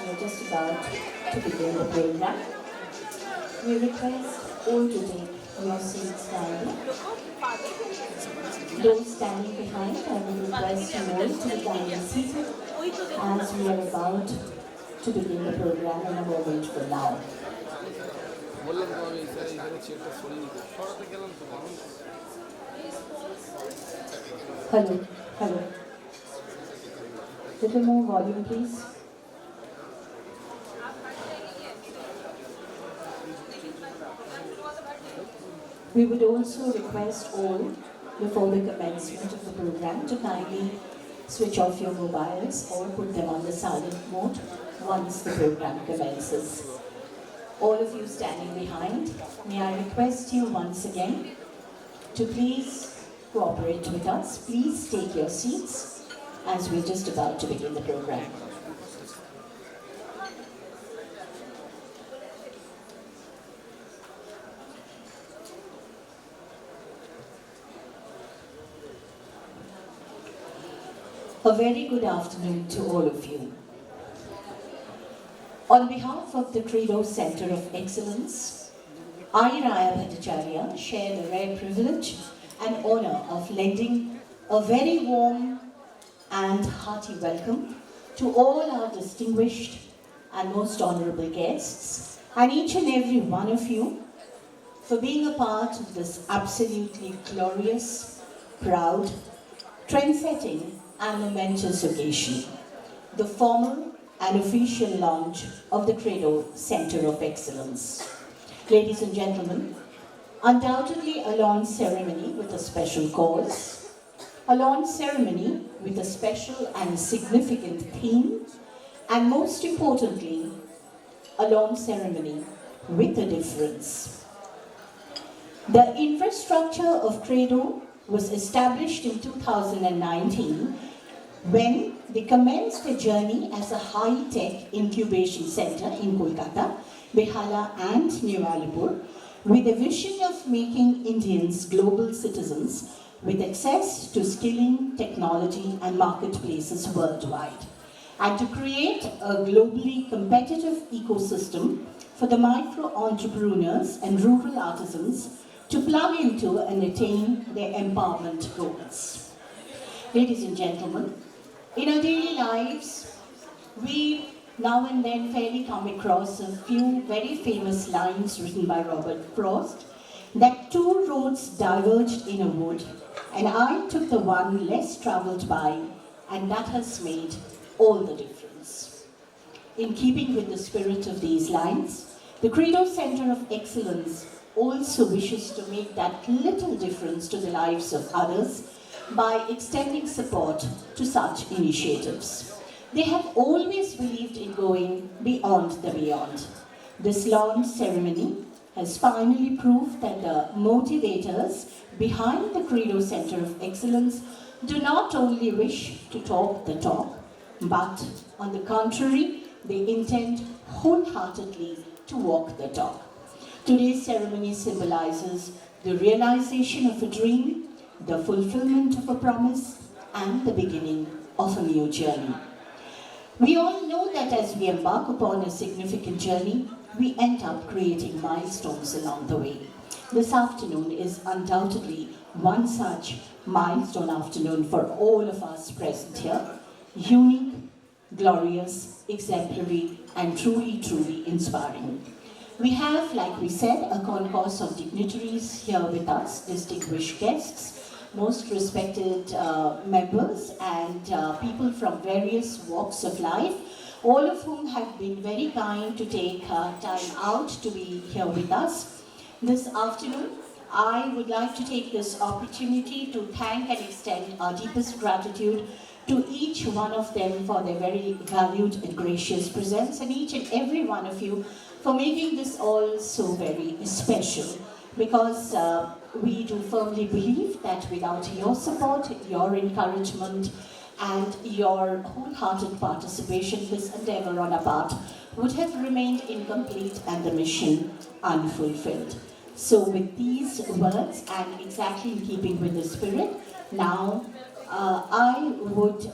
we are just about to begin the program, we request all to take your seats kindly. Those standing behind, I will request you all to be kindly seated as we are about to begin the program in a moment from now. Hello, hello. Little more volume, please. We would also request all, before the commencement of the program, to kindly switch off your mobiles or put them on the silent mode once the program commences. All of you standing behind, may I request you once again to please cooperate with us. Please take your seats as we're just about to begin the program. A very good afternoon to all of you. On behalf of the Credo Center of Excellence, I, Raya Bhattacharya, share the rare privilege and honor of lending a very warm and hearty welcome to all our distinguished and most honorable guests, and each and every one of you for being a part of this absolutely glorious, proud, trend-setting and momentous occasion, the formal and official launch of the Credo Center of Excellence. Ladies and gentlemen, undoubtedly a launch ceremony with a special cause, a launch ceremony with a special and significant theme, and most importantly, a launch ceremony with a difference. The infrastructure of Credo was established in 2019 when they commenced their journey as a high-tech incubation center in Kolkata, Behala and New Alipur, with a vision of making Indians global citizens with access to skilling, technology and marketplaces worldwide, and to create a globally competitive ecosystem for the micro-entrepreneurs and rural artisans to plug into and attain their empowerment goals. Ladies and gentlemen, in our daily lives, we now and then fairly come across a few very famous lines written by Robert Frost, that two roads diverged in a wood, and I took the one less traveled by, and that has made all the difference. In keeping with the spirit of these lines, the Credo Center of Excellence also wishes to make that little difference to the lives of others by extending support to such initiatives. They have always believed in going beyond the beyond. This launch ceremony has finally proved that the motivators behind the Credo Center of Excellence do not only wish to talk the talk, but on the contrary, they intend wholeheartedly to walk the talk. Today's ceremony symbolizes the realization of a dream, the fulfillment of a promise, and the beginning of a new journey. We all know that as we embark upon a significant journey, we end up creating milestones along the way. This afternoon is undoubtedly one such milestone afternoon for all of us present here. Unique, glorious, exemplary, and truly, truly inspiring. We have, like we said, a concourse of dignitaries here with us, distinguished guests, most respected members and people from various walks of life, all of whom have been very kind to take time out to be here with us this afternoon. I would like to take this opportunity to thank and extend our deepest gratitude to each one of them for their very valued and gracious presence, and each and every one of you for making this all so very special, because we do firmly believe that without your support, your encouragement, and your wholehearted participation, this endeavor on our part would have remained incomplete and the mission unfulfilled. So with these words, and exactly in keeping with the spirit, now I would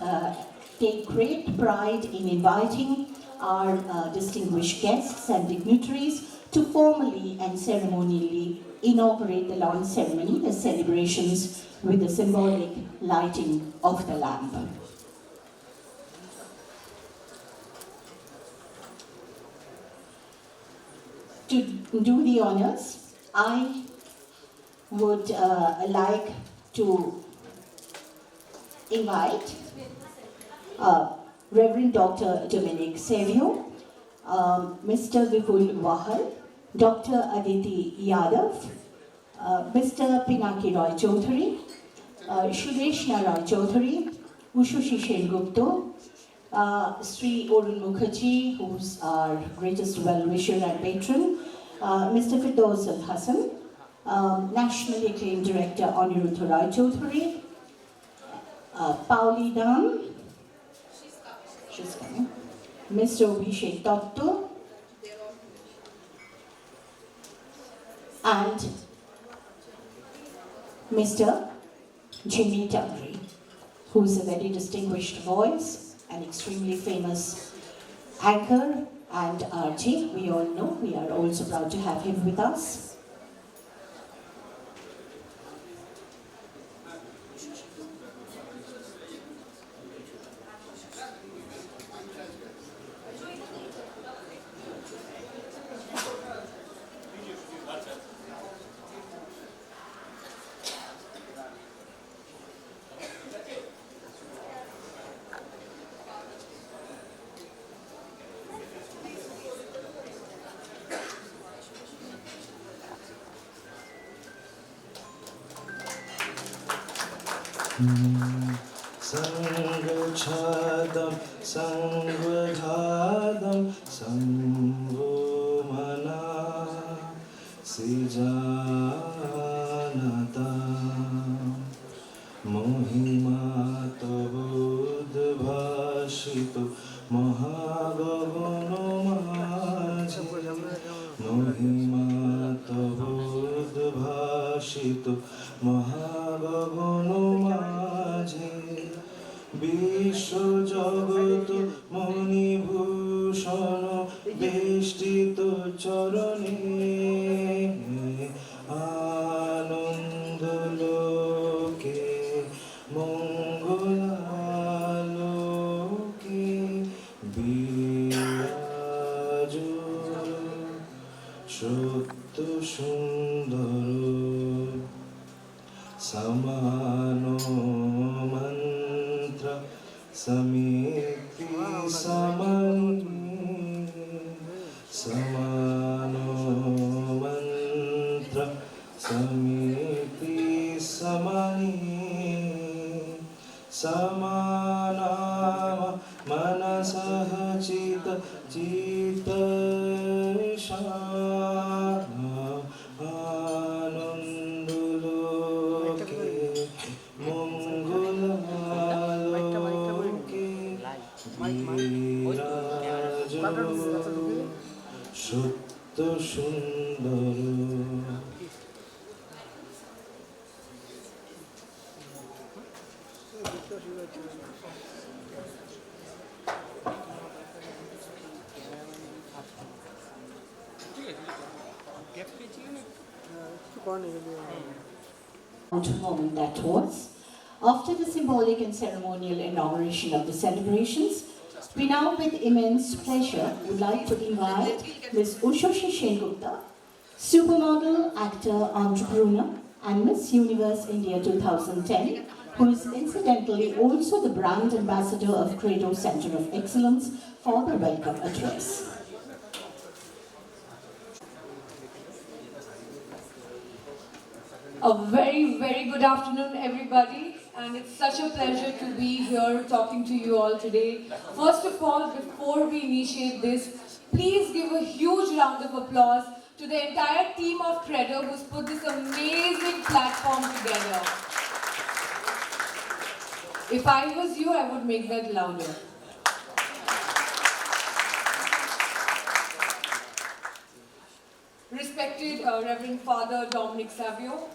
take great pride in inviting our distinguished guests and dignitaries to formally and ceremonially inaugurate the launch ceremony, the celebrations with the symbolic lighting of the lamp. To do the honors, I would like to invite Reverend Dr. Dominic Savio, Mr. Vipul Wahal, Dr. Aditi Yadav, Mr. Pinaki Roy Chaudhary, Shureshna Roy Chaudhary, Ushushi Sengupta, Sri Orun Mukherjee, who's our greatest well-wisher and patron, Mr. Firdaus Al Hassan, Nationally acclaimed director Aniruddha Roy Chaudhary, Pauli Dan, she's coming, Mr. Abhishek Dotto, and Mr. Jimmy Tangri, who's a very distinguished voice, an extremely famous anchor and RJ. We all know, we are also proud to have him with us. Sanghachadam, Sangvadhadam, Sambhumana, Sijanata, Mohima Tabudbhashito, Mahagavano Maji, Mohima Tabudbhashito, Mahagavano Maji, Bisho Jagat Munibhushana Beshtito Charane Anandaloke Mongolaloke Biraju Shuttu Sundaro Samano Mantra Samiti Samani Samano Mantra Samiti Samani Samanama Manasah Chita Chita Shana Anandaloke Mongolaloke Viraju Shutta Sundaro. Moment that was. After the symbolic and ceremonial inauguration of the celebrations, we now with immense pleasure would like to invite Ms. Ushushi Sengupta, supermodel, actor, entrepreneur, and Miss Universe India 2010, who is incidentally also the brand ambassador of Credo Center of Excellence, for the welcome address. A very, very good afternoon, everybody, and it's such a pleasure to be here talking to you all today. First of all, before we initiate this, please give a huge round of applause to the entire team of Credo who's put this amazing platform together. If I was you, I would make that louder. Respected Reverend Father Dominic Savio,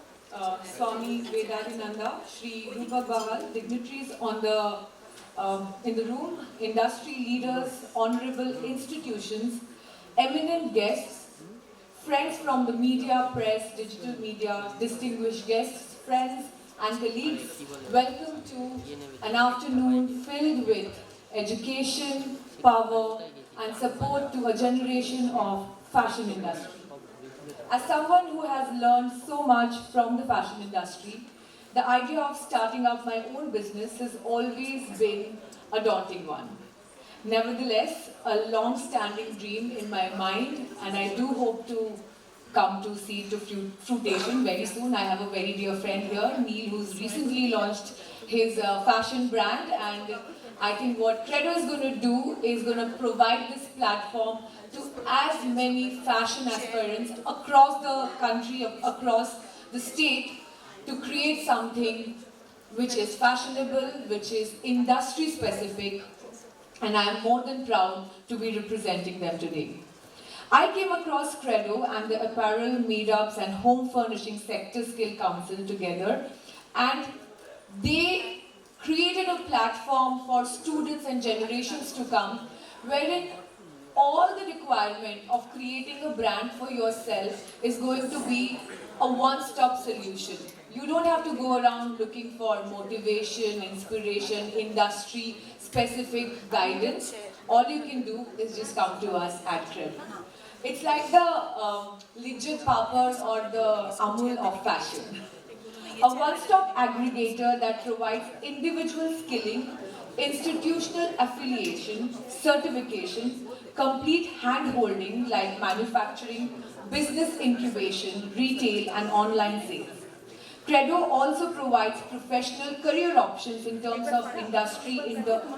Swami Vedadinanda, Shri Rupa Bahal, dignitaries on the in the room, industry leaders, honorable institutions, eminent guests, friends from the media, press, digital media, distinguished guests, friends and colleagues, welcome to an afternoon filled with education, power and support to a generation of fashion industry. As someone who has learned so much from the fashion industry, the idea of starting up my own business has always been a daunting one. Nevertheless, a long-standing dream in my mind, and I do hope to come to see to fruition very soon. I have a very dear friend here, Neil, who's recently launched his fashion brand, and I think what Credo is going to do is going to provide this platform to as many fashion aspirants across the country, across the state, to create something which is fashionable, which is industry specific, and I am more than proud to be representing them today. I came across Credo and the Apparel, Meetups and Home Furnishing Sector Skill Council together, and they created a platform for students and generations to come, wherein all the requirement of creating a brand for yourself is going to be a one-stop solution. You don't have to go around looking for motivation, inspiration, industry-specific guidance. All you can do is just come to us at Credo. It's like the Lijjat Papad or the Amul of fashion. A one-stop aggregator that provides individual skilling, institutional affiliation, certification, complete hand-holding like manufacturing, business incubation, retail and online sales. Credo also provides professional career options in terms of industry,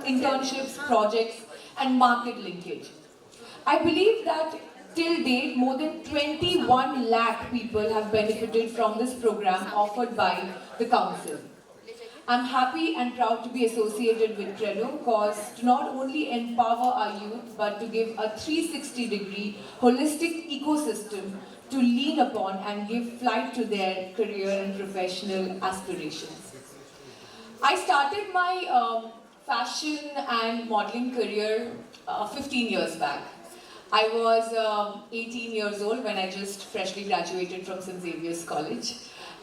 internships, projects and market linkage. I believe that till date, more than 21 lakh people have benefited from this program offered by the Council. I'm happy and proud to be associated with Credo because to not only empower our youth but to give a 360-degree holistic ecosystem to lean upon and give flight to their career and professional aspirations. I started my fashion and modeling career 15 years back. I was 18 years old when I just freshly graduated from St. Xavier's College,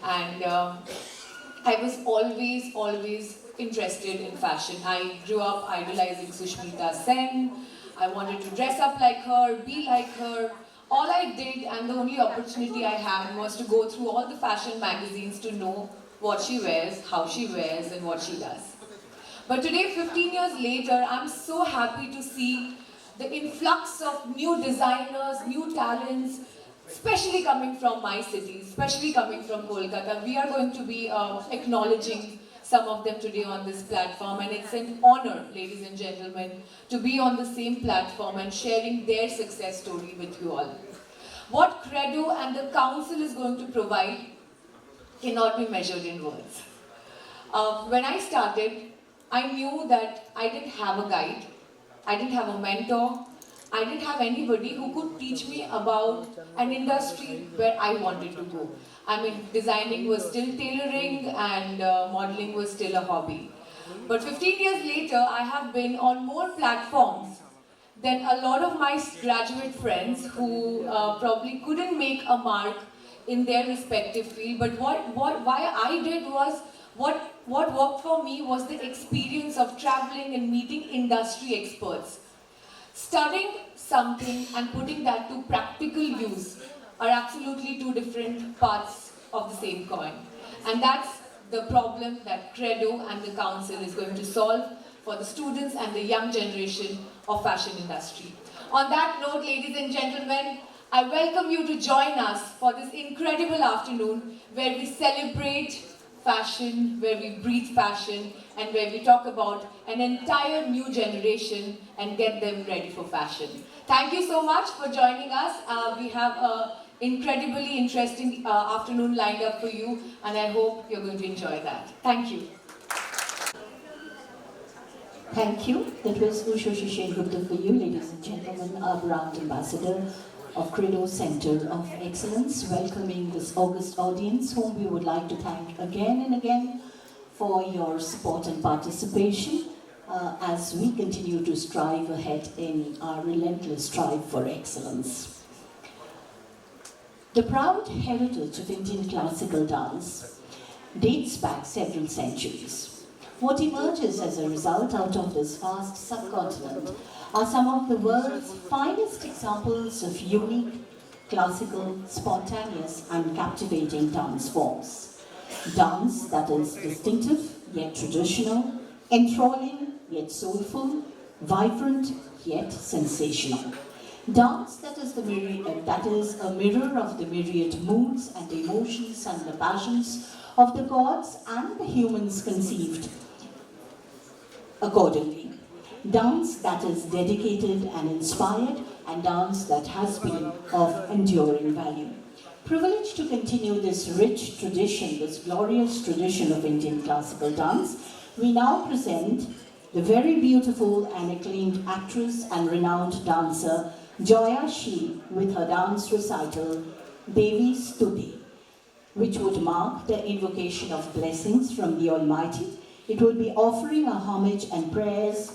and I was always interested in fashion. I grew up idolizing Sushmita Sen. I wanted to dress up like her, be like her. All I did and the only opportunity I had was to go through all the fashion magazines to know what she wears, how she wears and what she does. But today, 15 years later, I'm so happy to see the influx of new designers, new talents, especially coming from my city, especially coming from Kolkata. We are going to be acknowledging some of them today on this platform, and it's an honor, ladies and gentlemen, to be on the same platform and sharing their success story with you all. What Credo and the Council is going to provide cannot be measured in words. When I started, I knew that I didn't have a guide, I didn't have a mentor, I didn't have anybody who could teach me about an industry where I wanted to go. I mean, designing was still tailoring and modeling was still a hobby. But 15 years later, I have been on more platforms than a lot of my graduate friends who probably couldn't make a mark in their respective field. But why I did was, what worked for me was the experience of traveling and meeting industry experts. Studying something and putting that to practical use are absolutely two different parts of the same coin. And that's the problem that Credo and the Council is going to solve for the students and the young generation of fashion industry. On that note, ladies and gentlemen, I welcome you to join us for this incredible afternoon where we celebrate fashion, where we breathe fashion, and where we talk about an entire new generation and get them ready for fashion. Thank you so much for joining us. We have an incredibly interesting afternoon lined up for you, and I hope you're going to enjoy that. Thank you. Thank you. That was Usha Shishen Gupta for you, ladies and gentlemen, our brand ambassador of Credo Center of Excellence, welcoming this august audience, whom we would like to thank again and again for your support and participation. as we continue to strive ahead in our relentless strive for excellence. The proud heritage of Indian classical dance dates back several centuries. What emerges as a result out of this vast subcontinent are some of the world's finest examples of unique, classical, spontaneous and captivating dance forms. Dance that is distinctive yet traditional, enthralling yet soulful, vibrant yet sensational. Dance that is a mirror of the myriad moods and emotions and the passions of the gods and the humans conceived accordingly. Dance that is dedicated and inspired, and dance that has been of enduring value. Privileged to continue this rich tradition, this glorious tradition of Indian classical dance, we now present the very beautiful and acclaimed actress and renowned dancer Joya Shee with her dance recital Devi Stuti, which would mark the invocation of blessings from the Almighty. It will be offering a homage and prayers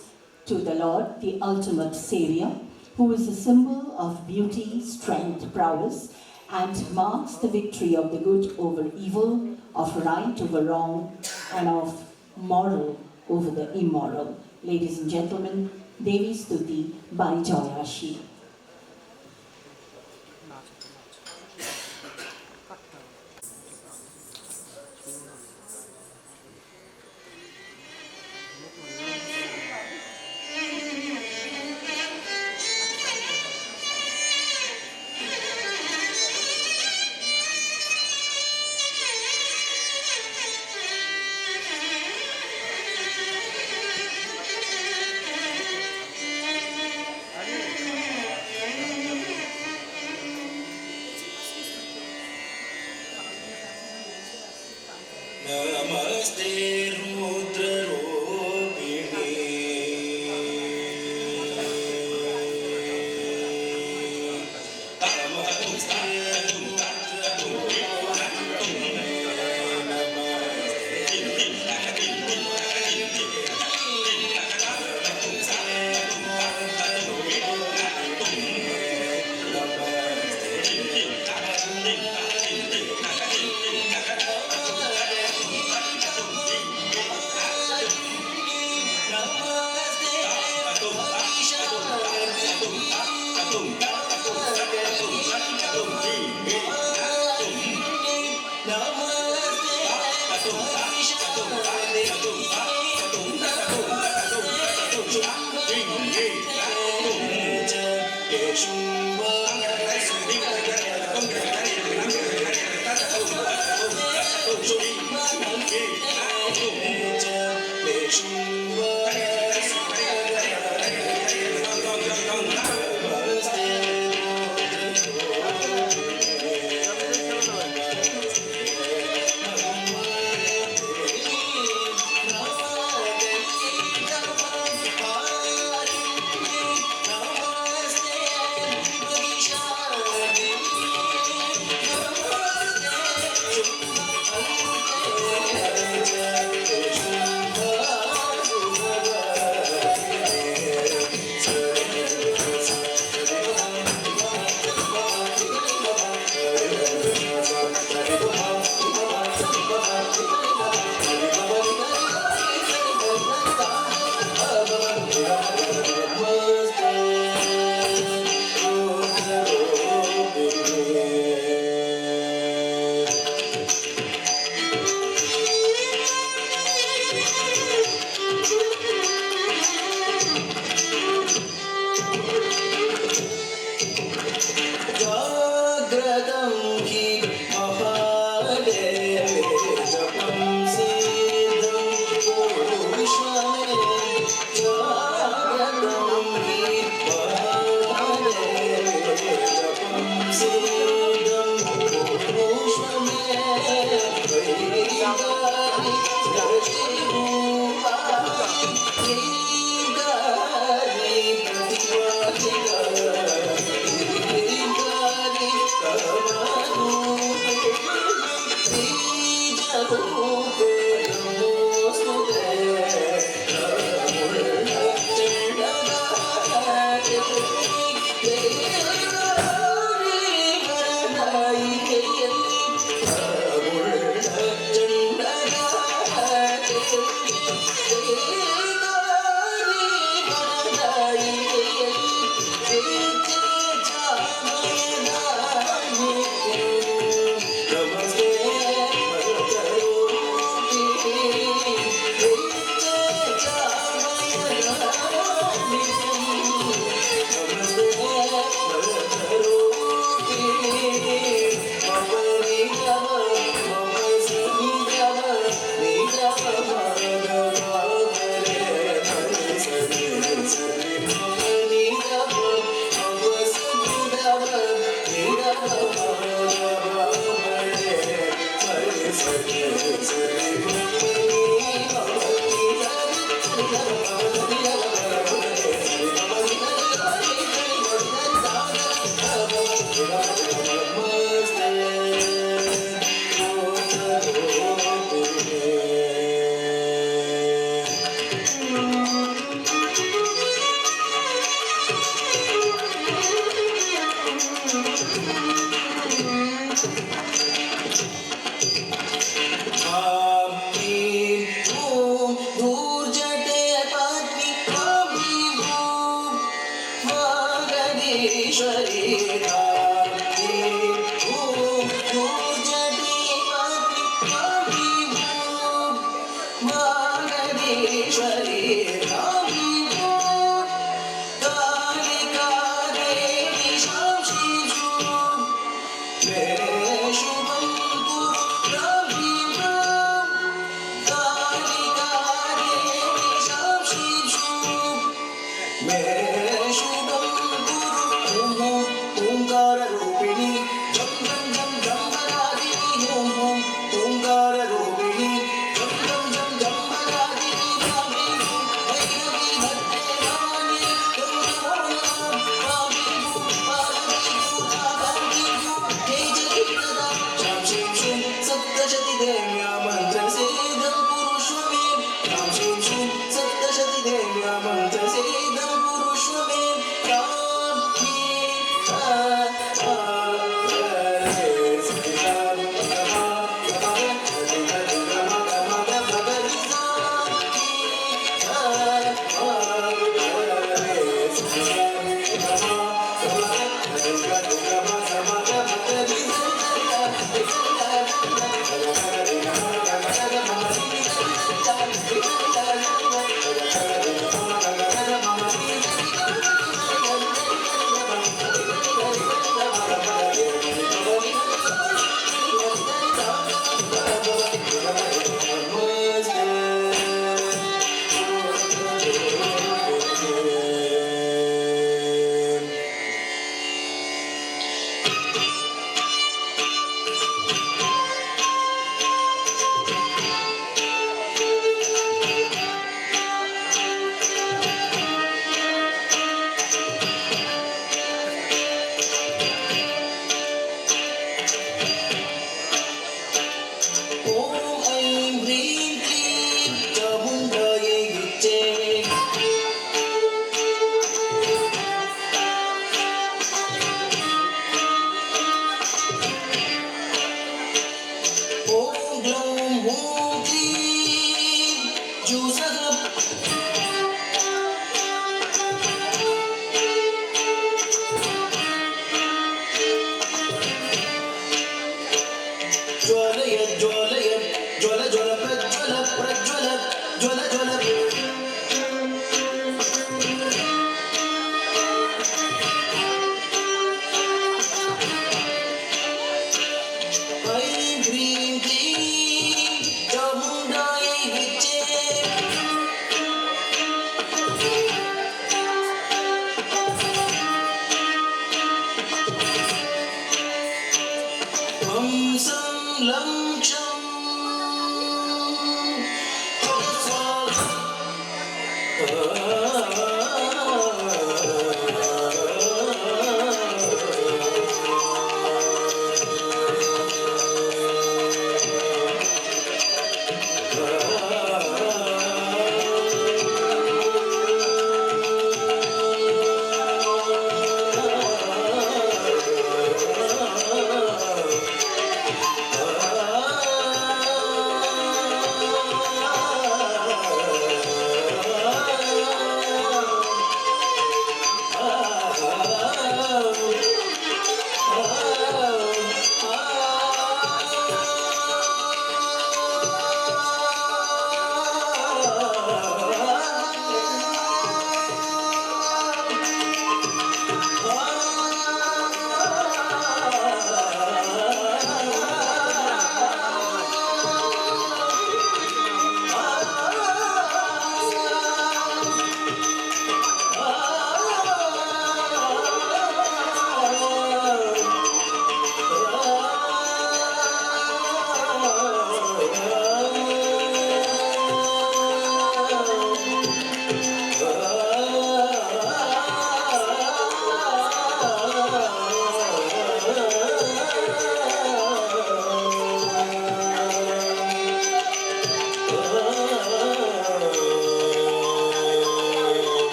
to the Lord, the ultimate Savior, who is a symbol of beauty, strength, prowess, and marks the victory of the good over evil, of right over wrong, and of moral over the immoral. Ladies and gentlemen, Devi Stuti by Joya Shee. Namaste Rudra Ropini.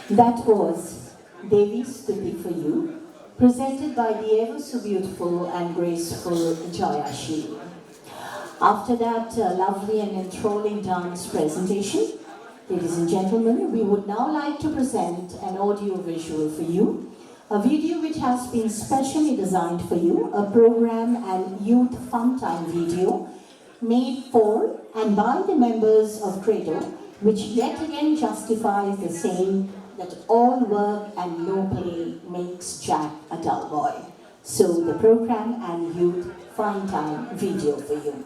That was Devi Stuti for You, presented by the ever so beautiful and graceful Jayashi. After that lovely and enthralling dance presentation, ladies and gentlemen, we would now like to present an audio visual for you, a video which has been specially designed for you, a program and youth fun time video made for and by the members of Credo, which yet again justifies the saying that all work and no play makes Jack a dull boy. So the program and youth fun time video for you.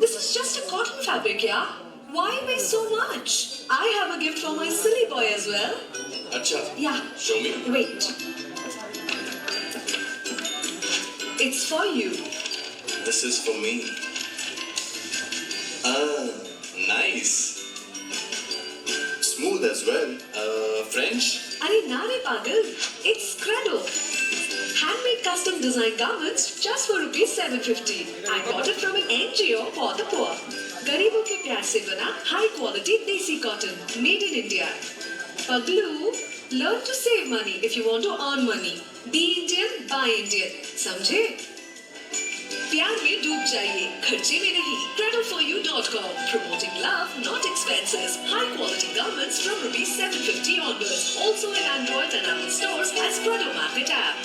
This is just a cotton fabric, yeah? Why waste so much? I have a gift for my silly boy as well. Acha, Yeah. show me. Wait. It's for you. This is for me. Ah, nice. Smooth as well. French? Arey na re pagal. It's Credo. Handmade custom design garments just for rupees 750. I got it from an NGO for the poor. Garibon ke pyar se bana high quality desi cotton made in India. Paglu, learn to save money if you want to earn money. Be Indian, buy Indian. समझे? प्यार में डूब जाइए, खर्चे में नहीं. Credoforyou.com, promoting love, not expenses. High quality garments from rupees 750 onwards. Also in Android and Apple stores as Credo Market app.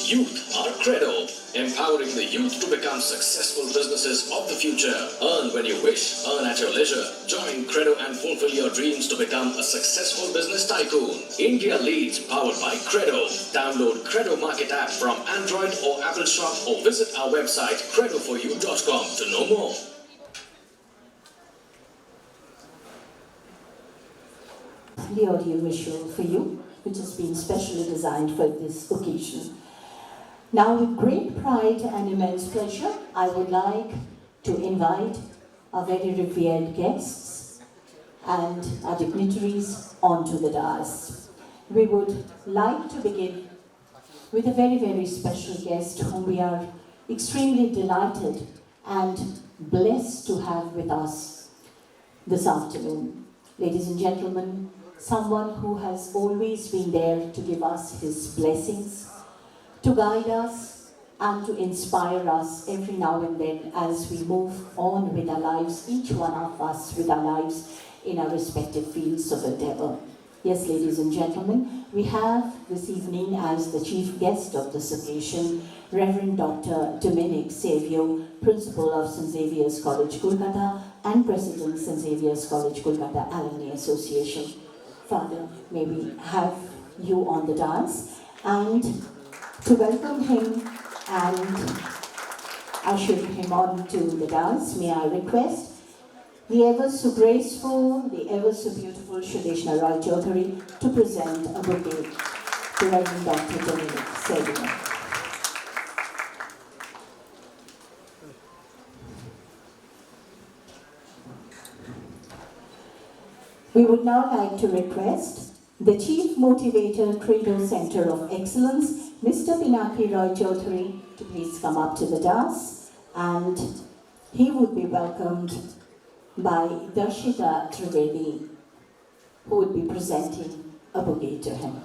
Youth are Credo, empowering the youth to become successful businesses of the future. Earn when you wish, earn at your leisure. Join Credo and fulfill your dreams to become a successful business tycoon. India leads, powered by Credo. Download Credo Market app from Android or Apple Shop or visit our website credoforyou.com to know more. The audio visual for you, which has been specially designed for this occasion. Now, with great pride and immense pleasure, I would like to invite our very revered guests and our dignitaries onto the dais. We would like to begin with a very, very special guest whom we are extremely delighted and blessed to have with us this afternoon. Ladies and gentlemen, someone who has always been there to give us his blessings, to guide us and to inspire us every now and then as we move on with our lives, each one of us with our lives in our respective fields of endeavor. Yes, ladies and gentlemen, we have this evening as the chief guest of this occasion, Reverend Dr. Dominic Savio, Principal of St. Xavier's College, Kolkata, and President St. Xavier's College, Kolkata Alumni Association. Father, may we have you on the dais, and to welcome him and usher him on to the dais, may I request the ever so graceful, the ever so beautiful Shrideshna Roy Chaudhary to present a bouquet to Reverend Dr. Dominic Savio. We would now like to request the Chief Motivator, Credo Center of Excellence, Mr. Pinaki Roy Chaudhary, to please come up to the dais, and he would be welcomed by Darshita Trivedi, who would be presenting a bouquet to him.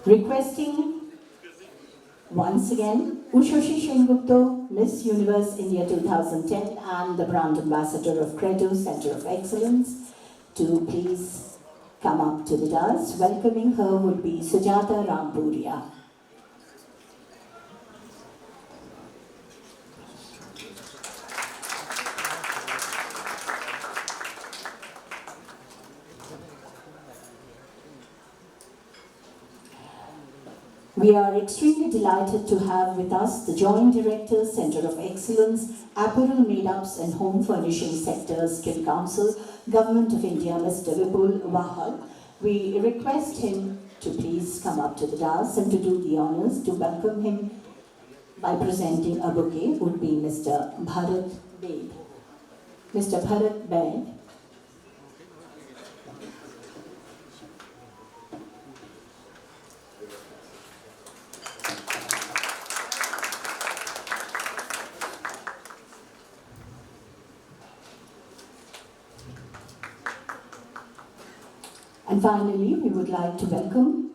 Requesting once again Ushoshi Shengupto, Miss Universe India 2010 and the brand ambassador of Credo Center of Excellence, to please come up to the dais. Welcoming her would be Sujata Rampuria. We are extremely delighted to have with us the Joint Director, Center of Excellence, Apparel Made-ups and Home Furnishing Sector Skill Council, Government of India, Mr. Vipul Wahal. We request him to please come up to the dais, and to do the honors to welcome him by presenting a bouquet would be Mr. Bharat Bed. Mr. Bharat Bed. And finally, we would like to welcome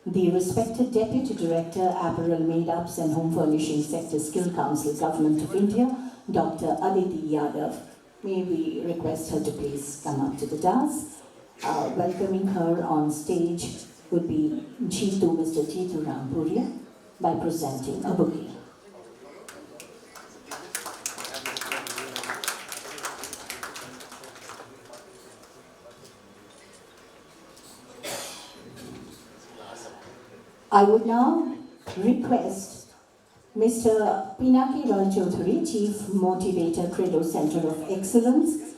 the respected Deputy Director, Apparel Made-ups and Home Furnishing Sector Skill Council, Government of India, Dr. Aditi Yadav. May we request her to please come up to the dais. Welcoming her on stage would be Mr. Jitu Rampuria by presenting a bouquet. I would now request Mr. Pinaki Roy Chaudhary, Chief Motivator, Credo Center of Excellence,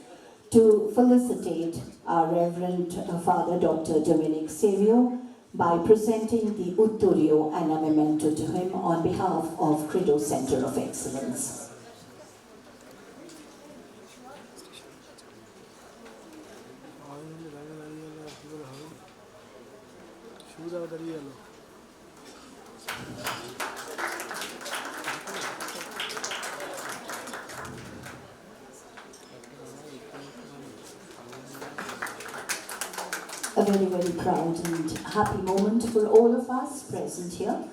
to felicitate our Reverend Father Dr. Dominic Savio by presenting the Uttorio and a memento to him on behalf of Credo Center of Excellence. A very, very proud and happy moment for all of us present here.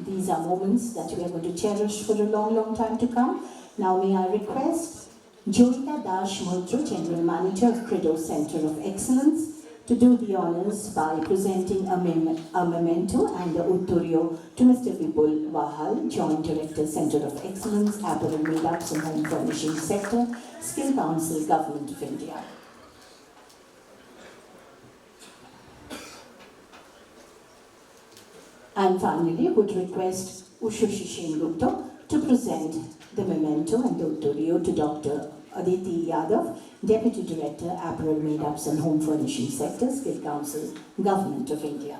These are moments that we are going to cherish for a long, long time to come. Now may I request Jyotika Dash Murthu, General Manager of Credo Center of Excellence, to do the honors by presenting a memento and the Uttorio to Mr. Vipul Wahal, Joint Director, Center of Excellence, Apparel Made-ups and Home Furnishing Sector, Skill Council, Government of India. And finally, would request Ushoshi Shengupto to present the memento and the Uttorio to Dr. Aditi Yadav, Deputy Director, Apparel Made-ups and Home Furnishing Sector, Skill Council, Government of India.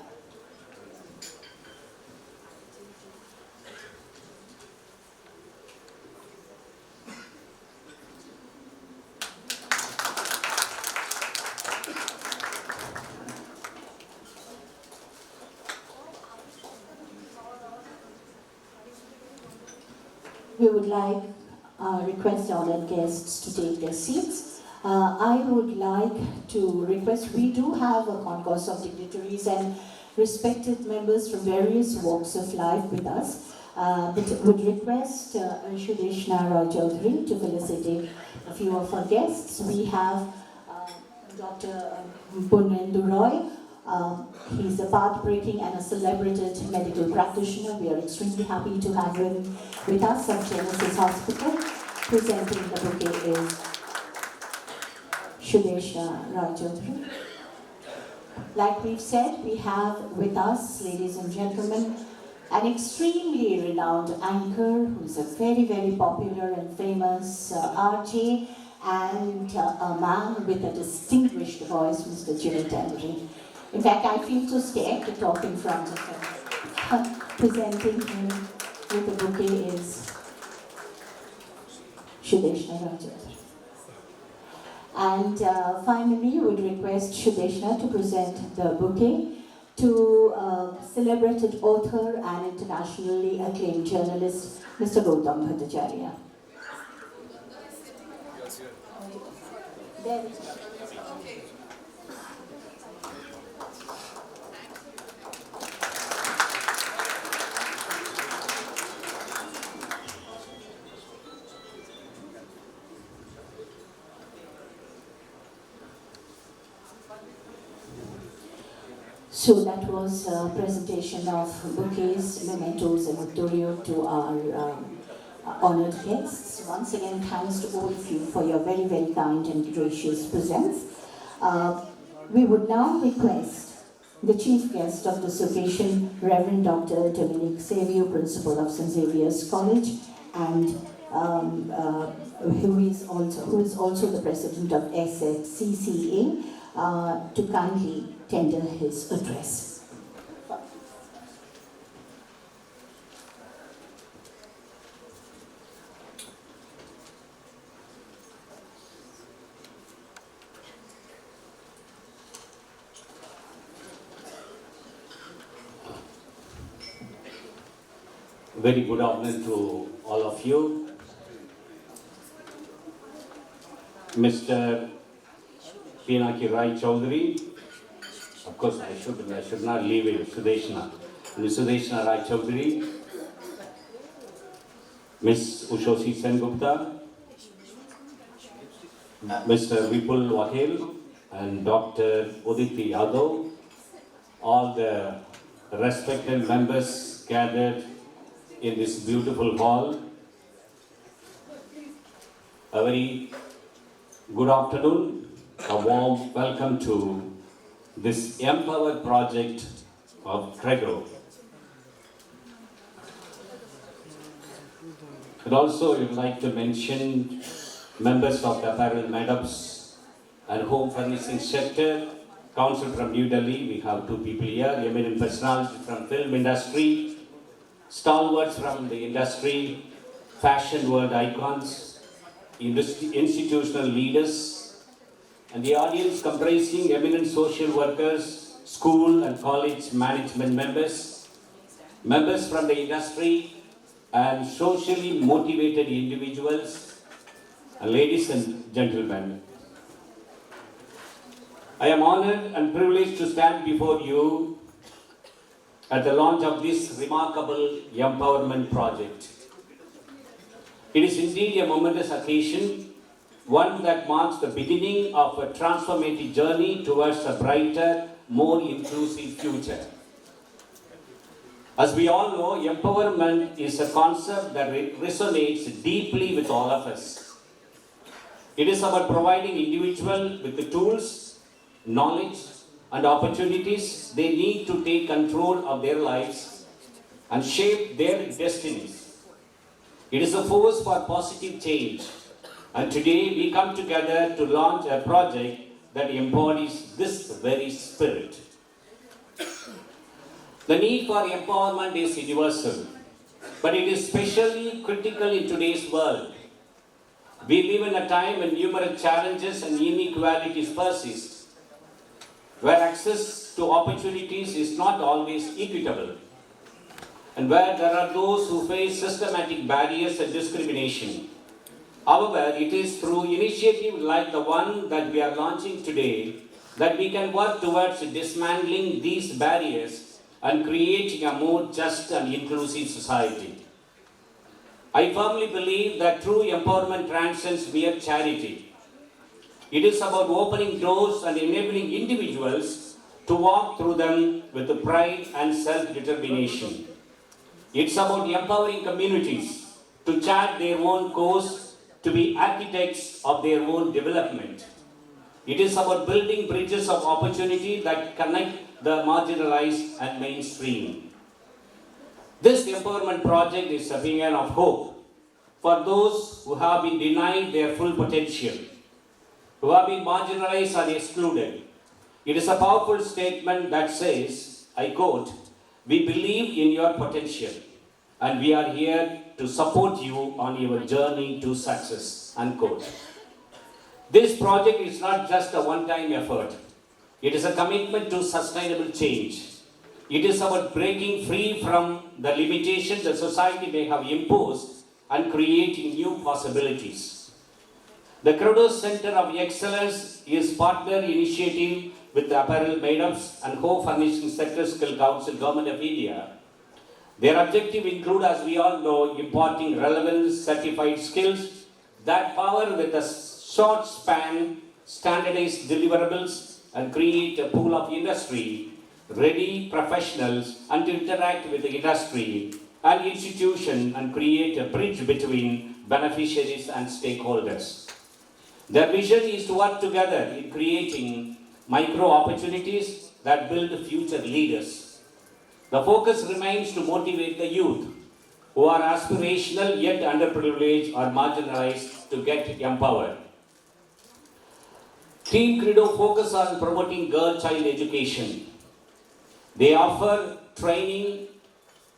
We would like request honored guests to take their seats. I would like to request, we do have a concourse of dignitaries, and respected members from various walks of life with us. But would request Shudeshna Roy Chaudhary to felicitate a few of our guests. We have Dr. Punendu Roy. He's a path-breaking and a celebrated medical practitioner. We are extremely happy to have him with us at Genesis Hospital. Presenting the bouquet is Shudeshna Roy Chaudhary. Like we've said, we have with us, ladies and gentlemen, an extremely renowned anchor who's a very, very popular and famous RJ and a man with a distinguished voice, Mr. Jimmy Tenry. In fact, I feel so scared to talk in front of him. Presenting him with the bouquet is Shudeshna Roy Chaudhary. And finally, would request Shudeshna to present the bouquet to celebrated author and internationally acclaimed journalist, Mr. Gautam Bhattacharya. So that was a presentation of bouquets, mementos and Victorio to our honoured guests. Once again, thanks to all of you for your very, very kind and gracious presence. We would now request the chief guest of this occasion, Reverend Dr. Dominic Xavier, Principal of St. Xavier's College, and who is also the President of SFCCA, to kindly tender his address. Very good afternoon to all of you. Mr. Pinaki Rai Chaudhary, of course I should not leave it, Shudeshna. Ms. Shudeshna Rai Chaudhary, Ms. Ushoshi Sengupta, Mr. Vipul Waghel, and Dr. Uditi Yadav, all the respected members gathered in this beautiful hall. A very good afternoon, a warm welcome to this Empower project of Credo. And also I would like to mention members of the apparel madams and home furnishing sector, council from New Delhi. We have two people here, eminent personalities from film industry, stalwarts from the industry, fashion world icons, institutional leaders, and the audience comprising eminent social workers, school and college management members, members from the industry, and socially motivated individuals, and ladies and gentlemen. I am honored and privileged to stand before you at the launch of this remarkable empowerment project. It is indeed a momentous occasion, one that marks the beginning of a transformative journey towards a brighter, more inclusive future. As we all know, empowerment is a concept that resonates deeply with all of us. It is about providing individuals with the tools, knowledge, and opportunities they need to take control of their lives and shape their destinies. It is a force for positive change, and today we come together to launch a project that embodies this very spirit. The need for empowerment is universal, but it is especially critical in today's world. We live in a time when numerous challenges and inequalities persist, where access to opportunities is not always equitable, and where there are those who face systematic barriers and discrimination. However, it is through initiatives like the one that we are launching today that we can work towards dismantling these barriers and creating a more just and inclusive society. I firmly believe that true empowerment transcends mere charity. It is about opening doors and enabling individuals to walk through them with pride and self-determination. It's about empowering communities to chart their own course, to be architects of their own development. It is about building bridges of opportunity that connect the marginalized and mainstream. This empowerment project is a beacon of hope for those who have been denied their full potential, who have been marginalized and excluded. It is a powerful statement that says, I quote, "We believe in your potential and we are here to support you on your journey to success," unquote. This project is not just a one-time effort. It is a commitment to sustainable change. It is about breaking free from the limitations the society may have imposed and creating new possibilities. The Credo Center of Excellence is partner initiative with the Apparel Made-ups and Home Furnishing Sector Skill Council, Government of India. Their objective include, as we all know, imparting relevant certified skills that power with a short span, standardized deliverables, and create a pool of industry-ready professionals and to interact with the industry and institution and create a bridge between beneficiaries and stakeholders. Their vision is to work together in creating micro opportunities that build future leaders. The focus remains to motivate the youth who are aspirational yet underprivileged or marginalized to get empowered. Team Credo focus on promoting girl-child education. They offer training,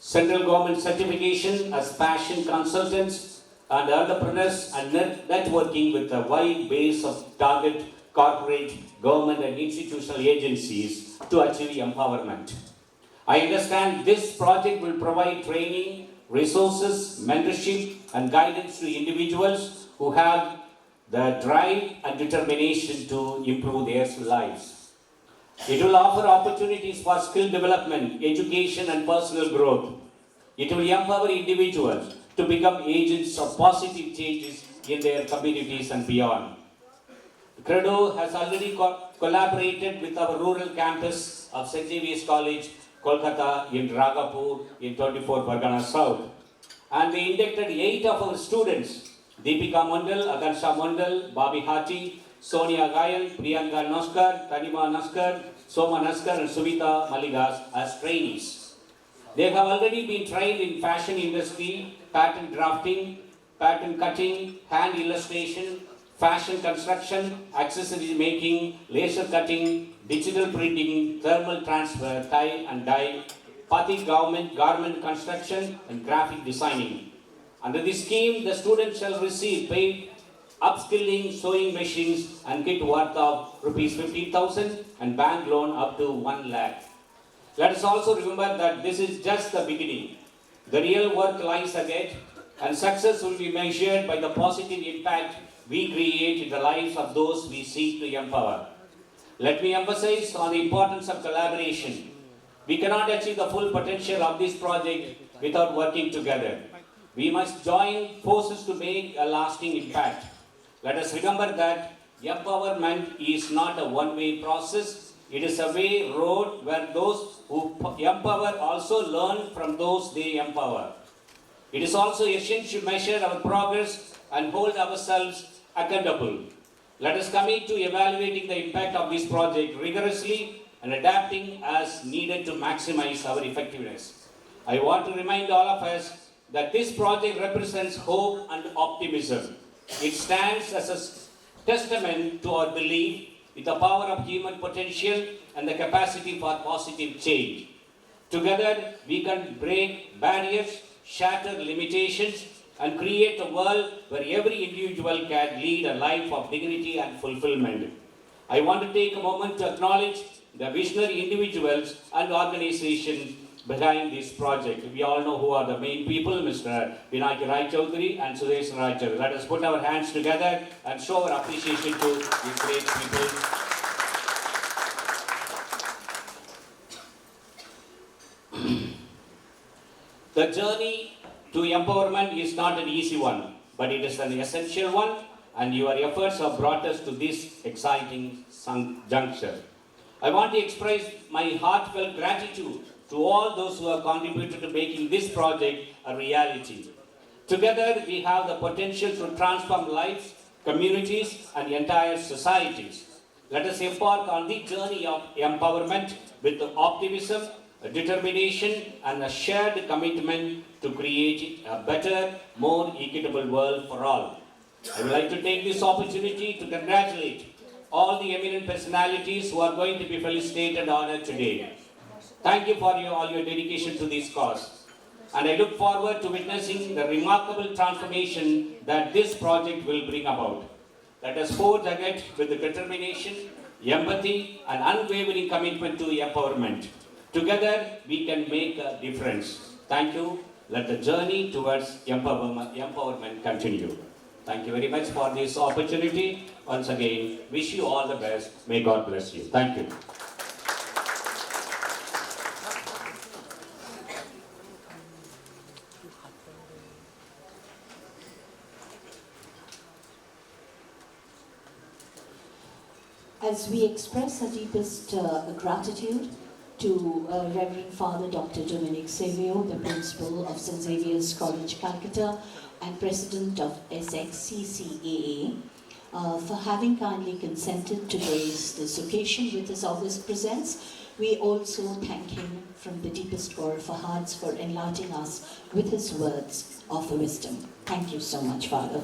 central government certification as passion consultants and entrepreneurs and networking with a wide base of target corporate, government and institutional agencies to achieve empowerment. I understand this project will provide training, resources, mentorship and guidance to individuals who have the drive and determination to improve their lives. It will offer opportunities for skill development, education and personal growth. It will empower individuals to become agents of positive changes in their communities and beyond. Credo has already collaborated with our rural campus of St. Xavier's College, Kolkata in Ragapur in 24 Pargana South. And we inducted 8 of our students, Deepika Mandal, Agansha Mandal, Bobby Hati, Sonia Gayan, Priyanka Naskar, Tanima Naskar, Soma Naskar and Suvita Maligas as trainees. They have already been trained in fashion industry, pattern drafting, pattern cutting, hand illustration, fashion construction, accessory making, laser cutting, digital printing, thermal transfer, tie and dye, Pati garment construction and graphic designing. Under this scheme, the students shall receive paid upskilling, sewing machines and kit worth of rupees 15,000 and bank loan up to 1 lakh. Let us also remember that this is just the beginning. The real work lies ahead and success will be measured by the positive impact we create in the lives of those we seek to empower. Let me emphasize on the importance of collaboration. We cannot achieve the full potential of this project without working together. We must join forces to make a lasting impact. Let us remember that empowerment is not a one-way process. It is a way road where those who empower also learn from those they empower. It is also essential to measure our progress and hold ourselves accountable. Let us commit to evaluating the impact of this project rigorously and adapting as needed to maximize our effectiveness. I want to remind all of us that this project represents hope and optimism. It stands as a testament to our belief in the power of human potential and the capacity for positive change. Together, we can break barriers, shatter limitations, and create a world where every individual can lead a life of dignity and fulfillment. I want to take a moment to acknowledge the visionary individuals and organizations behind this project. We all know who are the main people, Mr. Vinay Rai Chaudhary and Sudesh Rai Chaudhary. Let us put our hands together and show our appreciation to these great people. The journey to empowerment is not an easy one, but it is an essential one, and your efforts have brought us to this exciting juncture. I want to express my heartfelt gratitude to all those who have contributed to making this project a reality. Together, we have the potential to transform lives, communities, and entire societies. Let us embark on the journey of empowerment with optimism, determination, and a shared commitment to create a better, more equitable world for all. I would like to take this opportunity to congratulate all the eminent personalities who are going to be felicitated and honored today. Thank you for all your dedication to this cause. And I look forward to witnessing the remarkable transformation that this project will bring about. Let us forge ahead with the determination, empathy, and unwavering commitment to empowerment. Together, we can make a difference. Thank you. Let the journey towards empowerment continue. Thank you very much for this opportunity. Once again, wish you all the best. May God bless you. Thank you. As we express our deepest gratitude to Reverend Father Dr. Dominic Savio, the Principal of St. Xavier's College, Calcutta, and President of SXCCAA, for having kindly consented to grace this occasion with his august presence. We also thank him from the deepest core of our hearts for enlightening us with his words of wisdom. Thank you so much, Father.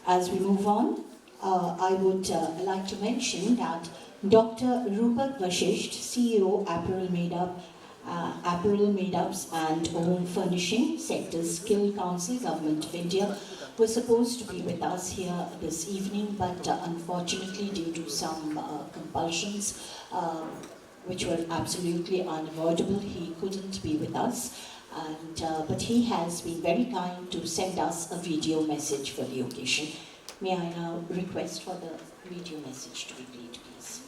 As we move on, I would like to mention that Dr. Rupak Vashisht, CEO, Apparel Made-ups and Home Furnishing Sectors Skill Council, Government of India, was supposed to be with us here this evening, but unfortunately due to some compulsions which were absolutely unavoidable, he couldn't be with us. But he has been very kind to send us a video message for the occasion. May I now request for the video message to be played, please.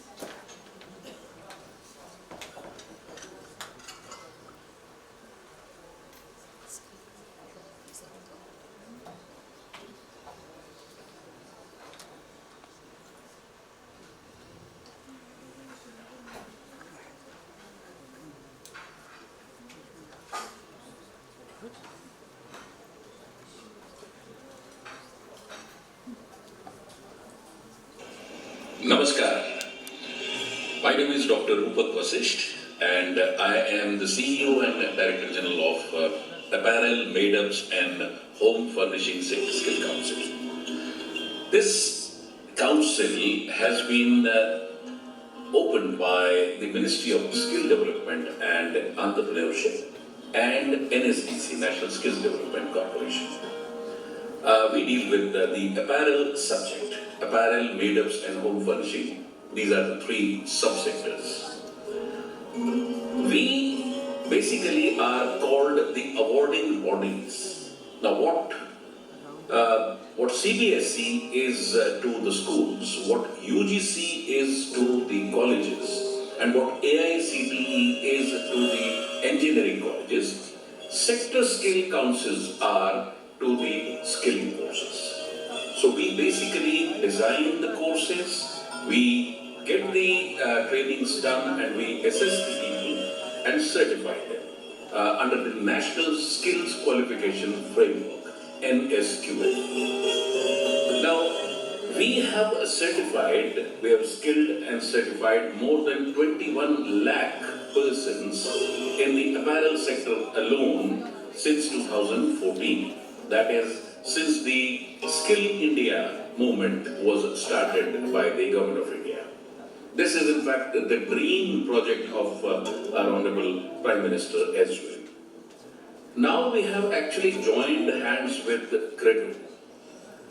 Namaskar. My name is Dr. Rupak Vashisht, and I am the CEO and Director General of Apparel, Made-ups and Home Furnishing Skill Council. This council has been opened by the Ministry of Skill Development and Entrepreneurship and NSDC, National Skills Development Corporation. We deal with the apparel subject. Apparel, made-ups and home furnishing. These are the three subsectors. We basically are called the awarding bodies. Now what CBSE is to the schools, what UGC is to the colleges, and what AICTE is to the engineering colleges, sector skill councils are to the skilling courses. So we basically design the courses, we get the trainings done, and we assess the people and certify them under the National Skills Qualification Framework, NSQF. Now, we have skilled and certified more than 21 lakh persons in the apparel sector alone since 2014. That is, since the Skill India movement was started by the Government of India. This is in fact the dream project of our Honorable Prime Minister as well. Now we have actually joined hands with Credo.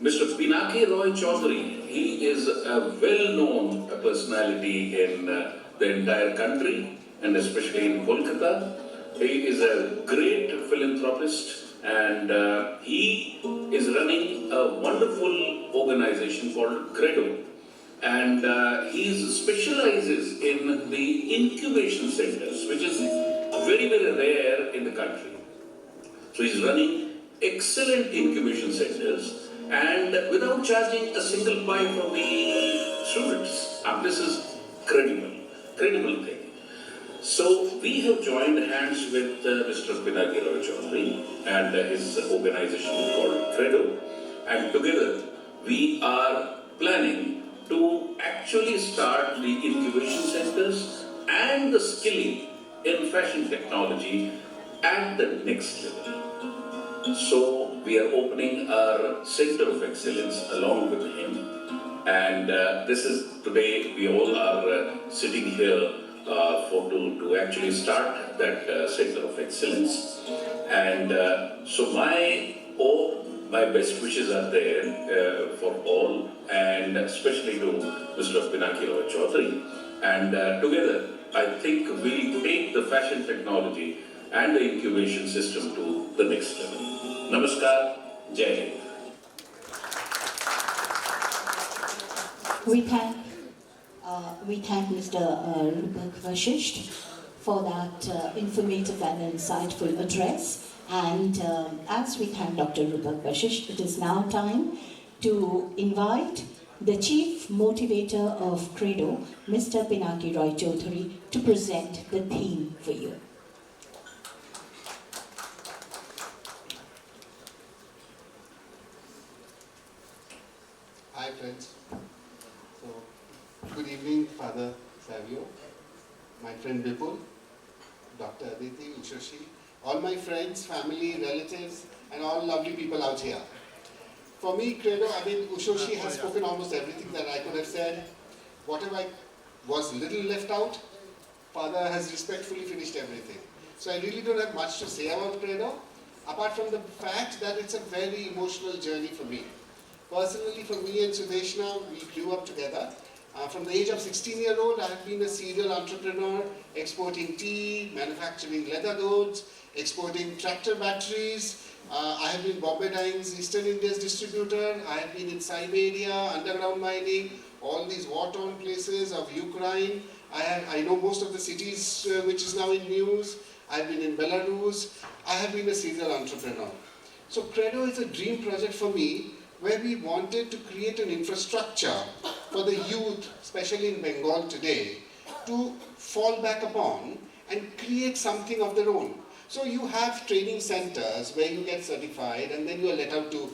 Mr. Pinaki Roy Chaudhary, he is a well-known personality in the entire country and especially in Kolkata. He is a great philanthropist. And he is running a wonderful organization called Credo. And he specializes in the incubation centers, which is very, very rare in the country. So he's running excellent incubation centers and without charging a single pie for the students. And this is credible thing. So we have joined hands with Mr. Pinaki Roy Chaudhary and his organization called Credo, and together we are planning to actually start the incubation centers and the skilling in fashion technology at the next level. So we are opening our Center of Excellence along with him, and this is today we all are sitting here to actually start that Center of Excellence. And so my best wishes are there for all, and especially to Mr. Pinaki Roy Chaudhary. And together, I think we'll take the fashion technology and the incubation system to the next level. Namaskar, Jai Hind. We thank Mr. Rupak Vashisht for that informative and insightful address. And as we thank Dr. Rupak Vashisht, it is now time to invite the Chief Motivator of Credo, Mr. Pinaki Roy Chaudhary, to present the theme for you. Hi friends. So, good evening, Father Savio, my friend Vipul, Dr. Aditi, Ushoshi, all my friends, family, relatives, and all lovely people out here. For me, Credo, Ushoshi has spoken almost everything that I could have said. Whatever was little left out, Father has respectfully finished everything. So I really don't have much to say about Credo, apart from the fact that it's a very emotional journey for me. Personally, for me and Sudeshna, we grew up together. From the age of 16-year-old, I have been a serial entrepreneur, exporting tea, manufacturing leather goods, exporting tractor batteries. I have been Bombay Dyeing's Eastern India's distributor. I have been in Siberia, underground mining, all these war-torn places of Ukraine. I know most of the cities which is now in news. I have been in Belarus. I have been a serial entrepreneur. So Credo is a dream project for me, where we wanted to create an infrastructure for the youth, especially in Bengal today, to fall back upon and create something of their own. So you have training centers where you get certified and then you are let out to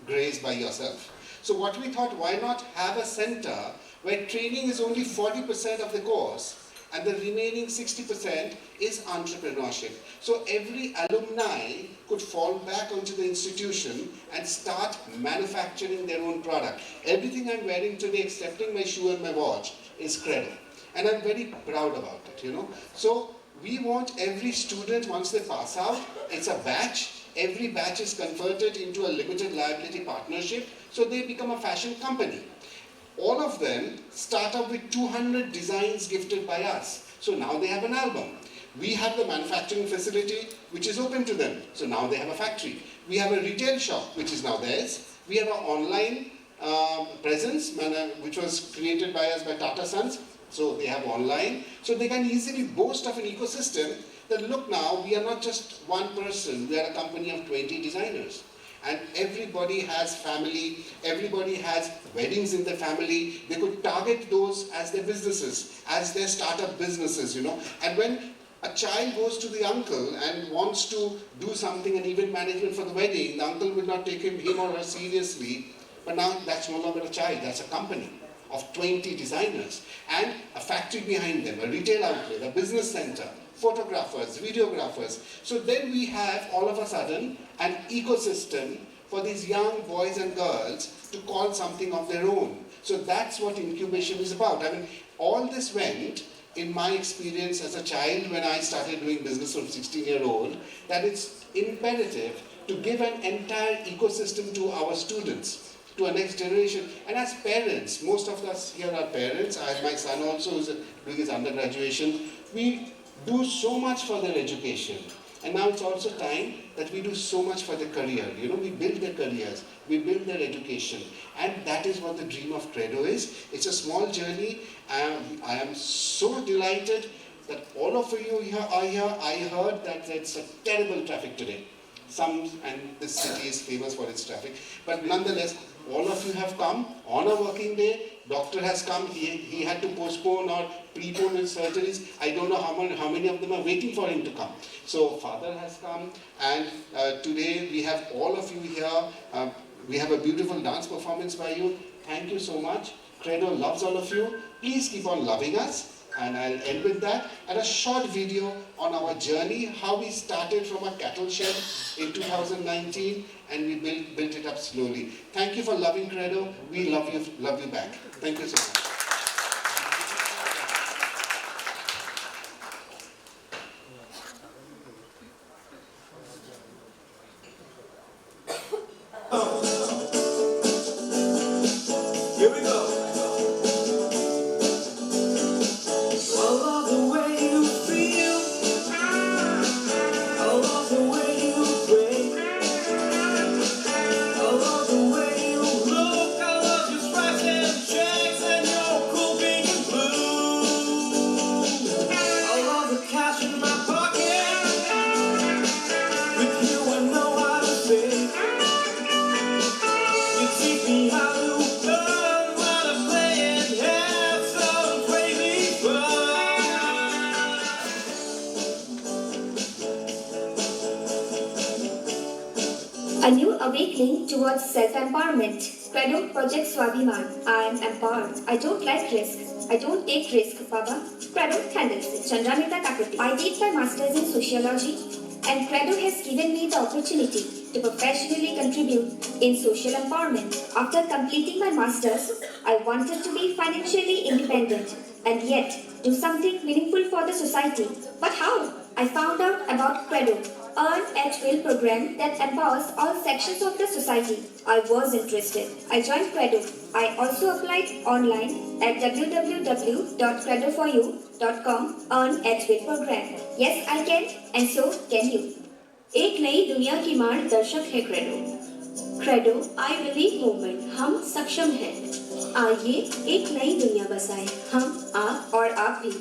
graze by yourself. So what we thought, why not have a center where training is only 40% of the course and the remaining 60% is entrepreneurship. So every alumni could fall back onto the institution and start manufacturing their own product. Everything I'm wearing today, excepting my shoe and my watch, is Credo. And I'm very proud about it, you know. So we want every student, once they pass out, it's a batch. Every batch is converted into a limited liability partnership, so they become a fashion company. All of them start up with 200 designs gifted by us. So now they have an album. We have the manufacturing facility which is open to them. So now they have a factory. We have a retail shop which is now theirs. We have an online presence which was created by us by Tata Sons. So they have online. So they can easily boast of an ecosystem that look now, we are not just one person. We are a company of 20 designers. And everybody has family, everybody has weddings in their family. They could target those as their businesses, as their startup businesses, you know. And when a child goes to the uncle and wants to do something, an event management for the wedding, the uncle will not take him or her seriously. But now that's no longer a child, that's a company of 20 designers and a factory behind them, a retail outlet, a business center, photographers, videographers. So then we have all of a sudden an ecosystem for these young boys and girls to call something of their own. So that's what incubation is about. I mean, all this went in my experience as a child when I started doing business from 16-year-old, that it's imperative to give an entire ecosystem to our students, to our next generation. And as parents, most of us here are parents. I have my son also who's doing his undergraduation. We do so much for their education. And now it's also time that we do so much for their career. You know, we build their careers, we build their education. And that is what the dream of Credo is. It's a small journey. I am so delighted that all of you here are here. I heard that it's a terrible traffic today. and this city is famous for its traffic. But nonetheless, all of you have come on a working day. Doctor has come. He had to postpone or prepone his surgeries. I don't know how many of them are waiting for him to come. So Father has come, and today we have all of you here. We have a beautiful dance performance by you. Thank you so much. Credo loves all of you. Please keep on loving us. And I'll end with that and a short video on our journey, how we started from a cattle shed in 2019 and we built it up slowly. Thank you for loving Credo. We love you back. Thank you so much. Here we go. I love the way you feel. I love the way you break. I love the way you look. I love your stripes and checks and your cool pink and blue. I love the cash in my pocket. With you I know how to save. You teach me how to learn how to play and have some crazy fun. A new awakening towards self-empowerment. Credo Project Swabhiman. I am empowered. I don't like risk. I don't take risk, Baba. Credo handles it. Chandramita Kakuti. I did my masters in sociology, and Credo has given me the opportunity to professionally contribute in social empowerment. After completing my masters, I wanted to be financially independent and yet do something meaningful for the society. But how? I found out about Credo, Earn at Will program that empowers all sections of the society. I was interested. I joined Credo. I also applied online at www.credoforyou.com Earn at Will program. Yes, I can, and so can you. एक नई दुनिया की मार्ग दर्शक है credo I believe movement हम सक्षम हैं आइए एक नई दुनिया बसाएं हम आप और आप भी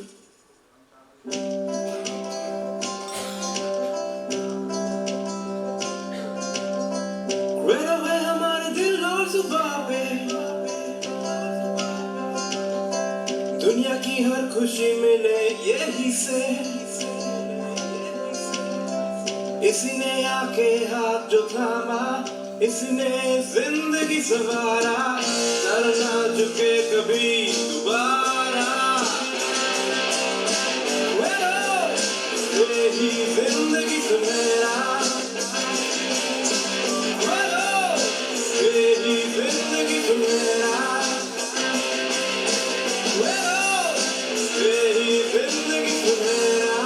Credo है हमारे दिल और जुबां पे दुनिया की हर खुशी मिले यही से इसी ने आके हाथ जो थामा इसने जिंदगी सवारा सर ना झुके कभी दोबारा यही जिंदगी सुनहरा यही जिंदगी सुनहरा यही जिंदगी सुनहरा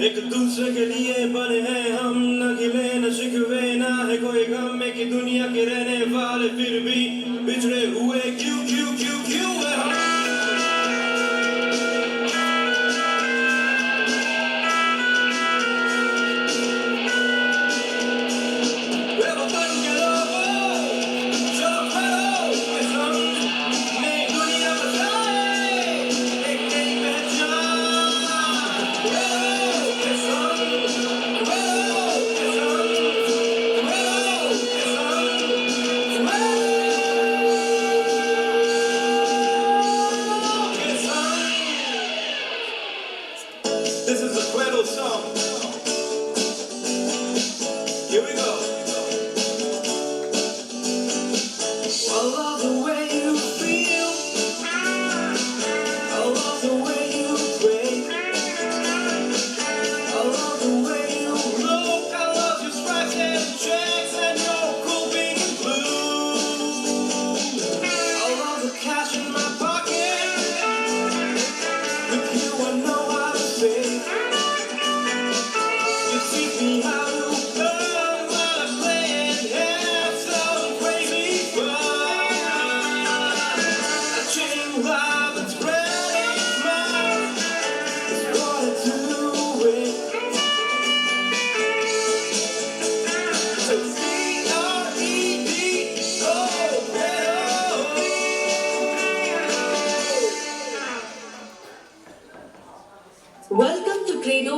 एक दूसरे के लिए बने हैं हम न गिले न शिकवे ना है कोई गम में कि दुनिया के रहने वाले फिर भी बिछड़े हुए क्यों क्यों क्यों क्यों है हम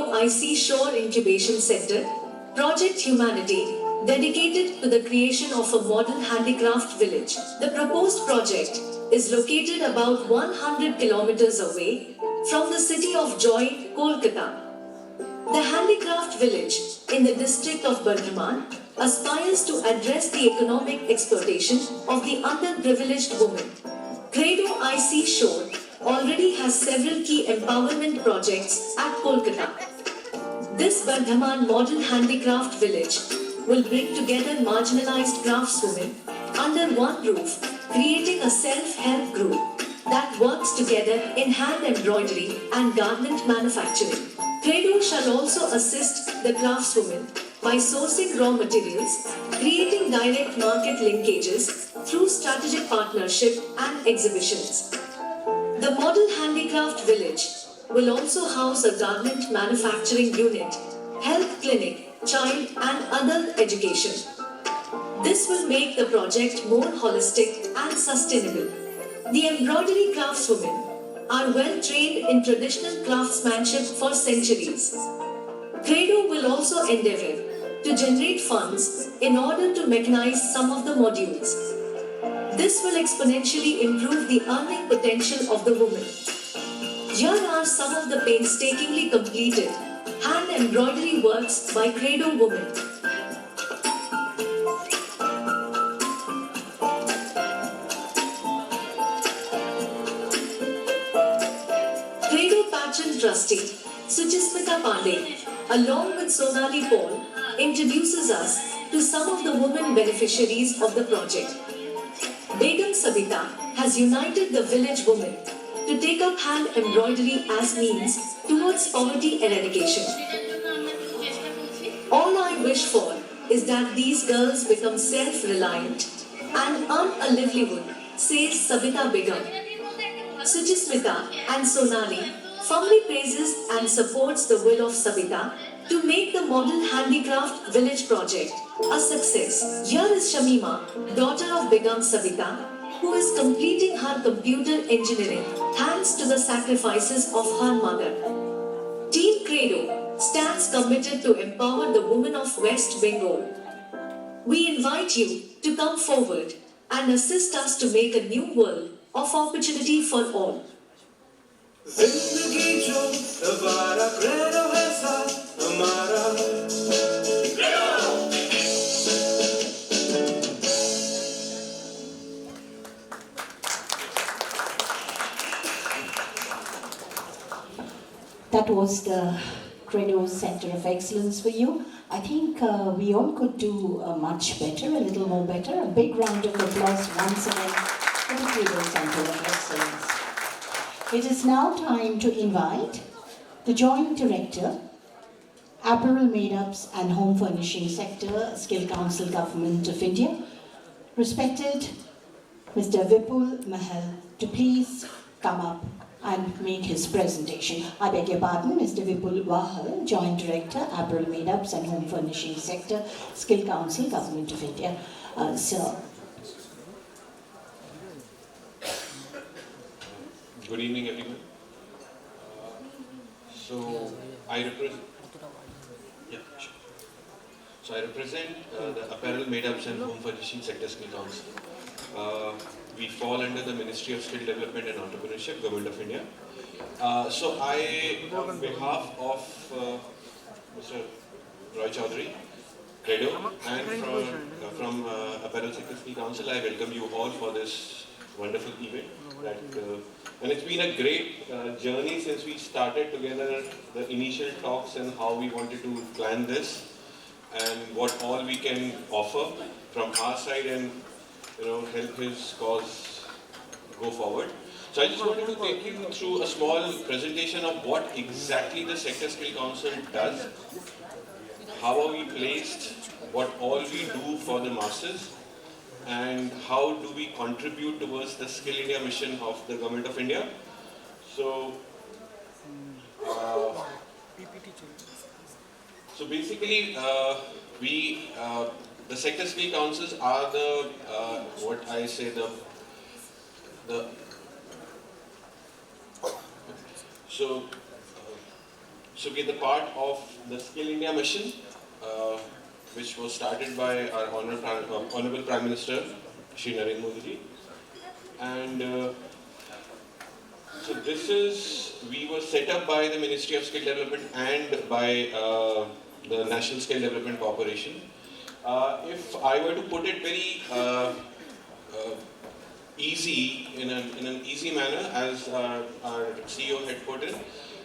Credo IC Shore Incubation Center, Project Humanity, dedicated to the creation of a model handicraft village. The proposed project is located about 100 kilometers away from the city of Joy, Kolkata. The handicraft village in the district of Bardhaman aspires to address the economic exploitation of the underprivileged women. Credo IC Shore already has several key empowerment projects at Kolkata. This Bardhaman model handicraft village will bring together marginalized craftswomen under one roof, creating a self-help group that works together in hand embroidery and garment manufacturing. Credo shall also assist the craftswomen by sourcing raw materials, creating direct market linkages through strategic partnership and exhibitions. The model handicraft village will also house a garment manufacturing unit, health clinic, child and adult education. This will make the project more holistic and sustainable. The embroidery craftswomen are well trained in traditional craftsmanship for centuries. Credo will also endeavor to generate funds in order to mechanize some of the modules. This will exponentially improve the earning potential of the woman. Here are some of the painstakingly completed hand embroidery works by Credo women. Credo Patron Trustee Suchismita Pandey, along with Sonali Paul, introduces us to some of the women beneficiaries of the project. Begum Sabita has united the village women to take up hand embroidery as means towards poverty eradication. All I wish for is that these girls become self-reliant and earn a livelihood, says Sabita Begum. Suchismita and Sonali firmly praises and supports the will of Sabita to make the model handicraft village project a success. Here is Shamima, daughter of Begum Sabita, who is completing her computer engineering thanks to the sacrifices of her mother. Team Credo stands committed to empower the women of West Bengal. We invite you to come forward and assist us to make a new world of opportunity for all. जिंदगी जो हमारा credo है साथ हमारा That was the Credo Center of Excellence for you. I think we all could do much better, a little more better. A big round of applause once again for the Credo Center of Excellence. It is now time to invite the Joint Director, Apparel Made-ups and Home Furnishing Sector, Skill Council Government of India, respected Mr. Vipul Mahal, to please come up and make his presentation. I beg your pardon, Mr. Vipul Mahal, Joint Director, Apparel Made-ups and Home Furnishing Sector, Skill Council Government of India. Sir. Good evening, everyone. I represent the Apparel Made-ups and Home Furnishing Sector Skill Council. We fall under the Ministry of Skill Development and Entrepreneurship, Government of India. On behalf of Mr. Roy Chaudhary, Credo, and from Apparel Sector Skill Council, I welcome you all for this wonderful event. And it's been a great journey since we started together, the initial talks and how we wanted to plan this and what all we can offer from our side and help his cause go forward. So I just wanted to take you through a small presentation of what exactly the Sector Skill Council does, how are we placed, what all we do for the masses, and how do we contribute towards the Skill India mission of the Government of India. So basically, the Sector Skill Councils are the, So we're the part of the Skill India mission, which was started by our Honorable Prime Minister, Shri Narendra Modi ji. And so we were set up by the Ministry of Skill Development and by the National Skill Development Corporation. If I were to put it very easy, in an easy manner, as our CEO had put it,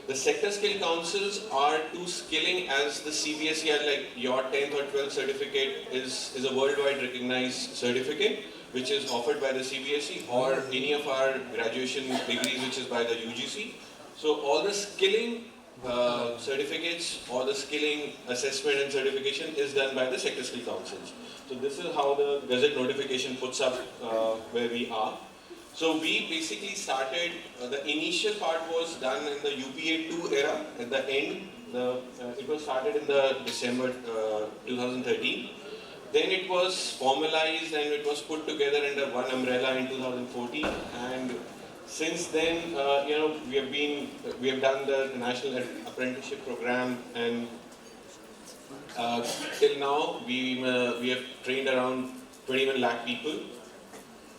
the sector skill councils are to skilling as the CBSE, like your 10th or 12th certificate is a worldwide recognized certificate, which is offered by the CBSE, or any of our graduation degrees, which is by the UGC. So all the skilling certificates or the skilling assessment and certification is done by the sector skill councils. So this is how the Gazette notification puts up where we are. So we basically started, the initial part was done in the UPA 2 era. At the end, it was started in the December 2013. Then it was formalized and it was put together under one umbrella in 2014. And since then, we have done the National Apprenticeship Program, and till now we have trained around 21 lakh people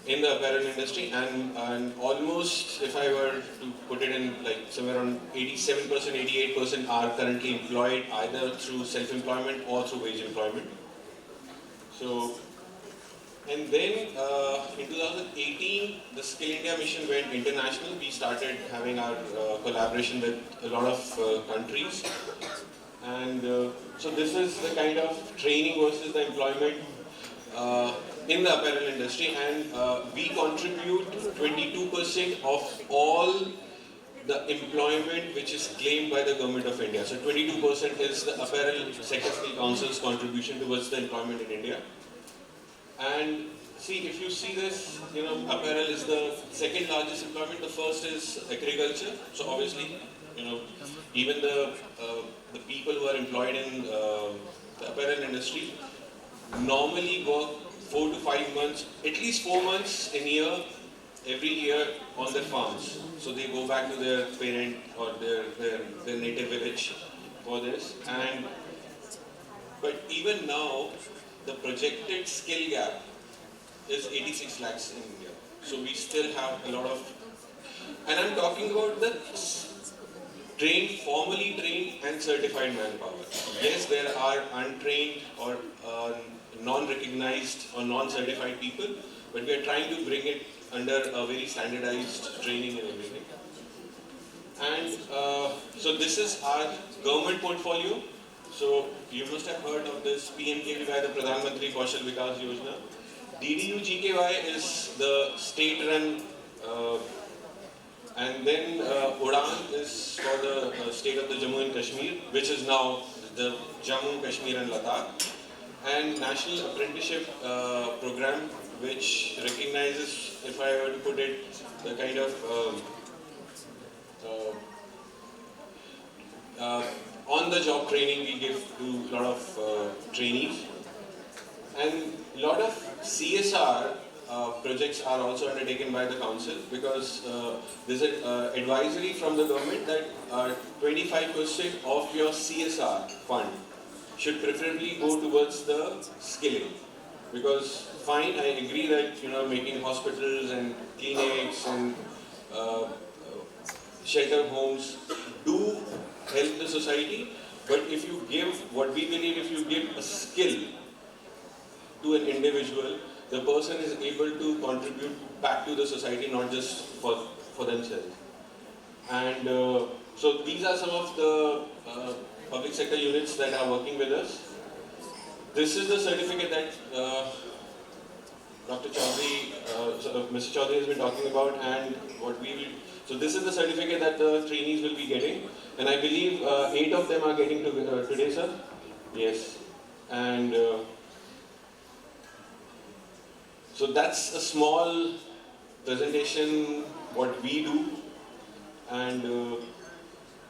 in the apparel industry, and almost, if I were to put it in like somewhere around 87%, 88% are currently employed either through self-employment or through wage employment. So, and then in 2018, the Skill India mission went international. We started having our collaboration with a lot of countries. And so this is the kind of training versus the employment in the apparel industry, and we contribute 22% of all the employment which is claimed by the Government of India. So 22% is the apparel sector skill council's contribution towards the employment in India. And see, if you see this, apparel is the second largest employment. The first is agriculture. So obviously, even the people who are employed in the apparel industry normally work 4 to 5 months, at least 4 months in a year, every year on their farms. So they go back to their parent or their native village for this. But even now, the projected skill gap is 86 lakhs in India. So we still have a lot of, and I'm talking about the formally trained and certified manpower. Yes, there are untrained or non-recognized or non-certified people, but we are trying to bring it under a very standardized training and everything. And so this is our government portfolio. So you must have heard of this PMKVY, the Pradhan Mantri Kaushal Vikas Yojana. DDU GKY is the state-run, and then Udan is for the state of the Jammu and Kashmir, which is now the Jammu, Kashmir and Ladakh. And National Apprenticeship Program, which recognizes, if I were to put it, the kind of on-the-job training we give to a lot of trainees. And a lot of CSR projects are also undertaken by the council, because there's an advisory from the government that 25% of your CSR fund should preferably go towards the skilling. Because fine, I agree that making hospitals and clinics and shelter homes do help the society, but if you give, what we believe, if you give a skill to an individual, the person is able to contribute back to the society, not just for themselves. And so these are some of the public sector units that are working with us. This is the certificate that Dr. Chaudhary, Mr. Chaudhary has been talking about, and what we will. So this is the certificate that the trainees will be getting, and I believe 8 of them are getting today, sir. Yes, and so that's a small presentation what we do, and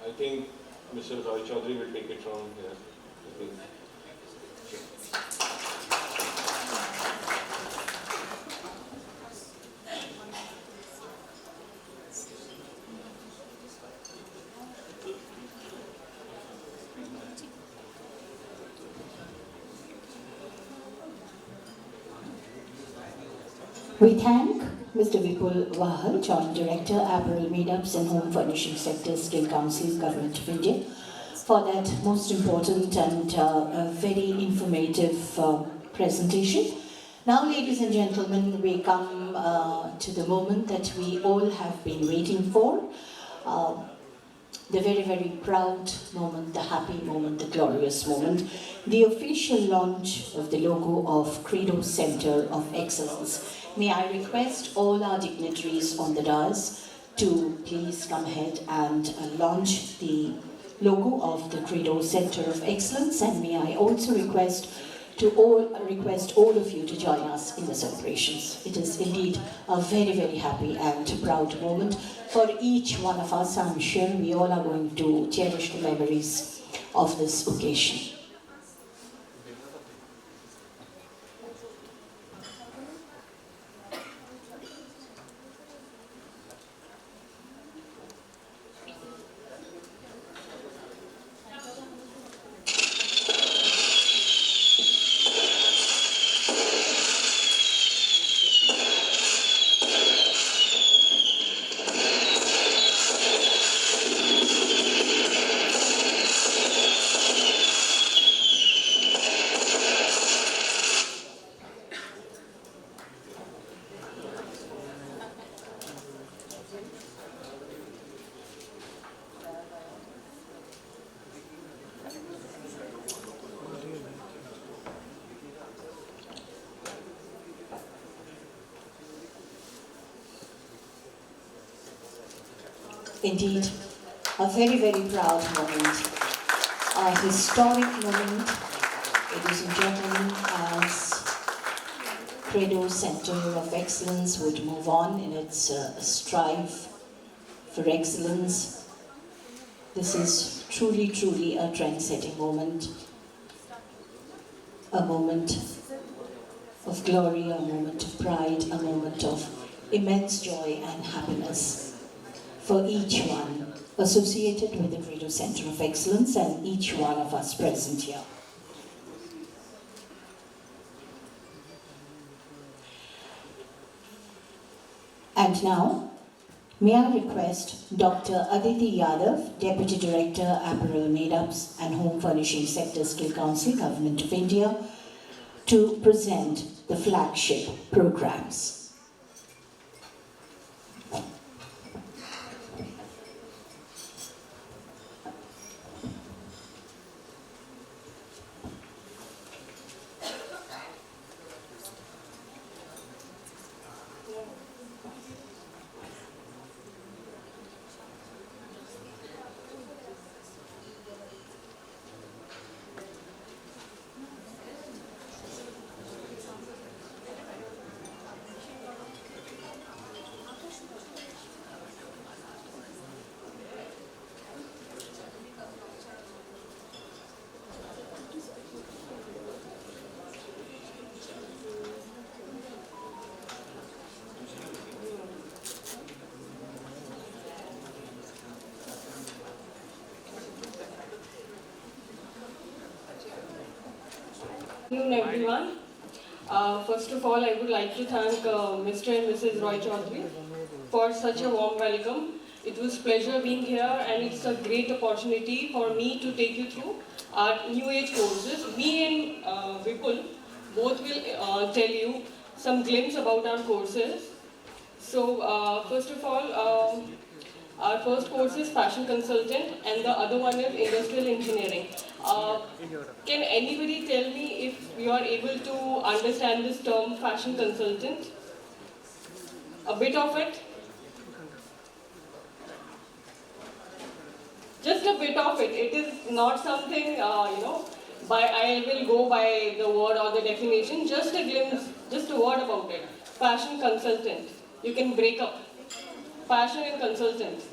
I think Mr. Roy Chaudhary will take it from here. We thank Mr. Vipul Wahal, Joint Director, Apparel Meetups and Home Furnishing Sector Skill Council, Government of India, for that most important and a very informative presentation. Now, ladies and gentlemen, we come to the moment that we all have been waiting for. The very, very proud moment, the happy moment, the glorious moment, the official launch of the logo of Credo Center of Excellence. May I request all our dignitaries on the dais to please come ahead and launch the logo of the Credo Center of Excellence, and may I also request all of you to join us in the celebrations. It is indeed a very, very happy and proud moment for each one of us. I'm sure we all are going to cherish the memories of this occasion. Indeed, a very, very proud moment, a historic moment, ladies and gentlemen, as Credo Center of Excellence would move on in its strive for excellence. This is truly, truly a trend-setting moment, a moment of glory, a moment of pride, a moment of immense joy and happiness for each one associated with the Credo Center of Excellence and each one of us present here. And now, may I request Dr. Aditi Yadav, Deputy Director, Apparel Meetups and Home Furnishing Sector Skill Council, Government of India, to present the flagship programs. Good afternoon, everyone. First of all, I would like to thank Mr. and Mrs. Roy Chaudhary for such a warm welcome. It was a pleasure being here, and it's a great opportunity for me to take you through our new age courses. Me and Vipul both will tell you some glimpse about our courses. So, first of all, our first course is fashion consultant, and the other one is industrial engineering. Can anybody tell me if you are able to understand this term fashion consultant? A bit of it? Just a bit of it. It is not something, I will go by the word or the definition. Just a glimpse, just a word about it. Fashion consultant. You can break up. Fashion and consultant.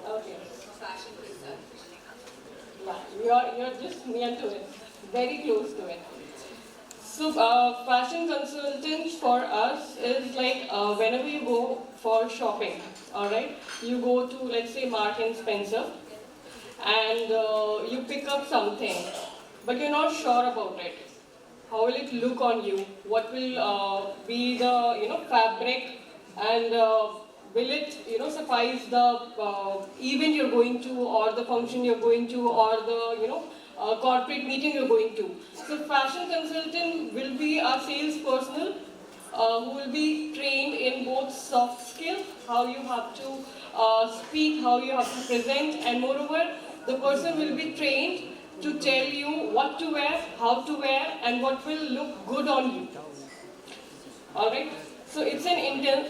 Okay. Yeah, you're just near to it, very close to it. So, fashion consultants for us is like whenever you go for shopping all right? You go to, let's say, Mark and Spencer, and you pick up something, but you're not sure about it. How will it look on you? What will be the, fabric, and will it, suffice the event you're going to, or the function you're going to, or the, corporate meeting you're going to. So fashion consultant will be a sales personnel who will be trained in both soft skills, how you have to speak, how you have to present, and moreover, the person will be trained to tell you what to wear, how to wear, and what will look good on you. Alright? So it's an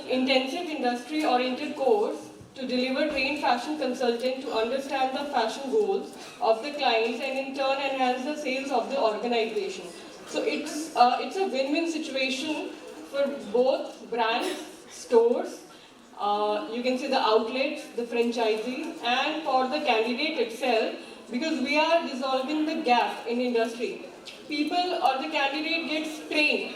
intensive industry-oriented course to deliver trained fashion consultant to understand the fashion goals of the clients and in turn enhance the sales of the organization. So it's a win-win situation for both brands, stores, you can say the outlets, the franchisees, and for the candidate itself, because we are dissolving the gap in industry. People or the candidate gets trained,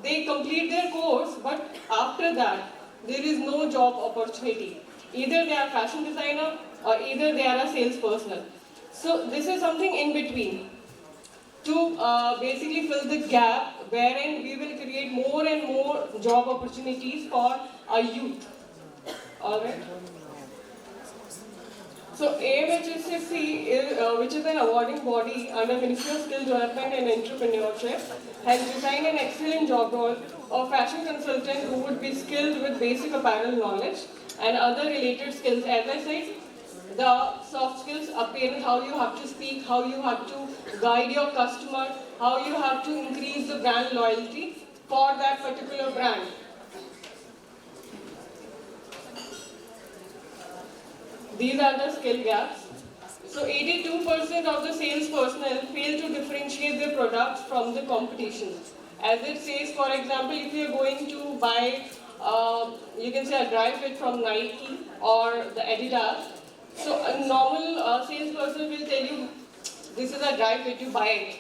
they complete their course, but after that, there is no job opportunity. Either they are fashion designer or either they are a sales personnel. So this is something in between to basically fill the gap wherein we will create more and more job opportunities for our youth. Alright? So AMHSSC, which is an awarding body under Ministry of Skill Development and Entrepreneurship, has designed an excellent job role of fashion consultant who would be skilled with basic apparel knowledge and other related skills. As I said, the soft skills appearance, how you have to speak, how you have to guide your customer, how you have to increase the brand loyalty for that particular brand. These are the skill gaps. So 82% of the sales personnel fail to differentiate their products from the competition. As it says, for example, if you are going to buy, you can say a dry fit from Nike or the Adidas, so a normal salesperson will tell you, this is a dry fit, you buy it.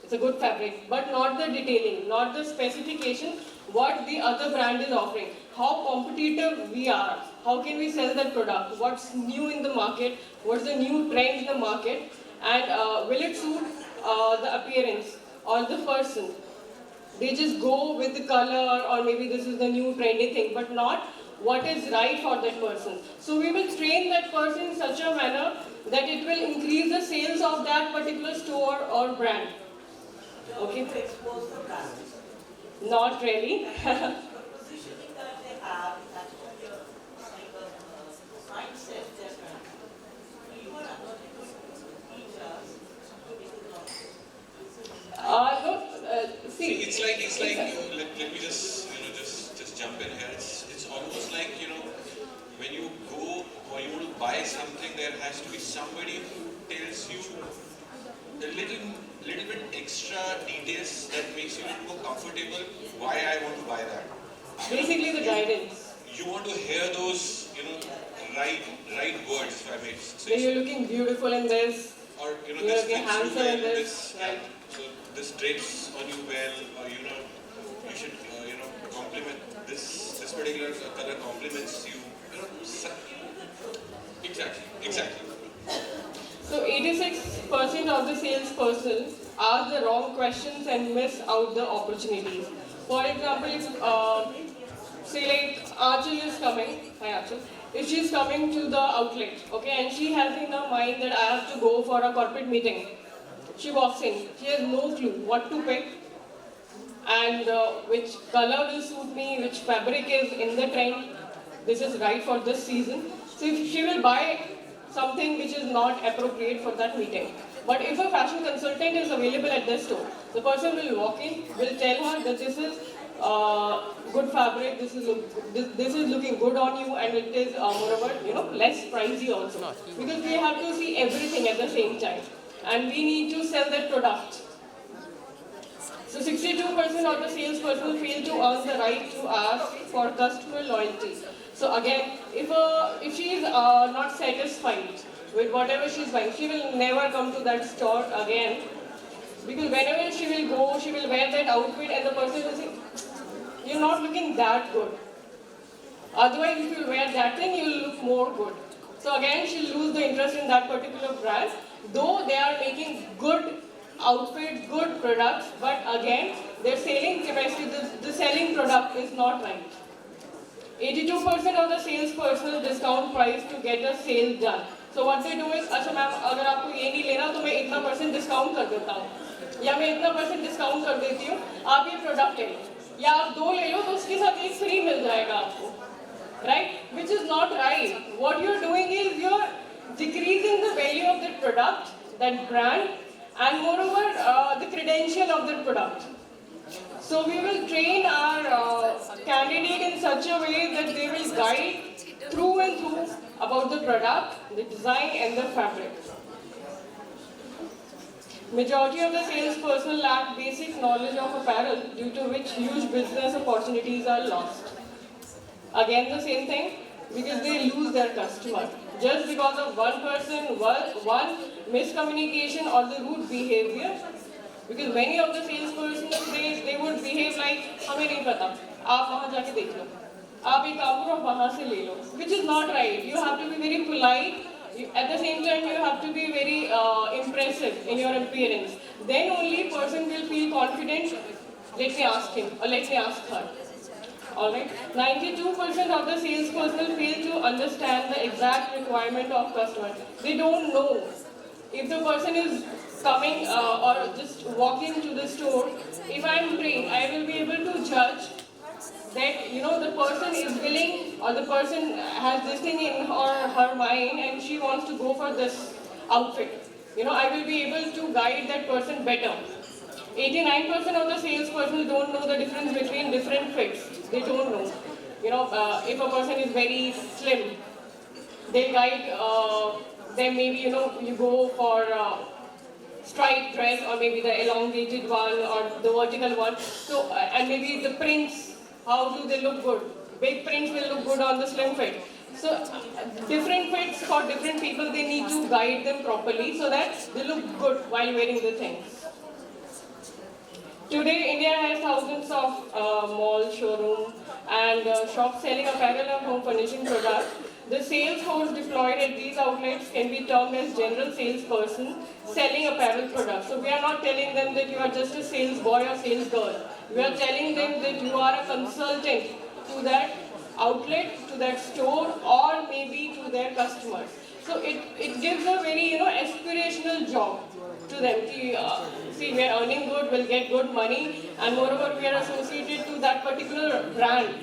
It's a good fabric, but not the detailing, not the specification, what the other brand is offering, how competitive we are, how can we sell that product, what's new in the market, what's the new trend in the market, and will it suit the appearance or the person. They just go with the color, or maybe this is the new trendy thing, but not what is right for that person. So we will train that person in such a manner that it will increase the sales of that particular store or brand. Okay? To expose the brand. Not really. Positioning that they have, that's what your mindset they're trying to do. You are not going to teach us to make it wrong. See, it's like let me just jump in here. It's almost like when you go or you want to buy something, there has to be somebody who tells you a little bit extra details that makes you a little more comfortable why I want to buy that. Basically the guidance. You want to hear those right words, if I may say. So you're looking beautiful in this. Or you're this looking fits you handsome well, in this. Right. So this drapes on you well, or you should compliment this particular color compliments you. Exactly. So 86% of the salesperson ask the wrong questions and miss out the opportunities. For example, if say like Archal is coming, hi Archal, if she is coming to the outlet, okay, and she has in her mind that I have to go for a corporate meeting. She walks in, she has no clue what to pick and which color will suit me, which fabric is in the trend, this is right for this season. So if she will buy something which is not appropriate for that meeting. But if a fashion consultant is available at the store, the person will walk in, will tell her that this is good fabric, this is looking good on you, and it is moreover, less pricey also. Because we have to see everything at the same time, and we need to sell that product. So 62% of the salesperson fail to earn the right to ask for customer loyalty. So again, if she is not satisfied with whatever she is buying, she will never come to that store again. Because whenever she will go, she will wear that outfit and the person will say, you're not looking that good. Otherwise, if you wear that thing, you will look more good. So again, she'll lose the interest in that particular brand, though they are making good outfit, good products, but again, their selling capacity, the selling product is not right. 82% of the sales personnel discount price to get a sale done. So what they do is, अच्छा ma'am अगर आपको ये नहीं लेना तो मैं इतना % discount कर देता हूँ या मैं इतना % डिस्काउंट कर देती हूँ आप ये प्रोडक्ट ले लो या आप 2 ले लो तो उसके साथ एक फ्री मिल जाएगा आपको, right? Which is not right. What you're doing is you're decreasing the value of that product, that brand, and moreover the credential of the product. So we will train our candidate in such a way that they will guide through and through about the product, the design and the fabric. Majority of the sales personnel lack basic knowledge of apparel, due to which huge business opportunities are lost. Again the same thing, because they lose their customer. Just because of one person, one miscommunication or the rude behavior. Because many of the salespersons, they would behave like, हमें नहीं पता, आप वहाँ जाके देख लो, आप एक काम करो वहाँ से ले लो, which is not right. You have to be very polite. At the same time, you have to be very impressive in your appearance. Then only person will feel confident. Let me ask him or let me ask her. Alright. 92% of the sales personnel fail to understand the exact requirement of customer. They don't know if the person is coming or just walking to the store. If I am trained, I will be able to judge that the person is willing or the person has this thing in her mind and she wants to go for this outfit. I will be able to guide that person better. 89% of the salespersons don't know the difference between different fits. They don't know. If a person is very slim, they guide them. Maybe you go for striped dress or maybe the elongated one or the vertical one. So and maybe the prints. How do they look good? Big prints will look good on the slim fit. So different fits for different people. They need to guide them properly so that they look good while wearing the things. Today, India has thousands of malls, showrooms, and shops selling apparel and home furnishing products. The sales force deployed at these outlets can be termed as general salesperson selling apparel products. So we are not telling them that you are just a sales boy or sales girl. We are telling them that you are a consultant to that outlet, to that store, or maybe to their customers. So it gives a very aspirational job to them. See, we are earning good, we'll get good money, and moreover we are associated to that particular brand,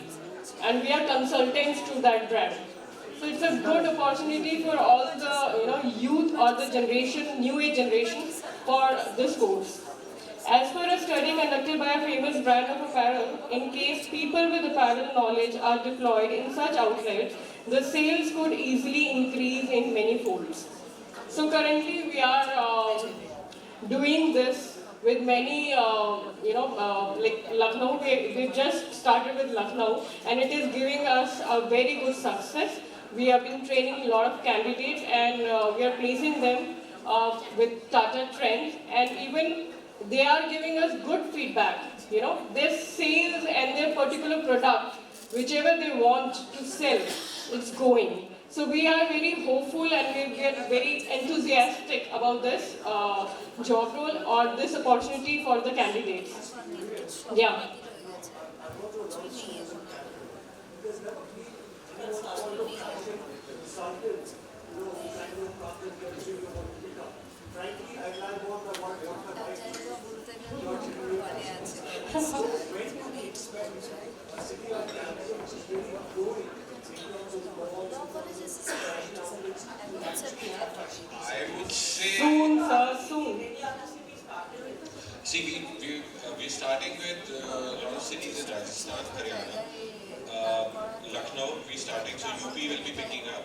and we are consultants to that brand. So it's a good opportunity for all the youth or the generation, new age generation, for this course. As per a study conducted by a famous brand of apparel, in case people with apparel knowledge are deployed in such outlets, the sales could easily increase in many folds. So currently we are doing this with many, like Lucknow. We just started with Lucknow, and it is giving us a very good success. We have been training a lot of candidates, and we are placing them with Tata Trends, and even they are giving us good feedback. Their sales and their particular product, whichever they want to sell, it's going. So we are very hopeful and we are very enthusiastic about this job role or this opportunity for the candidates. Yeah. I would say soon, sir, soon. See, we're starting with a lot of cities in Rajasthan, Haryana, Lucknow. We're starting, so UP will be picking up,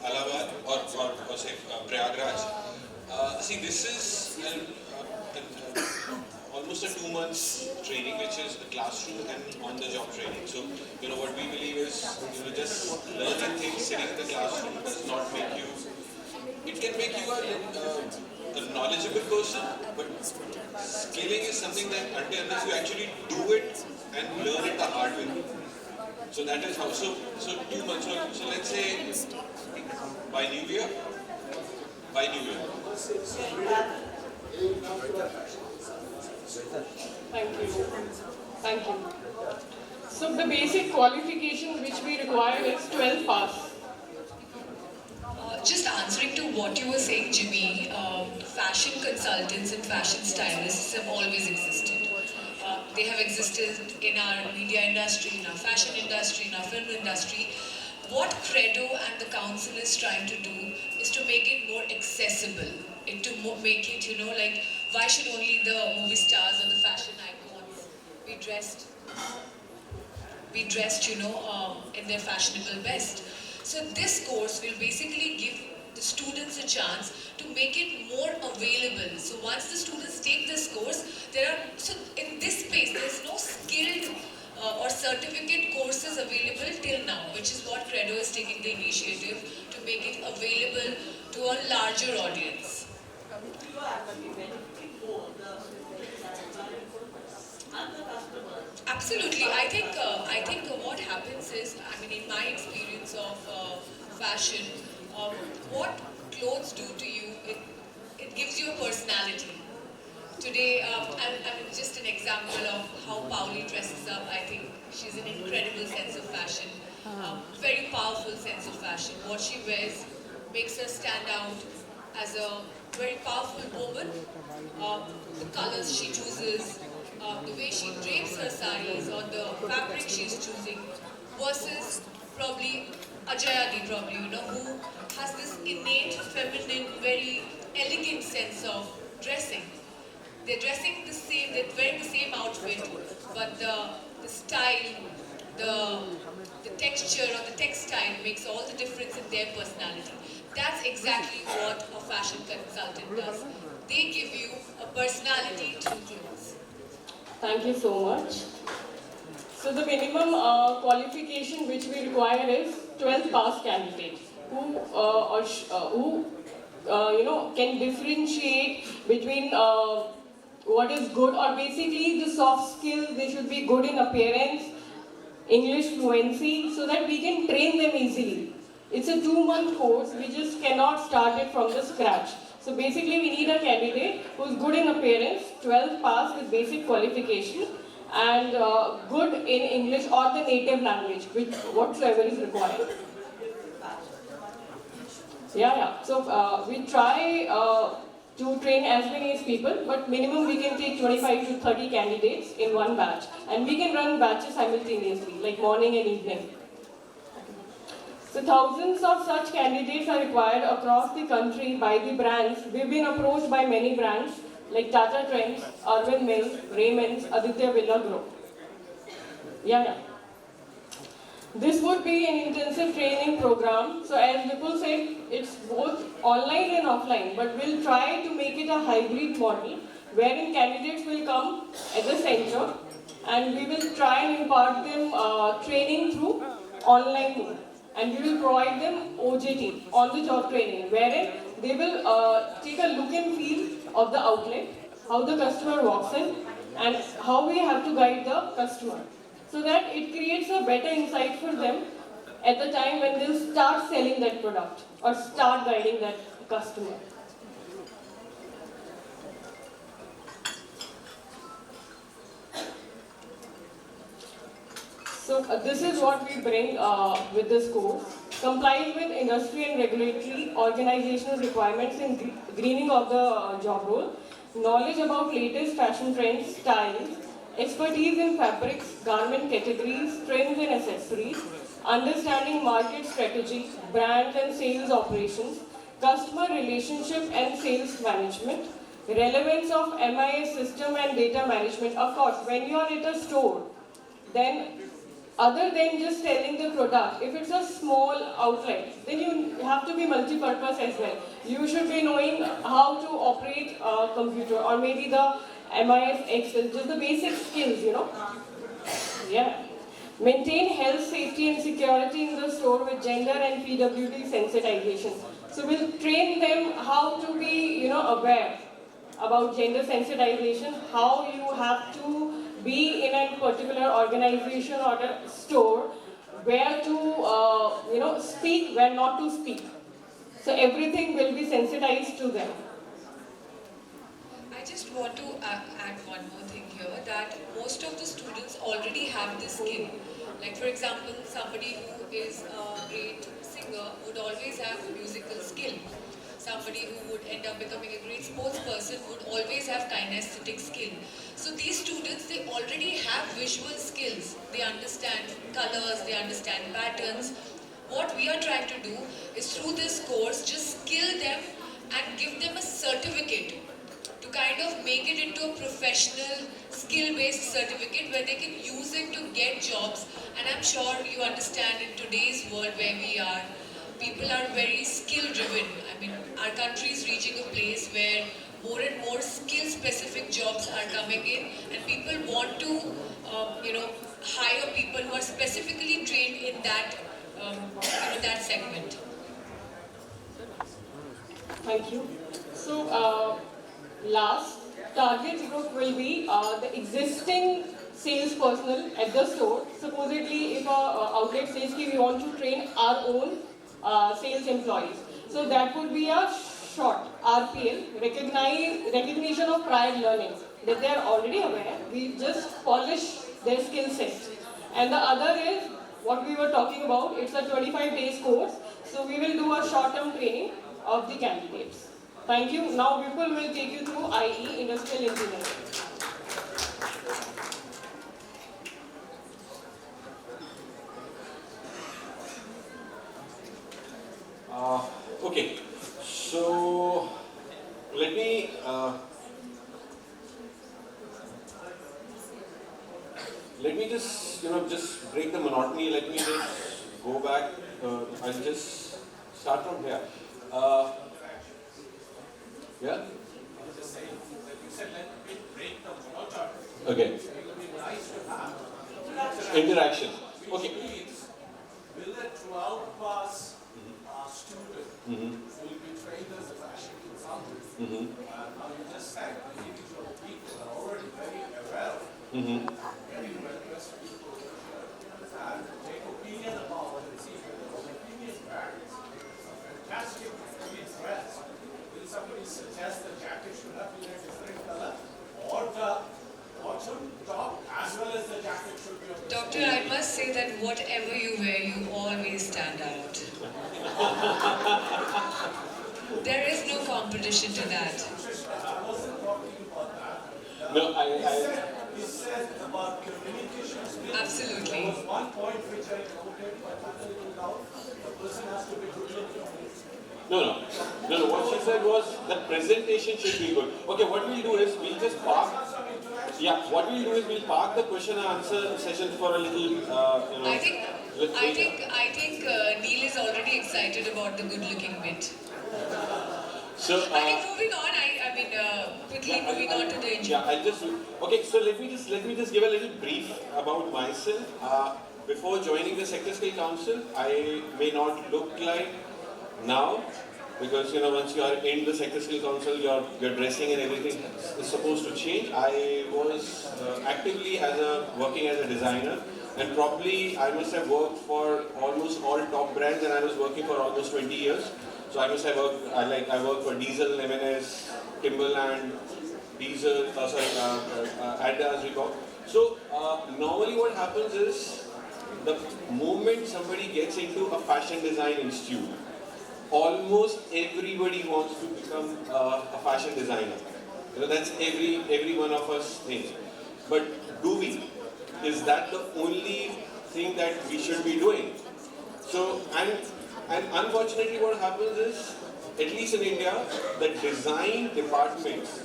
Allahabad or say Prayagraj. See, this is almost a 2 months training, which is a classroom and on-the-job training. So, what we believe is, just learning things sitting in the classroom does not make you. It can make you a knowledgeable person, but scaling is something that until unless you actually do it and learn it the hard way, So that is how. So 2 months. So let's say by New Year. By New Year. Thank you. Thank you. So the basic qualification which we require is 12 pass. Just answering to what you were saying, Jimmy, fashion consultants and fashion stylists have always existed. They have existed in our media industry, in our fashion industry, in our film industry. What Credo and the council is trying to do is to make it more accessible, and to make it, like, why should only the movie stars or the fashion icons be dressed, in their fashionable best. So this course will basically give the students a chance to make it more available. So once the students take this course, so in this space, there's no skilled or certificate courses available till now, which is what Credo is taking the initiative to make it available to a larger audience. Absolutely. I think what happens is, in my experience of fashion, what clothes do to you, it gives you a personality. Today, just an example of how Pauli dresses up. I think she's an incredible sense of fashion, very powerful sense of fashion. What she wears makes her stand out as a very powerful woman. The colors she chooses, the way she drapes her saris, or the fabric she's choosing, versus probably Ajayadi, who has this innate, feminine, very elegant sense of dressing. They're dressing the same, they're wearing the same outfit, but the style, the texture or the textile makes all the difference in their personality. That's exactly what a fashion consultant does. They give you a personality through clothes. Thank you so much. So the minimum qualification which we require is 12 pass candidates who can differentiate between what is good, or basically the soft skills. They should be good in appearance, English fluency, so that we can train them easily. It's a 2-month course. We just cannot start it from the scratch. So basically we need a candidate who's good in appearance, 12 pass with basic qualification, and good in English or the native language, whatsoever is required. So we try to train as many as people, but minimum we can take 25 to 30 candidates in one batch. And we can run batches simultaneously, like morning and evening. So thousands of such candidates are required across the country by the brands. We've been approached by many brands like Tata Trends, Urban Mills, Raymond's, Aditya Birla Group. This would be an intensive training program. So as Vipul said, it's both online and offline, but we'll try to make it a hybrid model wherein candidates will come at the center and we will try and impart them training through online mode. And we will provide them OJT, on-the-job training, wherein they will take a look and feel of the outlet, how the customer walks in, and how we have to guide the customer. So that it creates a better insight for them at the time when they'll start selling that product or start guiding that customer. So this is what we bring with this course. Complies with industry and regulatory organizational requirements in greening of the job role. Knowledge about latest fashion trends, styles, expertise in fabrics, garment categories, trends and accessories, understanding market strategy, brand and sales operations, customer relationship and sales management, relevance of MIS system and data management. Of course, when you are at a store, then other than just selling the product, if it's a small outlet, then you have to be multi-purpose as well. You should be knowing how to operate a computer or maybe the MIS Excel, just the basic skills, Maintain health, safety and security in the store with gender and PWD sensitization. So we'll train them how to be, aware about gender sensitization, how you have to be in a particular organization or a store where to, speak, where not to speak. So everything will be sensitized to them. I just want to add one more thing here, that most of the students already have this skill. Like for example, somebody who is a great singer would always have musical skill. Somebody who would end up becoming a great sports person would always have kinesthetic skill. So these students, they already have visual skills. They understand colors, they understand patterns. What we are trying to do is through this course, just skill them and give them a certificate to kind of make it into a professional, skill-based certificate where they can use it to get jobs. And I'm sure you understand in today's world where we are, people are very skill-driven. I mean, our country is reaching a place where more and more skill-specific jobs are coming in, and people want to, hire people who are specifically trained in that, that segment. Thank you. So, last target group will be the existing sales personnel at the store. Supposedly, if a outlet says we want to train our own sales employees, so that would be a short RPL, recognition of prior learning, that they are already aware. We just polish their skill set. And the other is what we were talking about. It's a 25 days course, so we will do a short-term training of the candidates. Thank you. Now Vipul will take you through IE, Industrial Engineering. Okay, so let me just break the monotony. Let me just go back. I'll just start from here. Yeah? Okay. Interaction. Okay. Will the 12 plus student will be trained as a fashion consultant? Now you just said the individual people are already very aware of it. Very well dressed people and take opinion about what they see. Opinion varies. Fantastic opinion dress. Will somebody suggest the jacket should have been a different color? Or the bottom, top, as well as the jacket should be of the Doctor, I must say that whatever you wear, you always stand out. There is no competition to that. I wasn't talking about that. No, He said about communication skills. Absolutely. There was one point which I noted, but I little down. The person has to be good looking. No. What she said was that presentation should be good. Okay, what we'll do is we'll just park. Yeah, what we'll do is we'll park the question and answer session for a little. I think Neil is already excited about the good-looking bit. So. Moving on. Quickly moving on to the engine. Yeah, okay. So let me just give a little brief about myself. Before joining the Sector Skill Council, I may not look like now, because once you are in the Sector Skill Council, your dressing and everything is supposed to change. I was actively working as a designer, and probably I must have worked for almost all top brands, and I was working for almost 20 years. So I must have worked. I worked for Diesel, M&S, Timberland, Diesel, Adidas, Reebok. So normally what happens is, the moment somebody gets into a fashion design institute, almost everybody wants to become a fashion designer. That's every one of us thinks. But do we? Is that the only thing that we should be doing? So, and unfortunately what happens is, at least in India, the design departments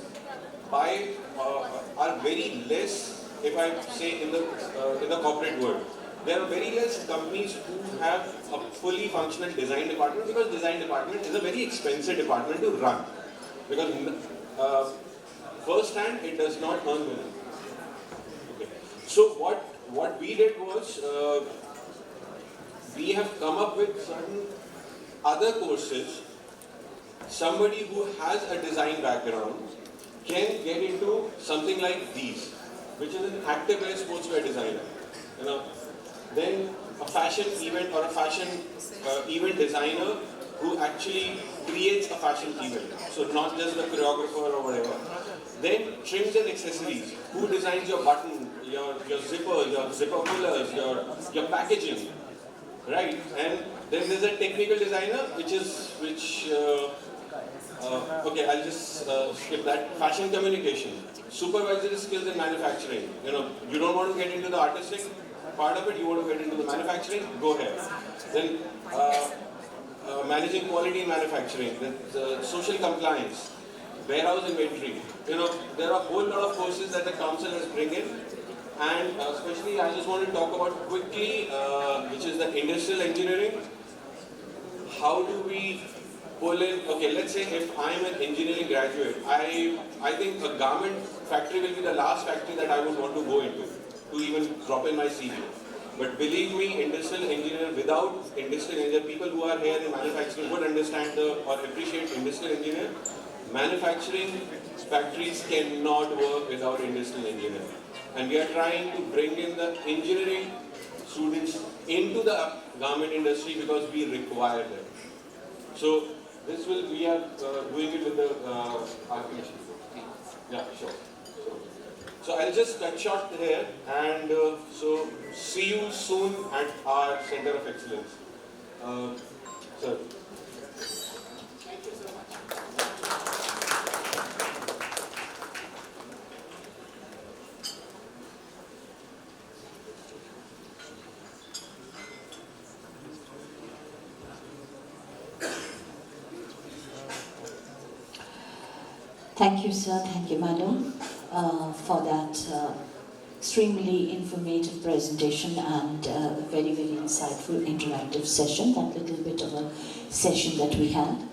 are very less, if I say in the corporate world. There are very less companies who have a fully functional design department, because design department is a very expensive department to run. Because first hand, it does not earn money. Okay. So what we did was, we have come up with certain other courses. Somebody who has a design background can get into something like these, which is an active wear sportswear designer. Then a fashion event or a fashion event designer who actually creates a fashion event. So not just the choreographer or whatever. Then trims and accessories. Who designs your button, your zipper, your zipper pullers, your packaging, right? And then there's a technical designer, okay, I'll just skip that. Fashion communication, supervisory skills in manufacturing. You don't want to get into the artistic part of it, you want to get into the manufacturing, go ahead. Then managing quality in manufacturing, the social compliance, warehouse inventory. There are a whole lot of courses that the council has bring in, and especially I just want to talk about quickly, which is the industrial engineering. How do we pull in? Okay, let's say if I'm an engineering graduate, I think a garment factory will be the last factory that I would want to go into to even drop in my CV. But believe me, industrial engineer, without industrial engineer, people who are here in manufacturing would understand or appreciate industrial engineer. Manufacturing factories cannot work without industrial engineer. And we are trying to bring in the engineering students into the garment industry because we require them. So we are doing it with the architecture. Yeah, sure. So I'll just cut short here, and so see you soon at our Center of Excellence. Sir. Thank you so much. Thank you, sir. Thank you, madam, for that extremely informative presentation and very, very insightful interactive session, that little bit of a session that we had.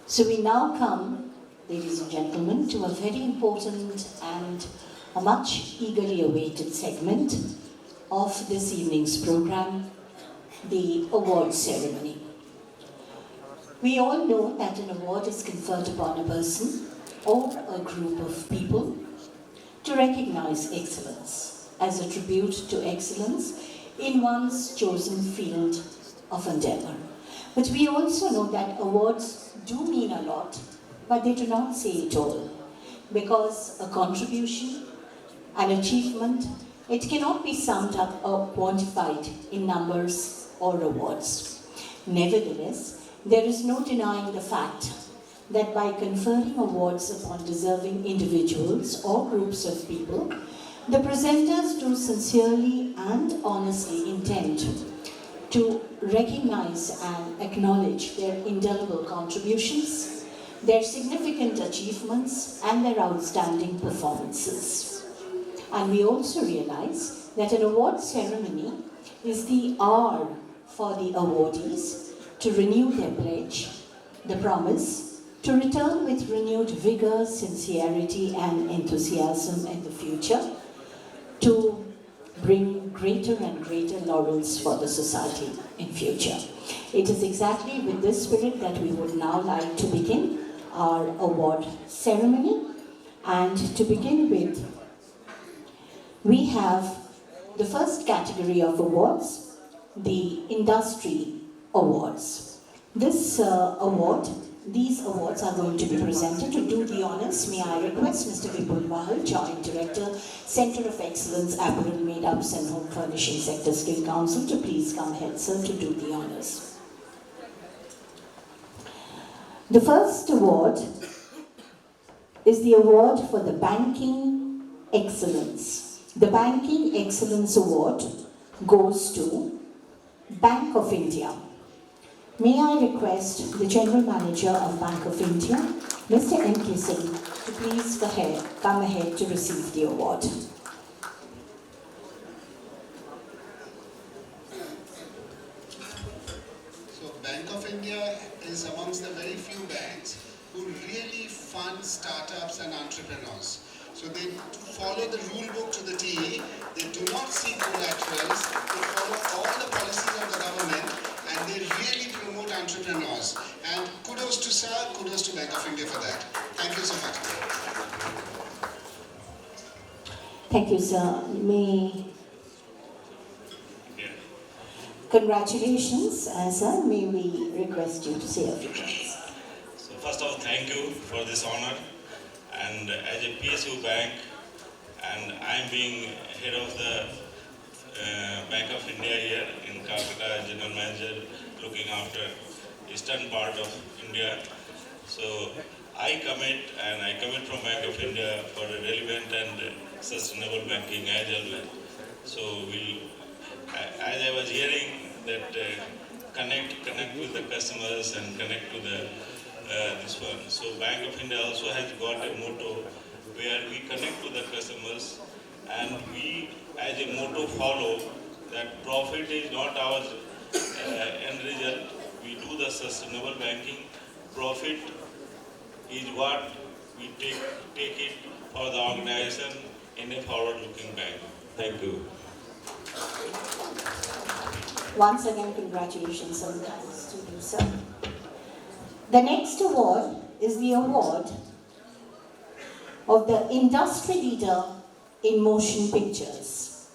So we now come, ladies and gentlemen, to a very important and a much eagerly awaited segment of this evening's program, the award ceremony. We all know that an award is conferred upon a person or a group of people to recognize excellence as a tribute to excellence in one's chosen field of endeavor. But we also know that awards do mean a lot, but they do not say it all, because a contribution, an achievement, it cannot be summed up or quantified in numbers or awards. Nevertheless, there is no denying the fact that by conferring awards upon deserving individuals or groups of people, the presenters do sincerely and honestly intend to recognize and acknowledge their indelible contributions, their significant achievements, and their outstanding performances. And we also realize that an award ceremony is the hour for the awardees to renew their pledge, the promise to return with renewed vigor, sincerity, and enthusiasm in the future, to bring greater and greater laurels for the society in future. It is exactly with this spirit that we would now like to begin our award ceremony. And to begin with, we have the first category of awards, the Industry Awards. These awards are going to be presented. To do the honors, may I request Mr. Vipul Bahal, Joint Director, Center of Excellence, Apparel, Made-ups and Home Furnishing Sector Skill Council, to please come ahead, sir, to do the honors. The first award is the award for the Banking Excellence. The Banking Excellence Award goes to Bank of India. May I request the General Manager of Bank of India, Mr. M.K. Singh, to please come ahead to receive the award. So Bank of India is amongst the very few banks who really fund startups and entrepreneurs. So they follow the rule book to the T. They do not seek collaterals. They follow all the policies of the government, and they really promote entrepreneurs. And kudos to sir, kudos to Bank of India for that. Thank you so much. Thank you, sir. Congratulations, sir. May we request you to say a few words. So first of all, thank you for this honor. And as a PSU bank, and I'm being head of the Bank of India here in Calcutta, general manager looking after eastern part of India. So I commit from Bank of India for a relevant and sustainable banking as well. So as I was hearing that connect with the customers and connect to the this one. So Bank of India also has got a motto where we connect to the customers and we as a motto follow that profit is not our end result. We do the sustainable banking. Profit is what we take it for the organization in a forward-looking bank. Thank you. Once again, congratulations and thanks to you, sir. The next award is the award of the Industry Leader in Motion Pictures.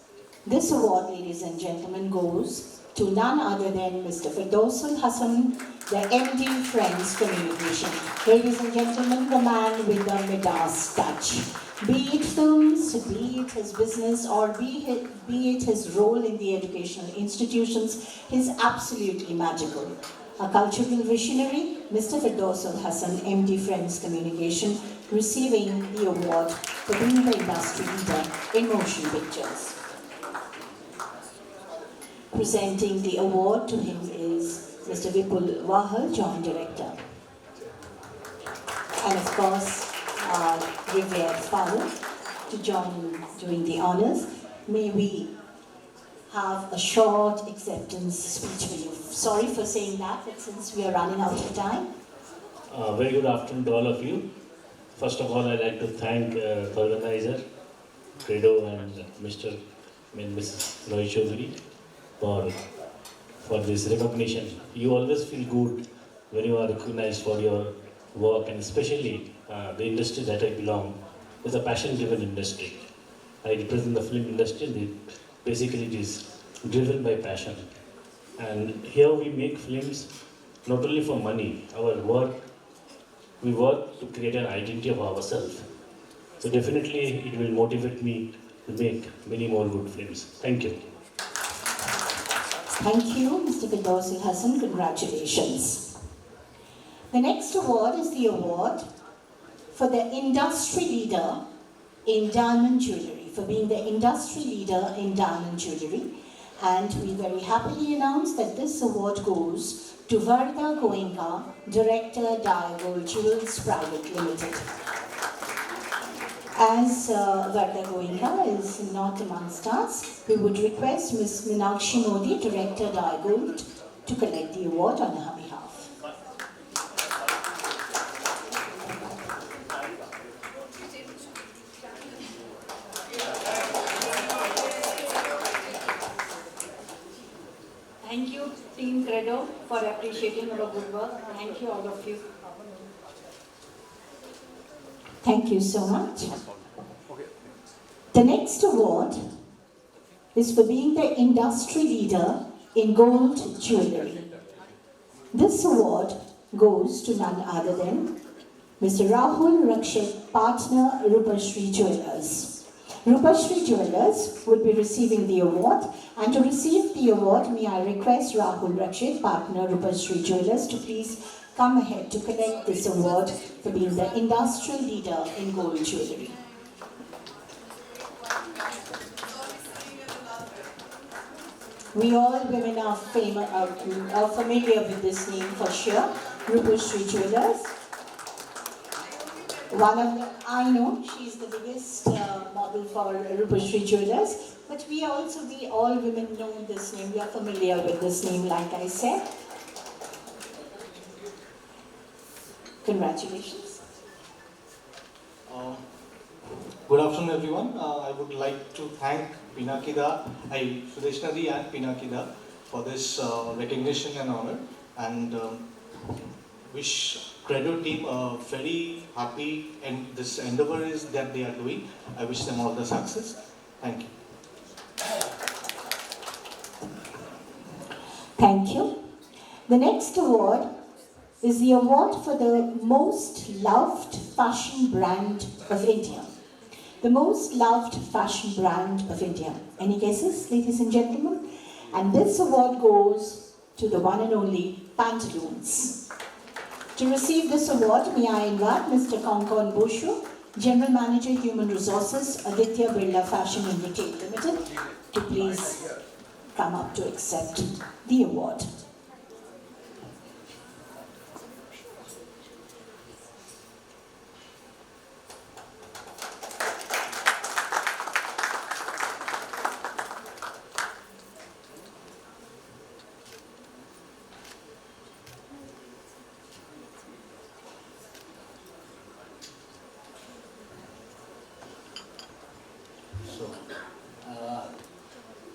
This award, ladies and gentlemen, goes to none other than Mr. Firdaus Hassan, the MD Friends Communication. Ladies and gentlemen, the man with the Midas touch. Be it films, be it his business, or be it his role in the educational institutions, he's absolutely magical. A cultural visionary, Mr. Firdaus Hassan, MD Friends Communication, receiving the award for being the industry leader in motion pictures. Presenting the award to him is Mr. Vipul Wahal, Joint Director. And of course, our revered father to join doing the honors. May we have a short acceptance speech for you. Sorry for saying that, but since we are running out of time. Very good afternoon to all of you. First of all, I'd like to thank the organizer, Credo, and Mrs. Roy Chaudhary for this recognition. You always feel good when you are recognized for your work, and especially the industry that I belong is a passion-driven industry. I represent the film industry, and basically it is driven by passion. And here we make films not only for money. We work to create an identity of ourselves. So definitely it will motivate me to make many more good films. Thank you. Thank you, Mr. Firdaus Hassan. Congratulations. The next award is the award for the Industry Leader in Diamond Jewellery, for being the Industry Leader in Diamond Jewellery. And we very happily announce that this award goes to Varda Goenka, Director, Diagold Jewels Private Limited. As Varda Goenka is not amongst us, we would request Ms. Meenakshi Modi, Director, Diagold, to collect the award on her behalf. Thank you, Team Credo, for appreciating our good work. Thank you, all of you. Thank you so much. The next award is for being the Industry Leader in Gold Jewellery. This award goes to none other than Mr. Rahul Rakshit, Partner, Rupashri Jewellers. Rupashri Jewellers will be receiving the award, and to receive the award, may I request Rahul Rakshit, Partner, Rupashri Jewellers, to please come ahead to collect this award for being the Industrial Leader in Gold Jewellery. We all women are familiar with this name for sure, Rupashri Jewellers. One of them, I know, she's the biggest model for Rupashri Jewellers, but we all women know this name, we are familiar with this name, like I said. Congratulations. Good afternoon, everyone. I would like to thank Sudeshna and Pinakida for this recognition and honor, and wish Credo team very happy, and this endeavor is that they are doing. I wish them all the success. Thank you. Thank you. The next award is the award for the most loved fashion brand of India. The most loved fashion brand of India. Any guesses, ladies and gentlemen? And this award goes to the one and only Pantaloons. To receive this award, may I invite Mr. Konkon Boshu, General Manager, Human Resources, Aditya Birla Fashion and Retail Limited, to please come up to accept the award.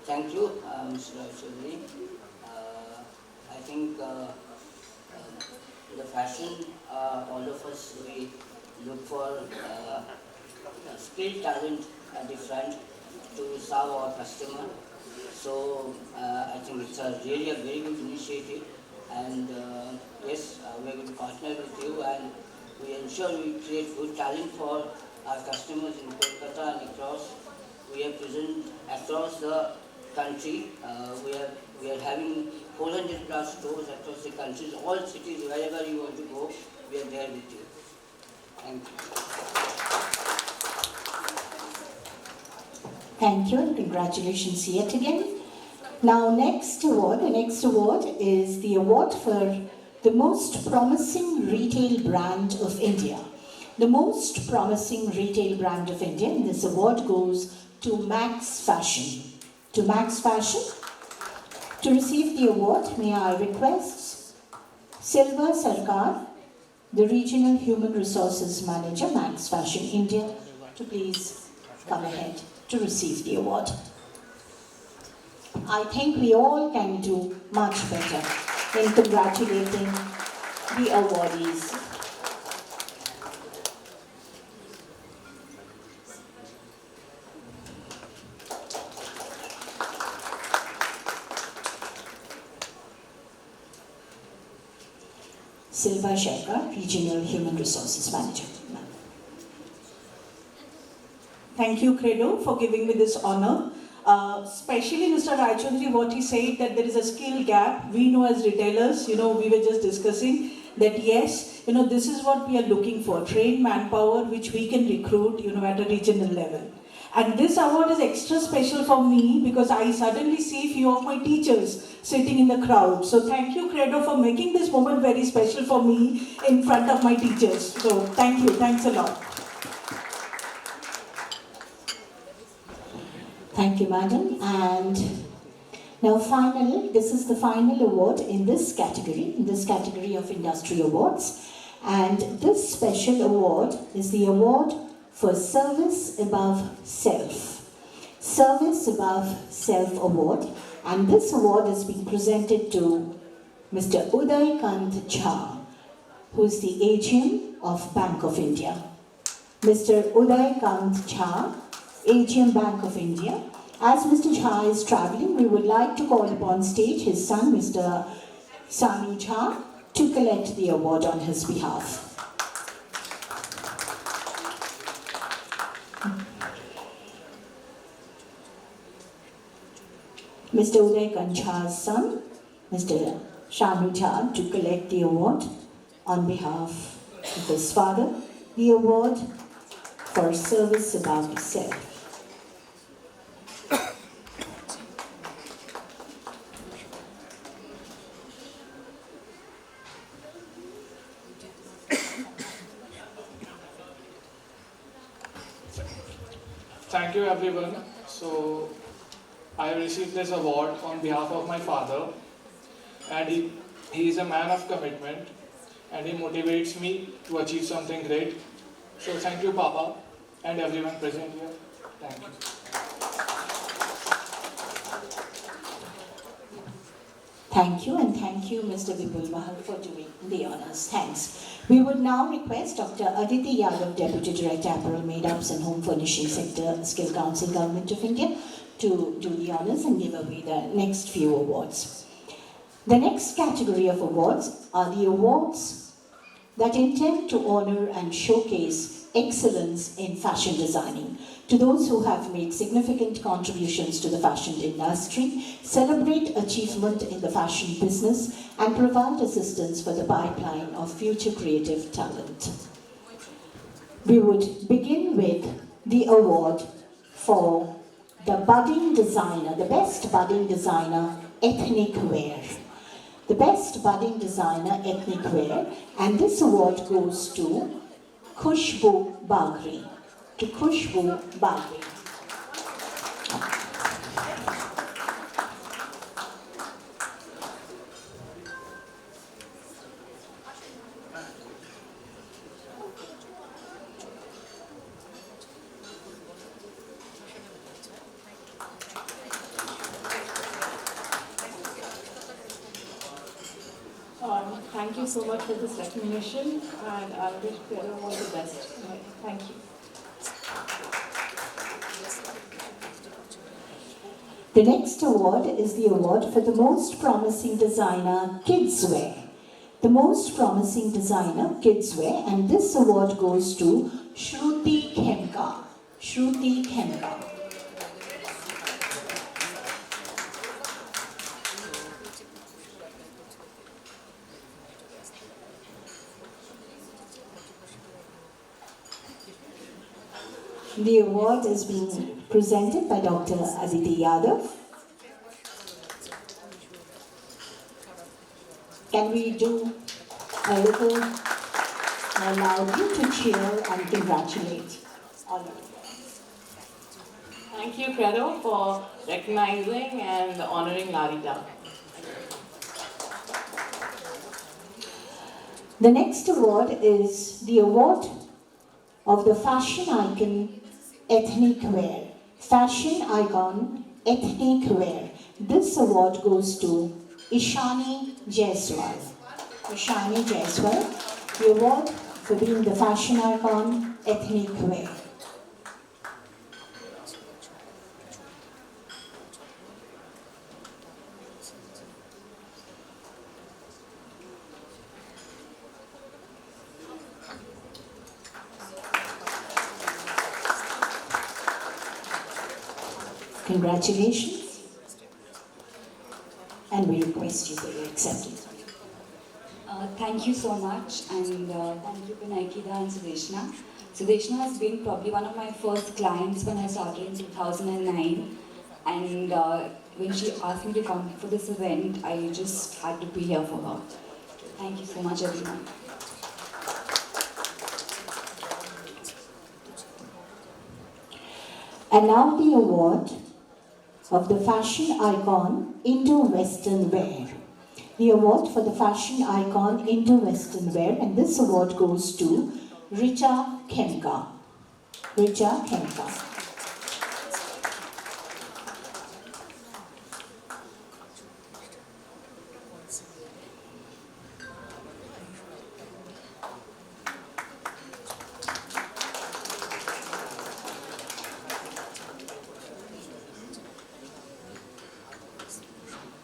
Thank you, Mr. Chaudhary. I think the fashion, all of us, we look for skilled talent at the front to serve our customer. So I think it's really a very good initiative. And yes, we are going to partner with you, and we ensure we create good talent for our customers in Kolkata and across. We are present across the country. We are having 400 plus stores across the country. All cities, wherever you want to go, we are there with you. Thank you. Thank you and congratulations yet again. Now the next award is the award for the most promising retail brand of India. The most promising retail brand of India, and this award goes to Max Fashion. To Max Fashion. To receive the award, may I request Silva Sarkar, the Regional Human Resources Manager, Max Fashion India, to please come ahead to receive the award. I think we all can do much better in congratulating the awardees. Silva Sarkar, Regional Human Resources Manager. Thank you, Credo, for giving me this honor. Especially Mr. Raichundri, what he said that there is a skill gap. We know as retailers, we were just discussing that yes, this is what we are looking for, trained manpower which we can recruit, at a regional level. And this award is extra special for me because I suddenly see few of my teachers sitting in the crowd. So thank you, Credo, for making this moment very special for me in front of my teachers. So thank you, thanks a lot. Thank you, madam. And now finally, this is the final award in this category of industry awards. And this special award is the award for Service Above Self. Service Above Self Award. And this award is being presented to Mr. Uday Kant Jha, who is the AGM of Bank of India. Mr. Uday Kant Jha, AGM Bank of India. As Mr. Jha is travelling, we would like to call upon stage his son, Mr. Sanu Jha, to collect the award on his behalf. Mr. Uday Kant Jha's son, Mr. Shanu Jha, to collect the award on behalf of his father, the award for Service Above Self. Thank you, everyone. So I received this award on behalf of my father, and he is a man of commitment, and he motivates me to achieve something great. So thank you, Papa, and everyone present here. Thank you. Thank you, and thank you, Mr. Vipul Mahal, for doing the honors. Thanks. We would now request Dr. Aditi Yadav, Deputy Director, Apparel, Made-ups and Home Furnishing Sector, Skill Council, Government of India, to do the honors and give away the next few awards. The next category of awards are the awards that intend to honor and showcase excellence in fashion designing. To those who have made significant contributions to the fashion industry, celebrate achievement in the fashion business, and provide assistance for the pipeline of future creative talent. We would begin with the award for the budding designer, the best budding designer, ethnic wear. The best budding designer, ethnic wear, and this award goes to Khushbu Bagri. To Khushbu Bagri. Thank you so much for this recognition, and I wish Credo all the best. Thank you. The next award is the award for the most promising designer kids wear. The most promising designer kids wear, and this award goes to Shruti Khemka. Shruti Khemka. The award is being presented by Dr. Aditi Yadav. Can we do a little more loudly to cheer and congratulate all of you? Thank you, Credo, for recognizing and honoring Larita. The next award is the award of the fashion icon ethnic wear. Fashion icon ethnic wear. This award goes to Ishani Jaiswal. Ishani Jaiswal, the award for being the fashion icon ethnic wear. Congratulations, and we request you for your acceptance. Thank you so much, and thank you Pinaikida and Sudeshna. Sudeshna has been probably one of my first clients when I started in 2009, and when she asked me to come for this event, I just had to be here for her. Thank you so much, everyone. And now the award of the fashion icon Indo-Western wear. The award for the fashion icon Indo-Western wear, and this award goes to Richa Khemka. Richa Khemka.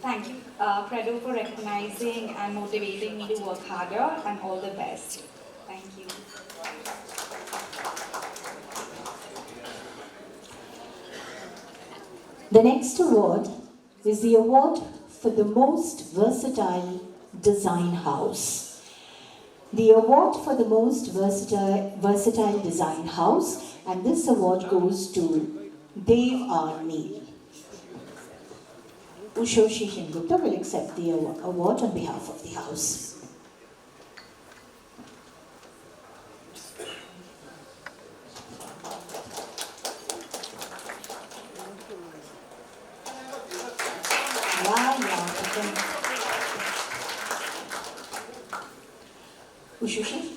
Thank you, Credo, for recognizing and motivating me to work harder, and all the best. Thank you. The next award is the award for the most versatile design house. The award for the most versatile design house, and this award goes to Dev R. Neil. Ushoshi Sengupta will accept the award on behalf of the house. Ushoshi?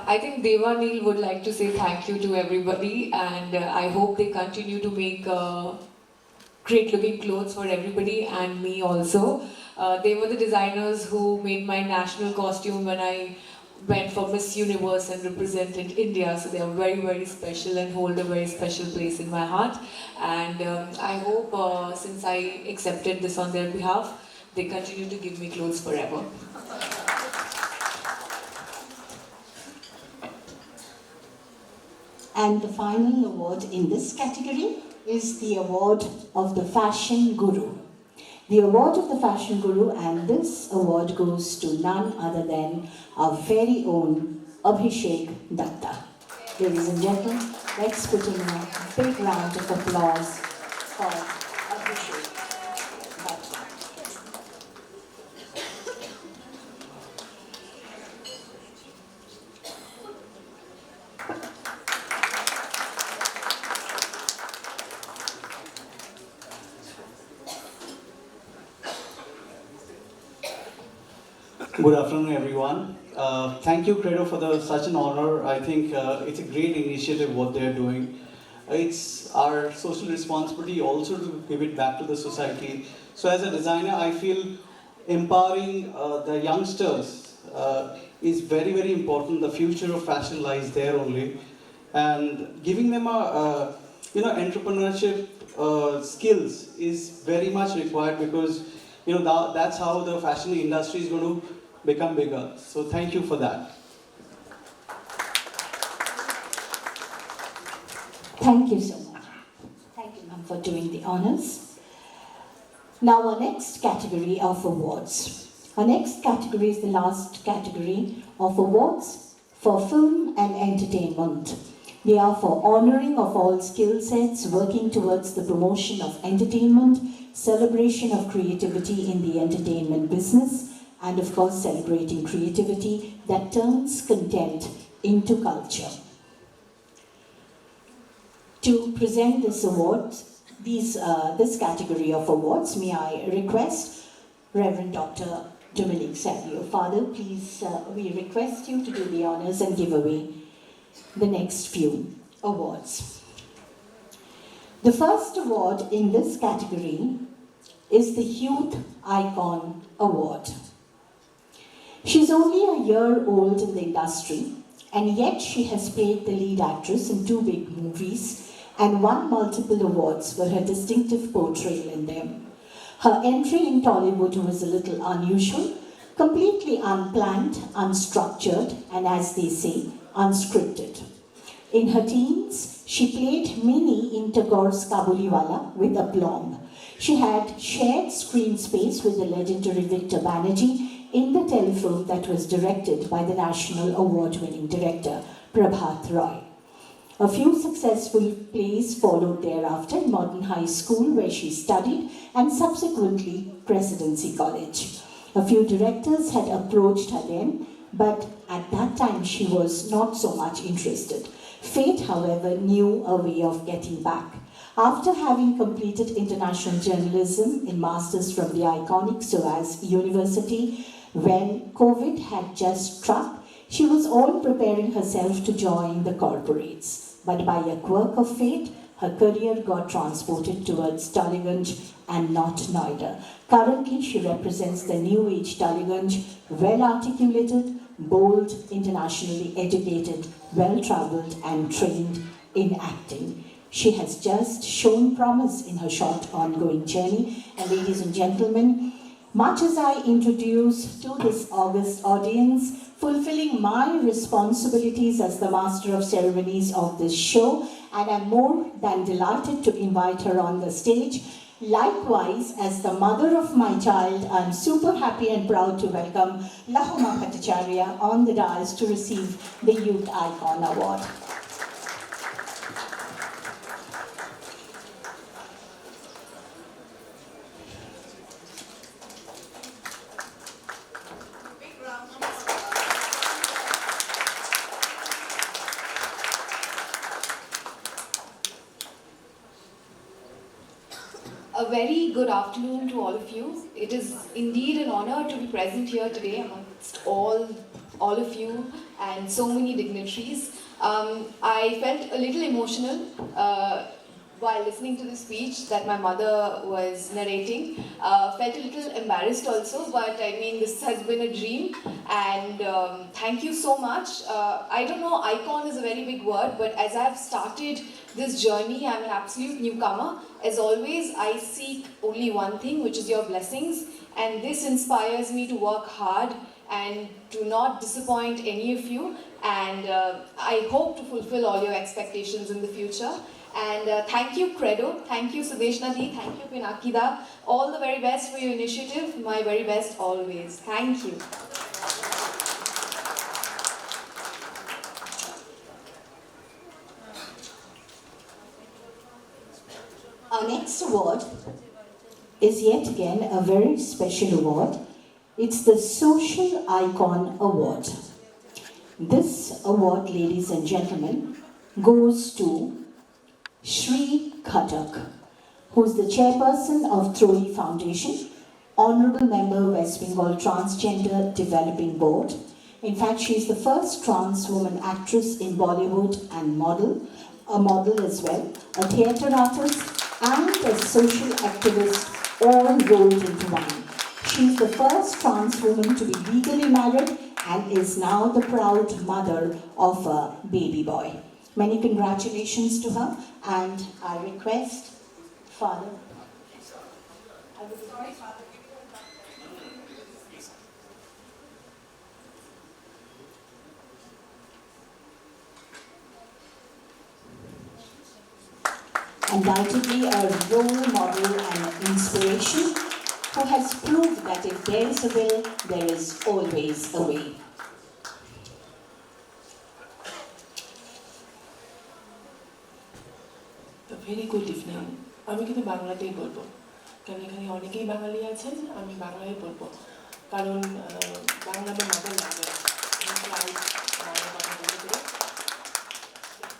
I think Deva Neil would like to say thank you to everybody, and I hope they continue to make great looking clothes for everybody and me also. They were the designers who made my national costume when I went for Miss Universe and represented India. So they are very, very special and hold a very special place in my heart. And I hope since I accepted this on their behalf, they continue to give me clothes forever. And the final award in this category is the award of the Fashion Guru. The award of the Fashion Guru, and this award goes to none other than our very own Abhishek Datta. Ladies and gentlemen, let's put in a big round of applause for Abhishek Datta. Good afternoon, everyone. Thank you, Credo, for such an honor. I think it's a great initiative what they're doing. It's our social responsibility also to give it back to the society. So as a designer, I feel empowering the youngsters is very, very important. The future of fashion lies there only. And giving them a entrepreneurship skills is very much required, because that's how the fashion industry is going to become bigger. So thank you for that. Thank you so much. Thank you, ma'am, for doing the honors. Now our next category of awards. Our next category is the last category of awards for film and entertainment. They are for honoring of all skill sets, working towards the promotion of entertainment, celebration of creativity in the entertainment business, and of course celebrating creativity that turns content into culture. To present this award, this category of awards, may I request Reverend Dr. Dominic Savio. Father, please, we request you to do the honors and give away the next few awards. The first award in this category is the Youth Icon Award. She's only a year old in the industry, and yet she has played the lead actress in 2 big movies and won multiple awards for her distinctive portrayal in them. Her entry in Tollywood was a little unusual, completely unplanned, unstructured, and as they say, unscripted. In her teens, she played Minnie in Tagore's Kabuliwala with aplomb. She had shared screen space with the legendary Victor Banerjee in the telefilm that was directed by the National Award-winning director Prabhat Roy. A few successful plays followed thereafter in Modern High School, where she studied, and subsequently Presidency College. A few directors had approached her then, but at that time she was not so much interested. Fate, however, knew a way of getting back. After having completed international journalism in masters from the iconic SOAS University, when COVID had just struck, she was all preparing herself to join the corporates. But by a quirk of fate, her career got transported towards Tollygunj and not Noida. Currently, she represents the new age Tollygunj, well-articulated, bold, internationally educated, well-traveled and trained in acting. She has just shown promise in her short ongoing journey. And ladies and gentlemen, much as I introduce to this august audience, fulfilling my responsibilities as the master of ceremonies of this show, and I'm more than delighted to invite her on the stage. Likewise, as the mother of my child, I'm super happy and proud to welcome Lahoma Bhattacharya on the dais to receive the Youth Icon Award. A very good afternoon to all of you. It is indeed an honor to be present here today amongst all of you and so many dignitaries. I felt a little emotional while listening to the speech that my mother was narrating. Felt a little embarrassed also, but I mean, this has been a dream, and thank you so much. I don't know, icon is a very big word, but as I've started this journey, I'm an absolute newcomer. As always, I seek only one thing, which is your blessings, and this inspires me to work hard and to not disappoint any of you, and I hope to fulfill all your expectations in the future. And thank you, Credo. Thank you, Sudeshna Di. Thank you, Pinakida. All the very best for your initiative. My very best always. Thank you. Our next award is yet again a very special award. It's the Social Icon Award. This award, ladies and gentlemen, goes to Shri Khatak, who is the chairperson of Troi Foundation, Honorable Member West Bengal Transgender Developing Board. In fact, she is the first trans woman actress in Bollywood and model, a model as well, a theatre artist and a social activist, all rolled into one. She is the first trans woman to be legally married and is now the proud mother of a baby boy. Many congratulations to her, and I request Father. Undoubtedly a role model and inspiration, who has proved that if there is a will, there is always a way. Very good evening. আমি কিন্তু বাংলাতেই বলবো, কারণ এখানে অনেকেই বাঙালি আছেন। আমি বাংলায় বলবো, কারণ বাংলা আমার মাদার ল্যাঙ্গুয়েজ।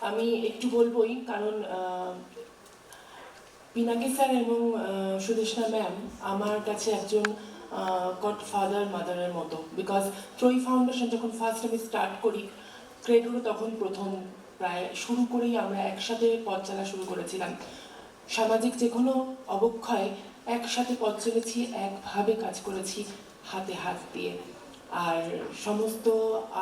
আমি একটু বলবোই, কারণ পিনাকি স্যার এবং সুদেশনা ম্যাম আমার কাছে একজন গডফাদার মাদারের মতো। বিকজ ট্রই ফাউন্ডেশন যখন ফার্স্ট আমি স্টার্ট করি, ক্রেডোরও তখন প্রথম প্রায় শুরু করেই আমরা একসাথে পথ চলা শুরু করেছিলাম। সামাজিক যে কোনো অবক্ষয় একসাথে পথ চলেছি, একভাবে কাজ করেছি, হাতে হাত দিয়ে। আর সমস্ত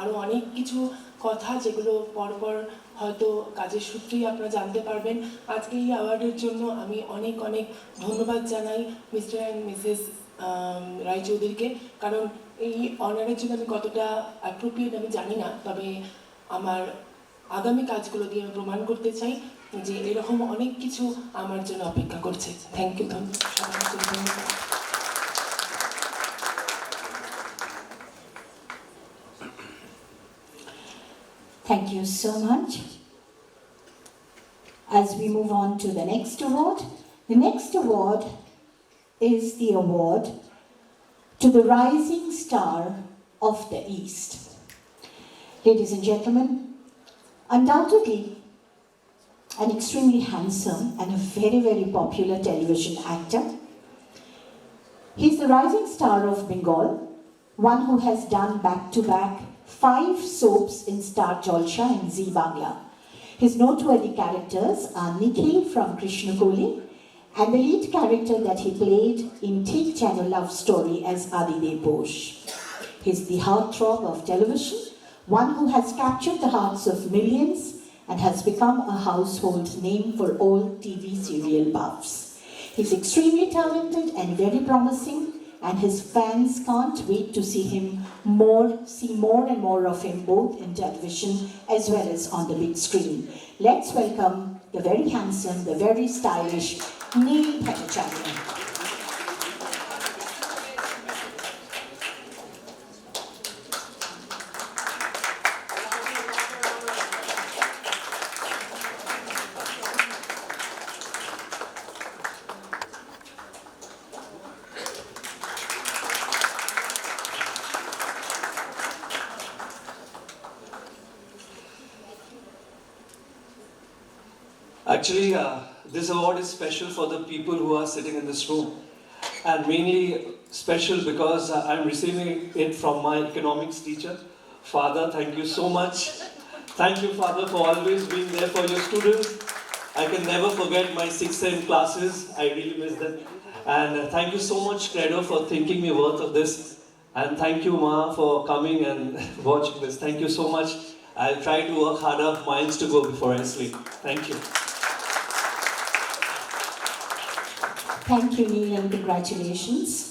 আরও অনেক কিছু কথা যেগুলো পরপর হয়তো কাজের সূত্রেই আপনারা জানতে পারবেন। আজকে এই অ্যাওয়ার্ডের জন্য আমি অনেক অনেক ধন্যবাদ জানাই মিস্টার অ্যান্ড মিসেস রায়চৌধুরীকে, কারণ এই অনারের জন্য আমি কতটা অ্যাপ্রোপ্রিয়েট আমি জানি না, তবে আমার আগামী কাজগুলো দিয়ে আমি প্রমাণ করতে চাই যে এরকম অনেক কিছু আমার জন্য অপেক্ষা করছে। থ্যাংক ইউ, ধন্যবাদ। Thank you so much. As we move on to the next award is the award to the Rising Star of the East. Ladies and gentlemen, undoubtedly an extremely handsome and a very, very popular television actor. He's the rising star of Bengal, one who has done back-to-back 5 soaps in Star Jalsha and Zee Bangla. His noteworthy characters are Nikhil from Krishna Koli and the lead character that he played in Take Channel Love Story as Adidev Bosch. He's the heartthrob of television, one who has captured the hearts of millions and has become a household name for all TV serial buffs. He's extremely talented and very promising, and his fans can't wait to see more and more of him both in television as well as on the big screen. Let's welcome the very handsome, the very stylish Neil Bhattacharya. Actually, this award is special for the people who are sitting in this room, and mainly special because I'm receiving it from my economics teacher. Father, thank you so much. Thank you, Father, for always being there for your students. I I can never forget my 6th and classes. I really miss them. And thank you so much, Credo, for thinking me worth of this. And thank you, Ma, for coming and watching this. Thank you so much. I'll try to work harder, miles to go before I sleep. Thank you. Thank you, Neil, and congratulations.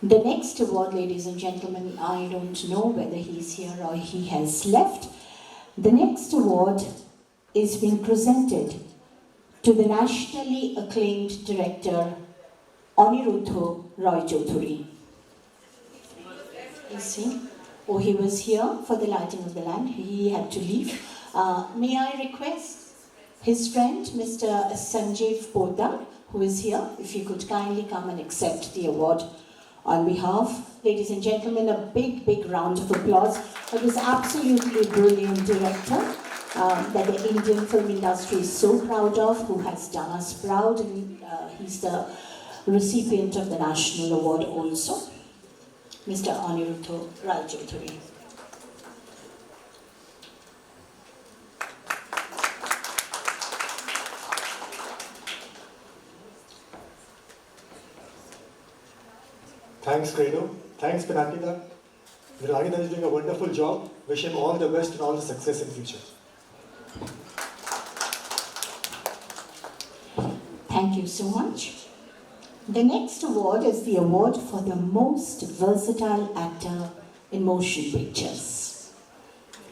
The next award, ladies and gentlemen, I don't know whether he's here or he has left. The next award is being presented to the nationally acclaimed director, Aniruddha Roy Choudhury. Is he? Oh, he was here for the lighting of the lamp. He had to leave. May I request his friend, Mr. Sanjeev Poddar, who is here, if you could kindly come and accept the award on behalf. Ladies and gentlemen, a big, big round of applause for this absolutely brilliant director that the Indian film industry is so proud of, who has done us proud, and he's the recipient of the National Award also, Mr. Aniruddha Roy Choudhury. Thanks, Credo. Thanks, Pinakida. Pinakida is doing a wonderful job. Wish him all the best and all the success in future. Thank you so much. The next award is the award for the most versatile actor in motion pictures.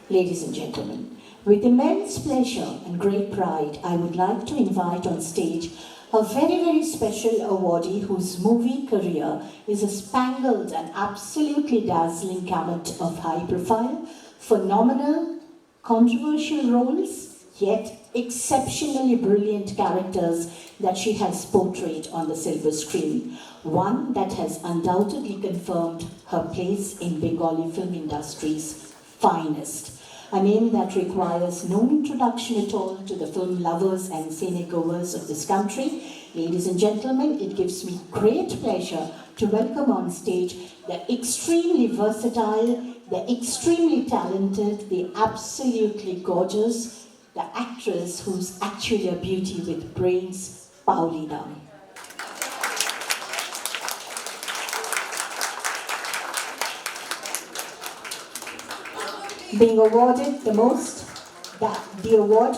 Ladies and gentlemen, with immense pleasure and great pride, I would like to invite on stage a very, very special awardee whose movie career is a spangled and absolutely dazzling gamut of high profile, phenomenal, controversial roles, yet exceptionally brilliant characters that she has portrayed on the silver screen. One that has undoubtedly confirmed her place in Bengali film industry's finest. A name that requires no introduction at all to the film lovers and cinegoers of this country. Ladies and gentlemen, it gives me great pleasure to welcome on stage the extremely versatile, the extremely talented, the absolutely gorgeous, the actress who's actually a beauty with brains, Paulina. Being awarded the award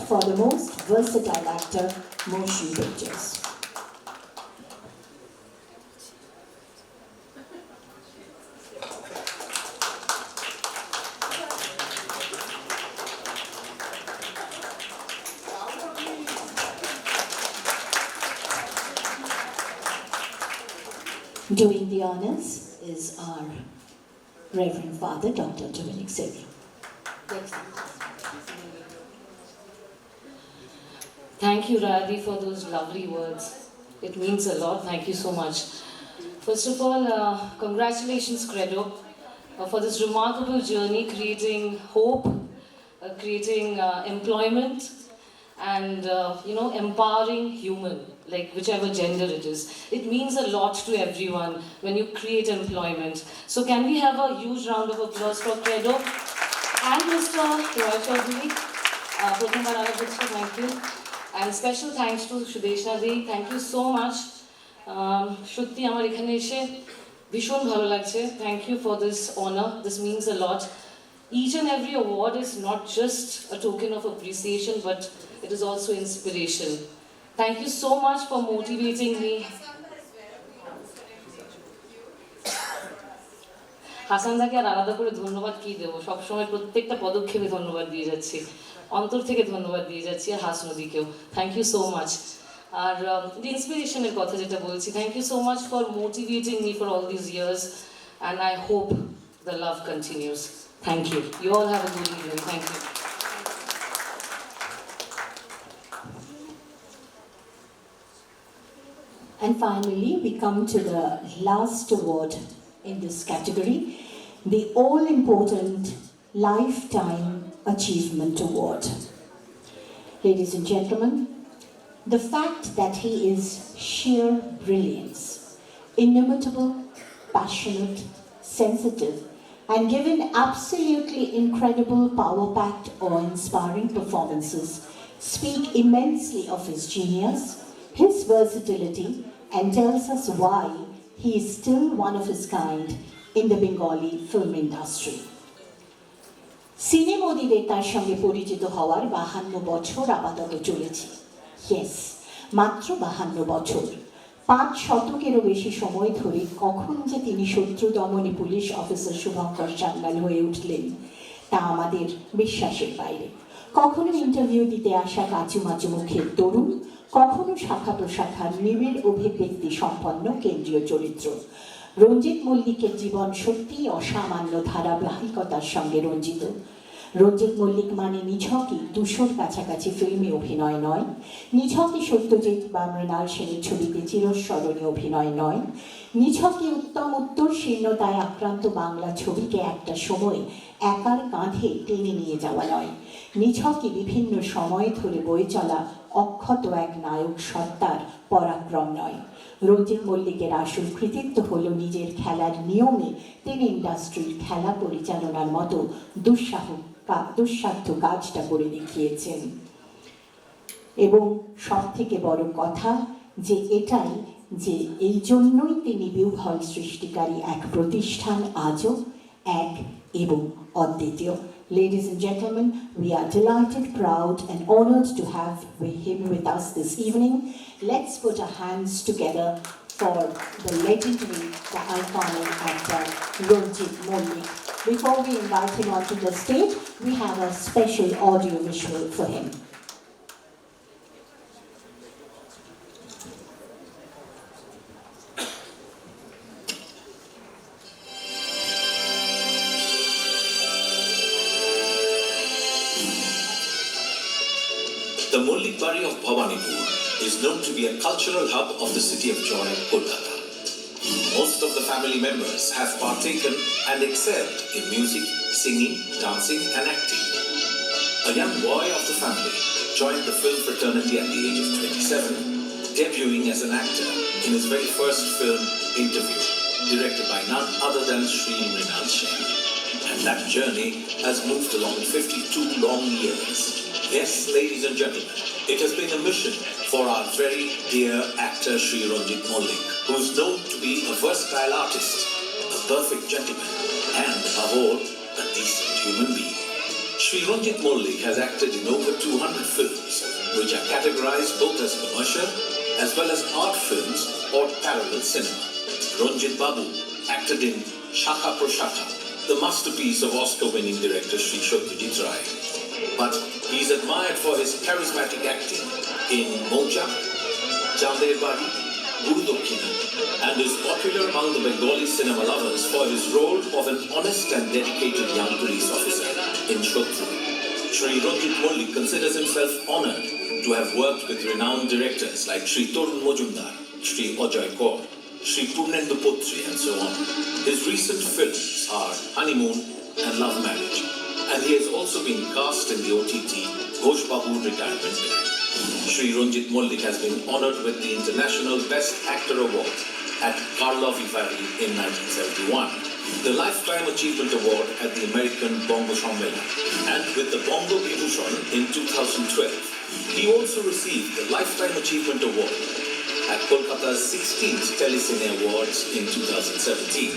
for the most versatile actor, motion pictures. Doing the honors is our Reverend Father, Dr. Dominic Xavier. Thank you, Radhi, for those lovely words. It means a lot. Thank you so much. First of all, congratulations, Credo, for this remarkable journey, creating hope, creating employment, and empowering human, like whichever gender it is. It means a lot to everyone when you create employment. So can we have a huge round of applause for Credo and Mr. Roy Choudhury? Thank you. And special thanks to Sudeshna Di. Thank you so much. Shutti amar ekhane eshe bhishon bhalo lagche. Thank you for this honor. This means a lot. Each and every award is not just a token of appreciation, but it is also inspiration. Thank you so much for motivating me. হাসানদাকে আর আলাদা করে ধন্যবাদ কি দেবো, সবসময় প্রত্যেকটা পদক্ষেপে ধন্যবাদ দিয়ে যাচ্ছি, অন্তর থেকে ধন্যবাদ দিয়ে যাচ্ছি, আর হাসনদীকেও থ্যাংক ইউ সো মাচ। আর ইন্সপিরেশনের কথা যেটা বলছি, thank you so much for motivating me for all this years, and I hope the love continues. Thank you. You all have a good evening. Thank you. And finally, we come to the last award in this category, the all-important Lifetime Achievement Award. Ladies and gentlemen, the fact that he is sheer brilliance, inimitable, passionate, sensitive, and given absolutely incredible, power-packed, awe-inspiring performances, speak immensely of his genius, his versatility, and tells us why he is still one of his kind in the Bengali film industry. সিনেমোদিরে তার সঙ্গে পরিচিত হওয়ার 52 বছর আপাতত চলেছে। Yes, মাত্র 52 বছর। 5 শতকেরও বেশি সময় ধরে কখন যে তিনি শত্রু দমনী পুলিশ অফিসার শুভঙ্কর সান্যাল হয়ে উঠলেন তা আমাদের বিশ্বাসের বাইরে। কখনো ইন্টারভিউ দিতে আসা কাচুমাচু মুখের তরুণ, কখনো শাখা প্রশাখার নিবিড় অভিব্যক্তি সম্পন্ন কেন্দ্রীয় চরিত্র। রঞ্জিত মল্লিকের জীবন সত্যিই অসামান্য ধারাবাহিকতার সঙ্গে রঞ্জিত। রঞ্জিত মল্লিক মানে নিছকই 200-র কাছাকাছি ফিল্মে অভিনয় নয়, নিছকই সত্যজিৎ বা মৃণাল সেনের ছবিতে চিরস্মরণীয় অভিনয় নয়, নিছকই উত্তম উত্তরশীর্ণতায় আক্রান্ত বাংলা ছবিকে একটা সময় একার কাঁধে টেনে নিয়ে যাওয়া নয়, নিছকই বিভিন্ন সময় ধরে বয়ে চলা অক্ষত এক নায়ক সত্তার পরাক্রম নয়। রঞ্জিত মল্লিকের আসল কৃতিত্ব হল নিজের খেলার নিয়মে তিনি ইন্ডাস্ট্রির খেলা পরিচালনার মতো দুঃসাধ্য কাজটা করে দেখিয়েছেন। এবং সব থেকে বড় কথা যে এটাই যে এই জন্যই তিনি বিহ্বল সৃষ্টিকারী এক প্রতিষ্ঠান আজও এক এবং অদ্বিতীয়। Ladies and gentlemen, we are delighted, proud and honored to have him with us this evening. Let's put our hands together for the legendary, the iconic actor Ranjit Mollik. Before we invite him onto the stage, we have a special audio visual for him. The Mollik Bari of Bhawanipur is known to be a cultural hub of the city of joy, Kolkata. Most of the family members have partaken and excelled in music, singing, dancing and acting. A young boy of the family joined the film fraternity at the age of 27, debuting as an actor in his very first film, Interview, directed by none other than Sri Mrinal Sen. And that journey has moved along 52 long years. Yes, ladies and gentlemen, it has been a mission for our very dear actor Sri Ranjit Mollik, who is known to be a versatile artist, a perfect gentleman, and above all, a decent human being. Sri Ranjit Mollik has acted in over 200 films, which are categorized both as commercial as well as art films or parallel cinema. Ranjit Babu acted in Shakha Proshakha, the masterpiece of Oscar-winning director Sri Satyajit Ray. But he is admired for his charismatic acting in Moja, Chander Bari, Guru Dokkhina, and is popular among the Bengali cinema lovers for his role of an honest and dedicated young police officer in Shotru. Sri Ranjit Mollik considers himself honored to have worked with renowned directors like Sri Torun Mojumdar, Sri Ajoy Kaur, Sri Purnendu Putri, and so on. His recent films are Honeymoon and Love Marriage, and he has also been cast in the OTT Ghosh Babu Retirement Plan. Sri Ranjit Mollik has been honored with the International Best Actor Award at Karlov Ivari in 1971, the Lifetime Achievement Award at the American Bongo Shammela, and with the Bongo Vibhushan in 2012. He also received the Lifetime Achievement Award at Kolkata's 16th Telecine Awards in 2017.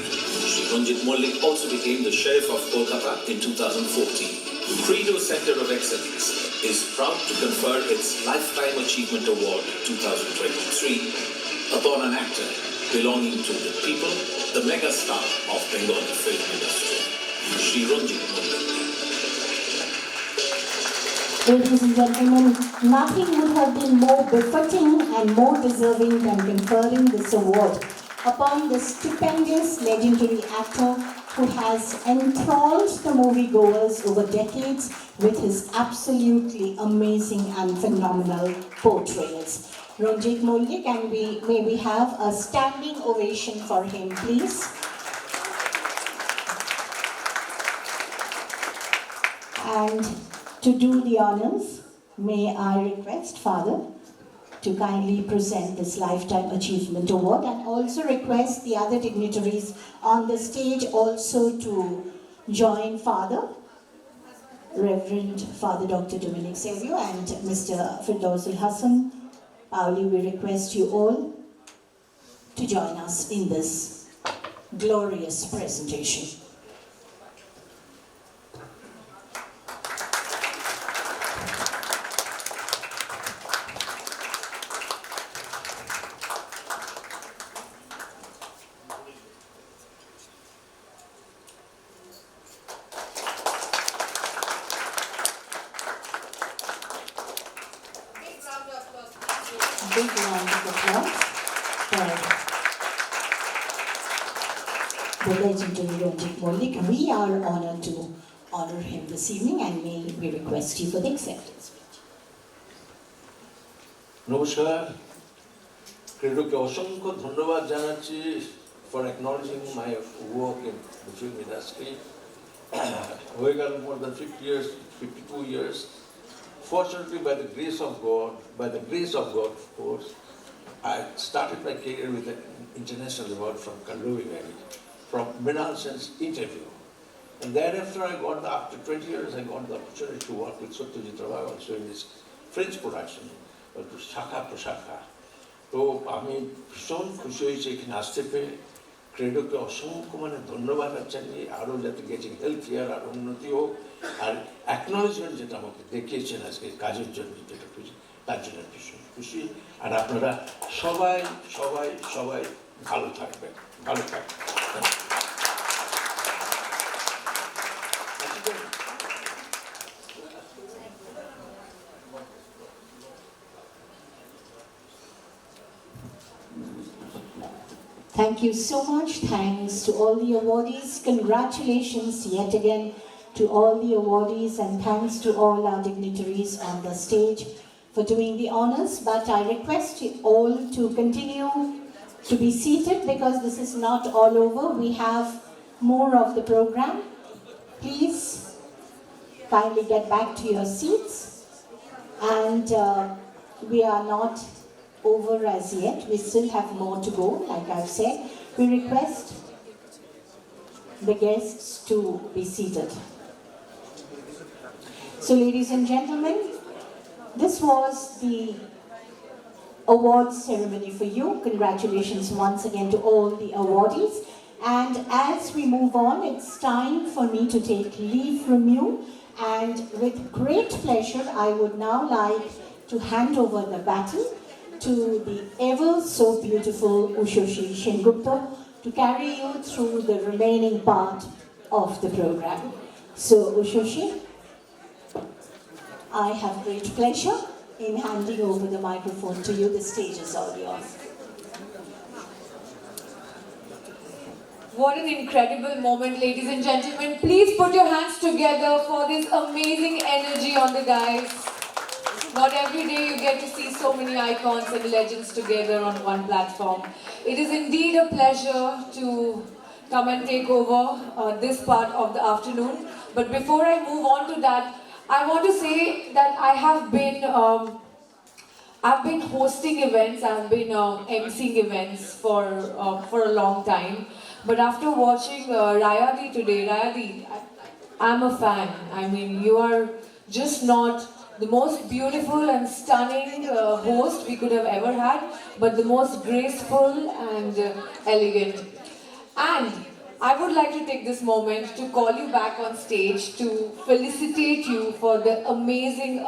Sri Ranjit Mollik also became the Sheriff of Kolkata in 2014. Credo Center of Excellence is proud to confer its Lifetime Achievement Award 2023 upon an actor belonging to the people, the megastar of Bengali film industry, Sri Ranjit Mollik. Ladies and gentlemen, nothing would have been more befitting and more deserving than conferring this award upon the stupendous legendary actor who has enthralled the moviegoers over decades with his absolutely amazing and phenomenal portrayals. Ranjit Mollik, and may we have a standing ovation for him, please. And to do the honors, may I request Father to kindly present this Lifetime Achievement Award, and also request the other dignitaries on the stage also to join Father, Reverend Father Dr. Dominic Savio and Mr. Firdausul Hassan. Pauli, we request you all to join us in this glorious presentation. Big round of applause for the legendary Ranjit Mollik. We are honored to honor him this evening, and may we request you for the acceptance. নমস্কার ক্রেডোকে অসংখ্য ধন্যবাদ জানাচ্ছি for acknowledging my work in the film industry. হয়ে গেল more than 50 years, 52 years. Fortunately, by the grace of God, of course, I started my career with an international award from Kandovi Valley, from Mrinal Sen's interview. And thereafter, after 20 years, I got the opportunity to work with Satyajit Ray also in this French production, Shaka Proshaka. So, আমি ভীষণ খুশি হয়েছি এখানে আসতে পেরে ক্রেডোকে অসংখ্য ধন্যবাদ জানিয়ে আরও যাতে গেটিং হেলথিয়ার আর উন্নতি হোক আর অ্যাকনোলেজমেন্ট যেটা আমাকে দেখিয়েছেন আজকে কাজের জন্য যেটা খুশি তার জন্য ভীষণ খুশি আর আপনারা সবাই সবাই সবাই ভালো থাকবেন Thank you so much. Thanks to all the awardees. Congratulations yet again to all the awardees, and thanks to all our dignitaries on the stage for doing the honors. But I request you all to continue to be seated because this is not all over. We have more of the program. Please kindly get back to your seats. And we are not over as yet. We still have more to go, like I've said. We request the guests to be seated. So, ladies and gentlemen, this was the awards ceremony for you. Congratulations once again to all the awardees. And as we move on, it's time for me to take leave from you. And with great pleasure, I would now like to hand over the baton to the ever so beautiful Ushoshi Shengupta to carry you through the remaining part of the program. So, Ushoshi, I have great pleasure in handing over the microphone to you. The stage is all yours. What an incredible moment, ladies and gentlemen. Please put your hands together for this amazing energy on the guys. Not every day you get to see so many icons and legends together on one platform. It is indeed a pleasure to come and take over this part of the afternoon. But before I move on to that, I want to say that I've been hosting events, I've been emceeing events for a long time. But after watching Rayadi today, I'm a fan. I mean, you are just not the most beautiful and stunning host we could have ever had, but the most graceful and elegant. And I would like to take this moment to call you back on stage to felicitate you for the amazing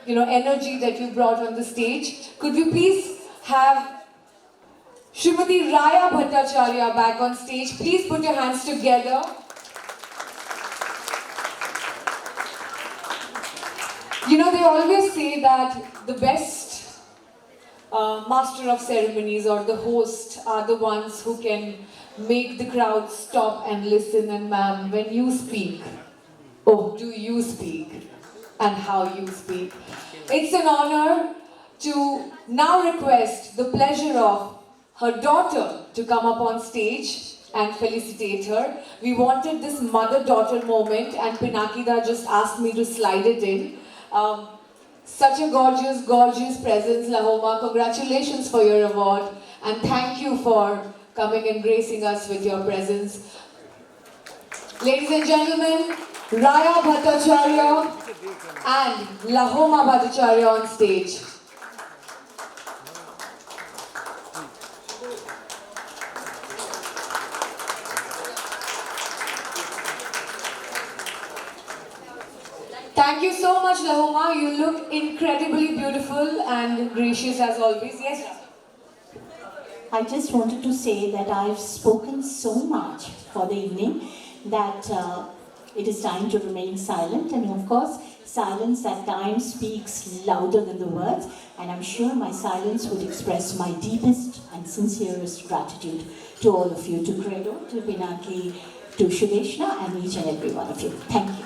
energy that you brought on the stage. Could we please have Srimati Raya Bhattacharya back on stage? Please put your hands together. You know, they always say that the best master of ceremonies or the host are the ones who can make the crowd stop and listen. And ma'am, when you speak, oh, do you speak and how you speak. It's an honor to now request the pleasure of her daughter to come up on stage and felicitate her. We wanted this mother-daughter moment and Pinakida just asked me to slide it in. Such a gorgeous presence, Lahoma. Congratulations for your award and thank you for coming and gracing us with your presence. Ladies and gentlemen, Raya Bhattacharya and Lahoma Bhattacharya on stage. Thank you so much, Lahoma. You look incredibly beautiful and gracious as always. Yes? I just wanted to say that I've spoken so much for the evening that it is time to remain silent, and of course silence at times speaks louder than the words, and I'm sure my silence would express my deepest and sincerest gratitude to all of you, to Credo, to Pinaki, to Shudeshna, and each and every one of you. Thank you.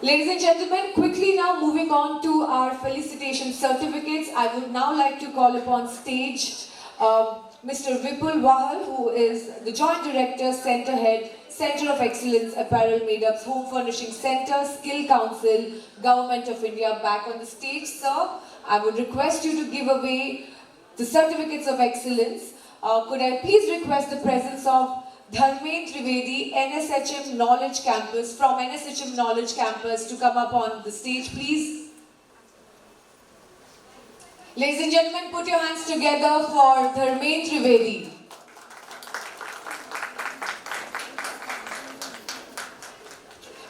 Ladies and gentlemen, quickly now moving on to our felicitation certificates, I would now like to call upon stage Mr. Vipul Wahal, who is the Joint Director, Centre Head, Centre of Excellence, Apparel Made-ups, Home Furnishing Centre, Skill Council, Government of India, back on the stage. Sir, I would request you to give away the certificates of excellence. Could I please request the presence of Dharmen Trivedi, NSHM Knowledge Campus, from NSHM Knowledge Campus, to come up on the stage, please. Ladies and gentlemen, put your hands together for Dharmen Trivedi.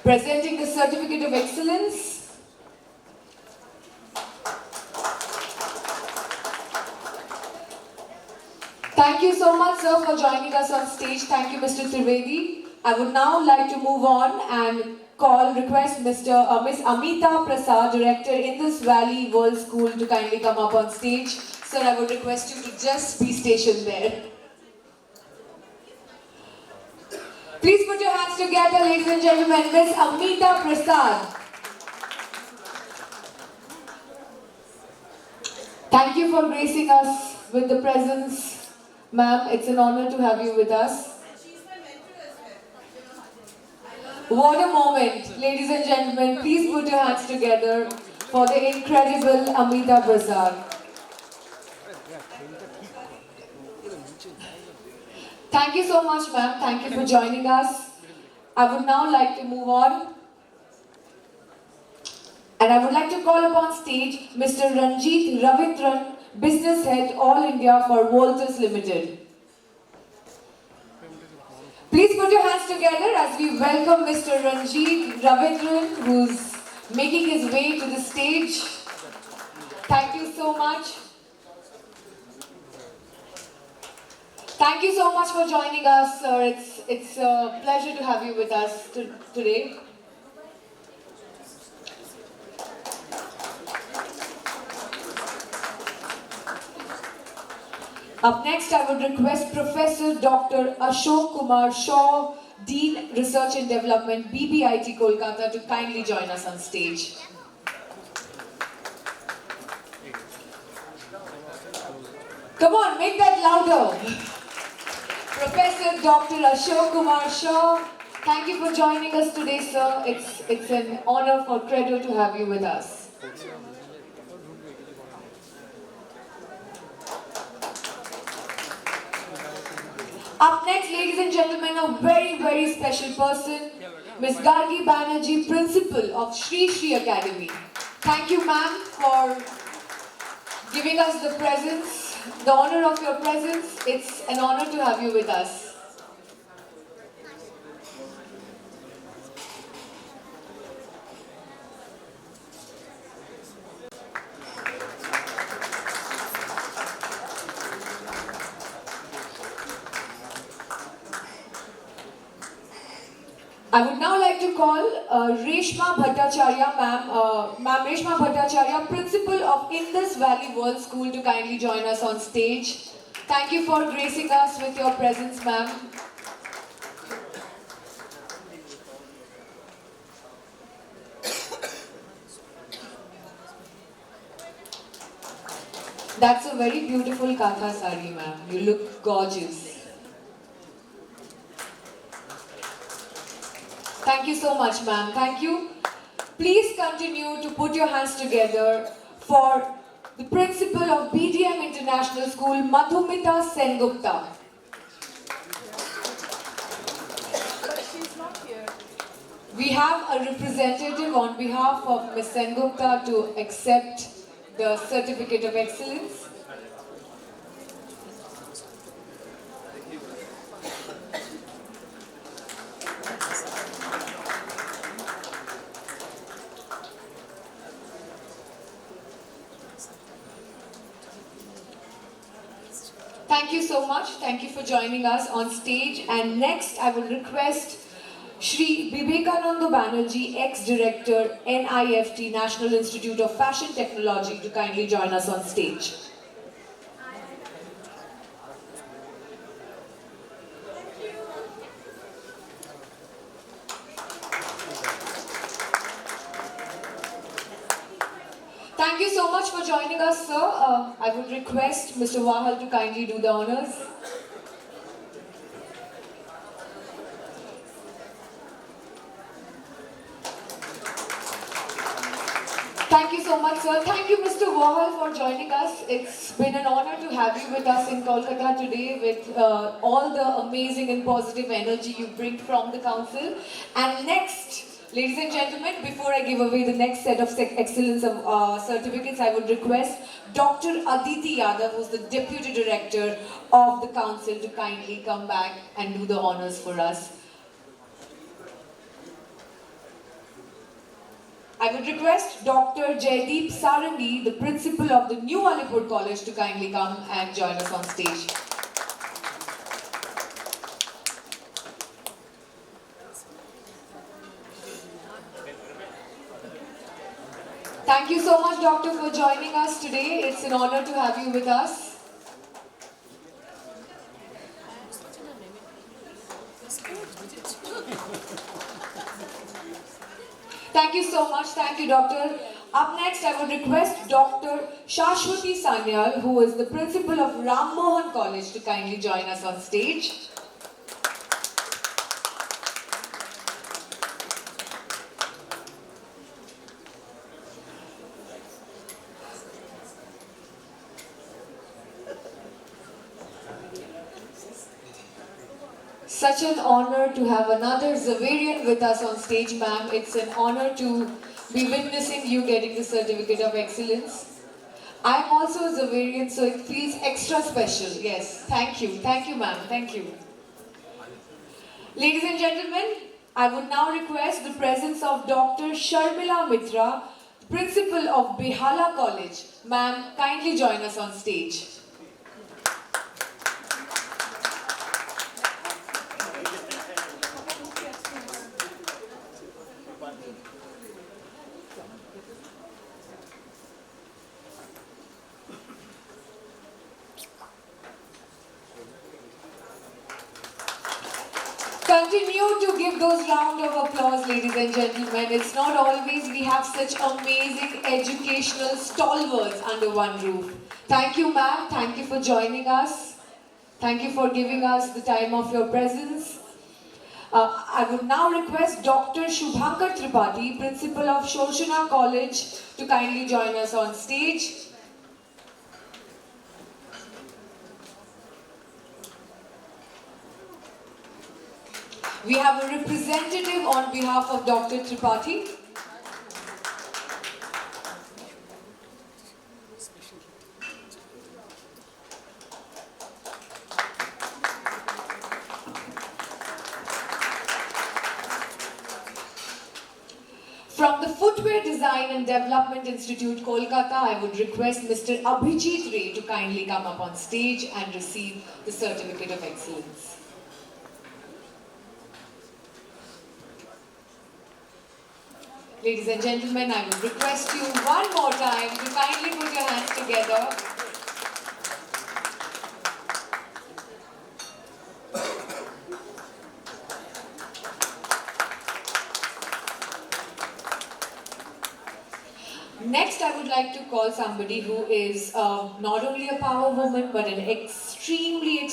Presenting the Certificate of Excellence. Thank you so much, sir, for joining us on stage. Thank you, Mr. Trivedi. I would now like to move on and request Miss Amita Prasad, Director, Indus Valley World School, to kindly come up on stage. Sir, I would request you to just be stationed there. Please put your hands together, ladies and gentlemen. Miss Amita Prasad. Thank you for gracing us with the presence. Ma'am, it's an honor to have you with us. What a moment, ladies and gentlemen. Please put your hands together for the incredible Amita Prasad. Thank you so much, ma'am. Thank you for joining us. I would now like to move on. And I would like to call upon stage Mr. Ranjit Ravindran, Business Head, All India for Walters Limited. Please put your hands together as we welcome Mr. Ranjit Ravindran, who's making his way to the stage. Thank you so much. Thank you so much for joining us, sir. It's a pleasure to have you with us today. Up next, I would request Professor Dr. Ashok Kumar Shaw, Dean Research and Development, BBIT Kolkata, to kindly join us on stage. Come on, make that louder. Professor Dr. Ashok Kumar Shaw, thank you for joining us today, sir. It's an honor for Credo to have you with us. Up next, ladies and gentlemen, a very, very special person, Ms. Gargi Banerjee, Principal of Shri Shri Academy. Thank you, ma'am, for giving us the presence, the honor of your presence. It's an honor to have you with us. I would now like to call Reshma Bhattacharya, Ma'am Reshma Bhattacharya, Principal of Indus Valley World School, to kindly join us on stage. Thank you for gracing us with your presence, ma'am. That's a very beautiful Katha sari, ma'am. You look gorgeous. Thank you so much, ma'am. Thank you. Please continue to put your hands together for the Principal of BDM International School, Madhumita Sengupta. We have a representative on behalf of Ms. Sengupta to accept the Certificate of Excellence. Thank you so much. Thank you for joining us on stage. And next, I will request Shri Vivekananda Banerjee, ex-director, NIFT, National Institute of Fashion Technology, to kindly join us on stage. Thank you so much for joining us, sir. I would request Mr. Wahal to kindly do the honors. Thank you so much, sir. Thank you, Mr. Wahal, for joining us. It's been an honor to have you with us in Kolkata today with all the amazing and positive energy you bring from the council. And next, ladies and gentlemen, before I give away the next set of excellence certificates, I would request Dr. Aditi Yadav, who's the Deputy Director of the Council, to kindly come back and do the honors for us. I would request Dr. Jaideep Sarangi, the Principal of the New Alipur College, to kindly come and join us on stage. Thank you so much, Doctor, for joining us today. It's an honor to have you with us. Thank you so much. Thank you, Doctor. Up next, I would request Dr. Shashwati Sanyal, who is the Principal of Ram Mohan College, to kindly join us on stage. Such an honor to have another Zavarian with us on stage, ma'am. It's an honor to be witnessing you getting the Certificate of Excellence. I'm also a Zavarian, so it feels extra special. Yes, thank you. Thank you, ma'am. Thank you. Ladies and gentlemen, I would now request the presence of Dr. Sharmila Mitra, Principal of Behala College. Ma'am, kindly join us on stage. Continue to give those round of applause, ladies and gentlemen. It's not always we have such amazing educational stalwarts under one roof. Thank you, ma'am. Thank you for joining us. Thank you for giving us the time of your presence. I would now request Dr. Shubhankar Tripathi, Principal of Shoshana College, to kindly join us on stage. We have a representative on behalf of Dr. Tripathi. From the Footwear Design and Development Institute, Kolkata, I would request Mr. Abhijit Ray to kindly come up on stage and receive the Certificate of Excellence. Ladies and gentlemen, I would request you one more time to kindly put your hands together. Next, I would like to call somebody who is not only a power woman, but an extremely,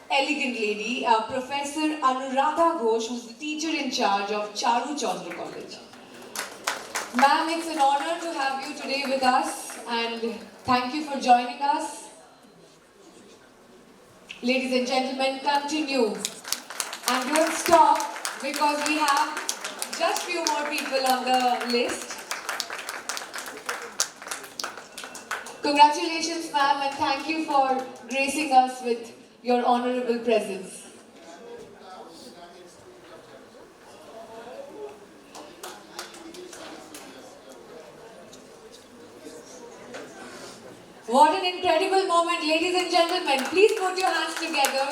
elegant lady, Professor Anuradha Ghosh, who's the teacher in charge of Charu Chandra College. Ma'am, it's an honor to have you today with us, and thank you for joining us. Ladies and gentlemen, continue And don't stop because we have just few more people on the list. Congratulations, ma'am, and thank you for gracing us with your honorable presence. What an incredible moment, ladies and gentlemen. Please put your hands together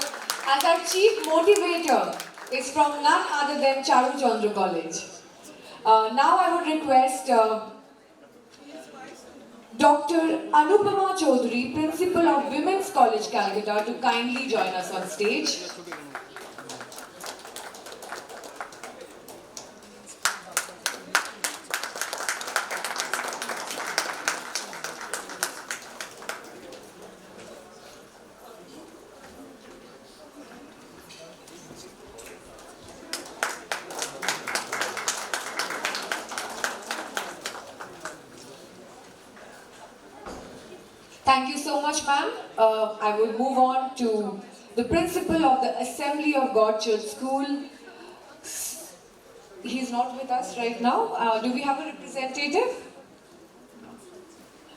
as our chief motivator is from none other than Charu Chandra College. Now I would request Dr. Anupama Chaudhary, Principal of Women's College, Calcutta, to kindly join us on stage. Thank you so much, ma'am. I will move on to the principal of the Assembly of God Church School. He's not with us right now. Do we have a representative?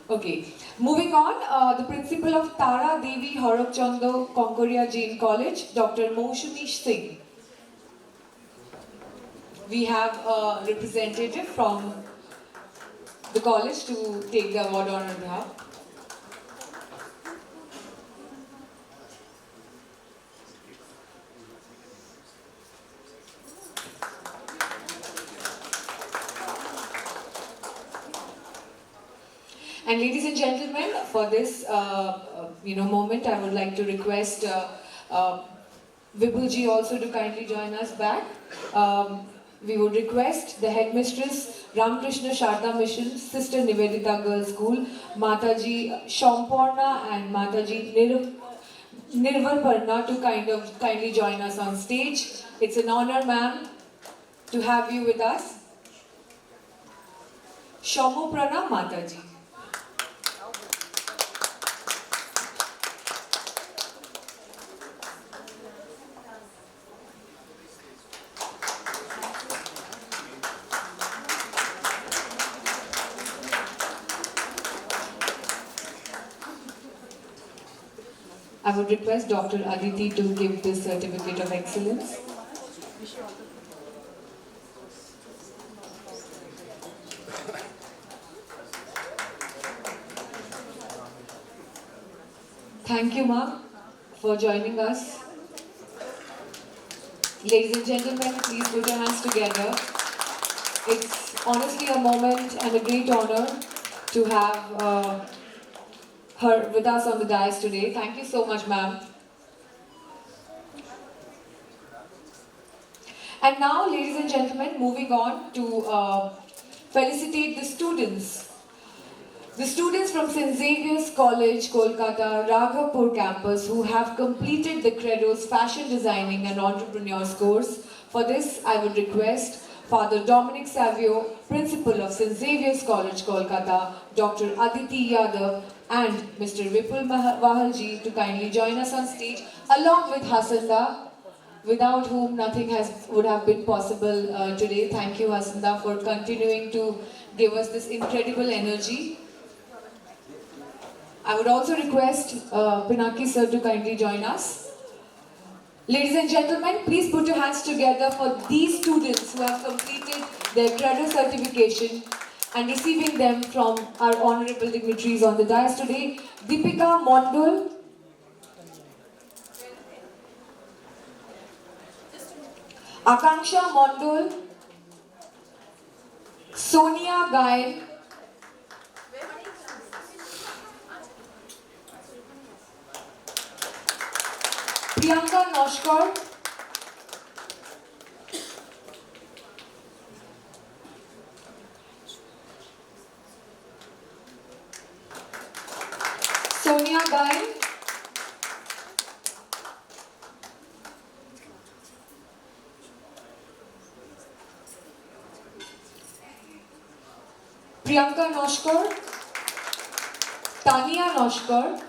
Okay. Moving on, the principal of Tara Devi Horakchando Concordia Jain College, Dr. Moushami Singh. We have a representative from the college to take the award on our behalf. And ladies and gentlemen, for this moment, I would like to request Vipulji also to kindly join us back. We would request the headmistress, Ramakrishna Sharda Mission, Sister Nivedita Girls School, Mataji Shamporna and Mataji Nirvarparna to kindly join us on stage. It's an honor, ma'am, to have you with us. Shamoprana Mataji. I would request Dr. Aditi to give this certificate of excellence. Thank you, ma'am, for joining us. Ladies and gentlemen, please put your hands together. It's honestly a moment and a great honor to have her with us on the dais today. Thank you so much, ma'am. And now, ladies and gentlemen, moving on to felicitate the students. The students from St. Xavier's College, Kolkata, Raghapur campus who have completed the Credo's Fashion Designing and Entrepreneurs course. For this, I would request Father Dominic Savio, Principal of St. Xavier's College, Kolkata, Dr. Aditi Yadav, and Mr. Vipul Vahalji to kindly join us on stage, along with Hasanda, without whom nothing would have been possible today. Thank you, Hasanda, for continuing to give us this incredible energy. I would also request Pinaki sir to kindly join us. Ladies and gentlemen, please put your hands together for these students who have completed their Credo certification and receiving them from our honorable dignitaries on the dais today. Deepika Mondol, Akanksha Mondol, Sonia Gail, Priyanka Noshkar, Sonia Gail, Priyanka Noshkar, Tania Noshkar,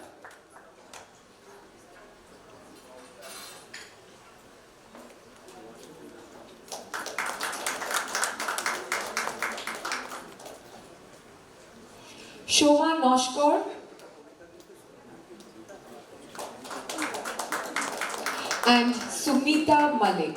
Shoma Noshkor, and Sumita Malik.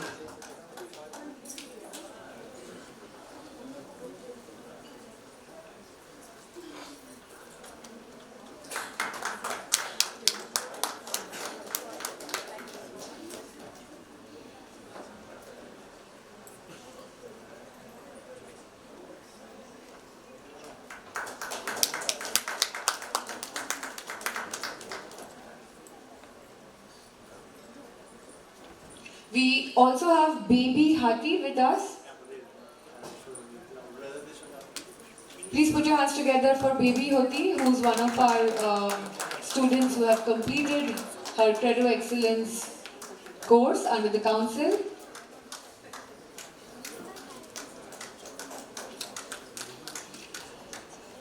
We also have baby Hati with us. Please put your hands together for baby Hati, who is one of our students who have completed her Credo Excellence course under the council.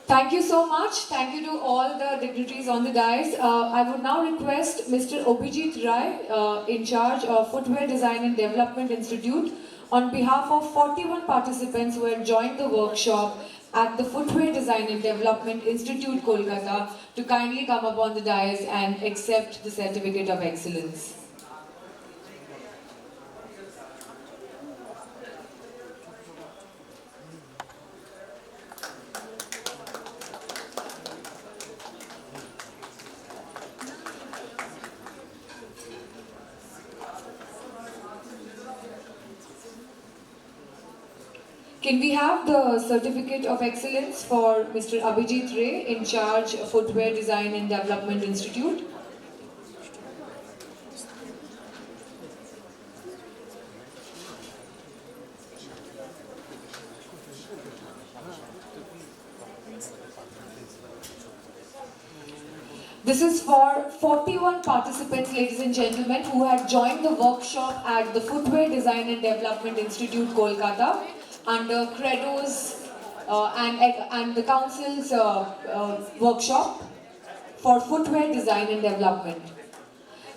Thank you so much. Thank you to all the dignitaries on the dais. I would now request Mr. Abhijit Rai, in charge of Footwear Design and Development Institute, on behalf of 41 participants who had joined the workshop at the Footwear Design and Development Institute, Kolkata, to kindly come up on the dais and accept the Certificate of Excellence. Can we have the Certificate of Excellence for Mr. Abhijit Ray, in charge of Footwear Design and Development Institute? This is for 41 participants, ladies and gentlemen, who had joined the workshop at the Footwear Design and Development Institute, Kolkata, under Credo's and the Council's workshop for Footwear Design and Development.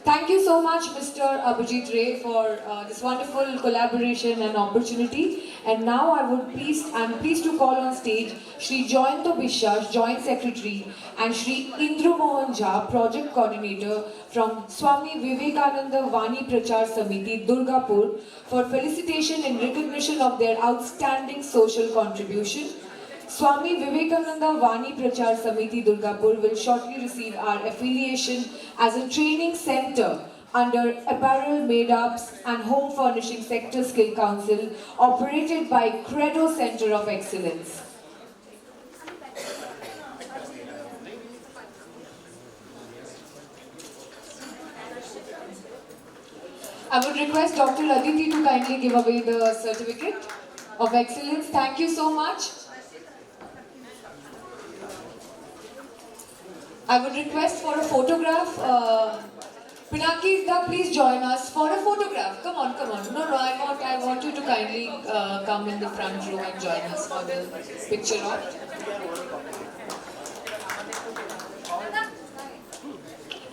Thank you so much, Mr. Abhijit Ray, for this wonderful collaboration and opportunity. And now I'm pleased to call on stage Shri Joyanto Biswas, Joint Secretary, and Shri Indru Mohan Jha, Project Coordinator from Swami Vivekananda Vani Prachar Samiti, Durgapur, for felicitation and recognition of their outstanding social contribution. Swami Vivekananda Vani Prachar Samiti, Durgapur will shortly receive our affiliation as a training center under Apparel, Made-ups and Home Furnishing Sector Skill Council, operated by Credo Center of Excellence. I would request Dr. Aditi to kindly give away the Certificate of Excellence. Thank you so much. I would request for a photograph. Pinaki, please join us for a photograph. Come on, come on. No, I want you to kindly come in the front row and join us for the picture op.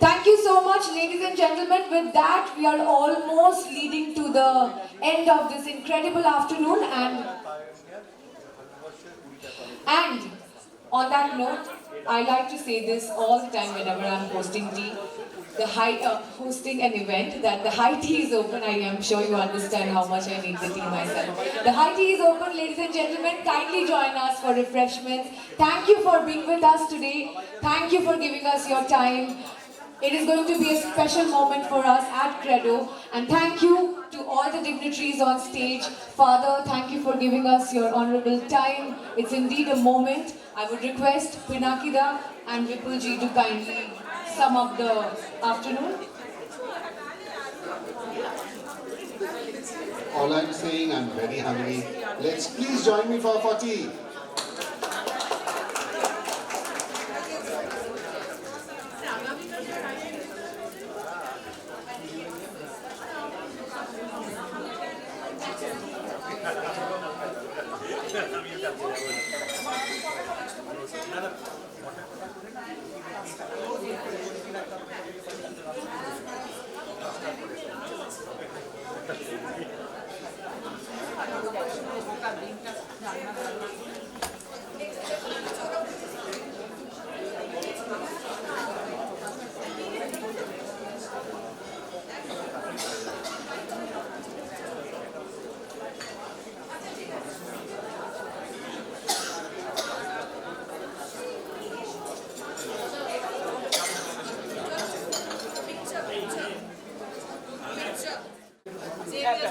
Thank you so much, ladies and gentlemen. With that, we are almost leading to the end of this incredible afternoon, and on that note, I like to say this all the time whenever I'm hosting tea. Hosting an event, that the high tea is open. I am sure you understand how much I need the tea myself. The high tea is open, ladies and gentlemen. Kindly join us for refreshments. Thank you for being with us today. Thank you for giving us your time. It is going to be a special moment for us at Credo. And thank you to all the dignitaries on stage. Father, thank you for giving us your honorable time. It's indeed a moment. I would request Pinakida and Vipulji to kindly sum up the afternoon. All I'm saying, I'm very hungry. Let's please join me for tea.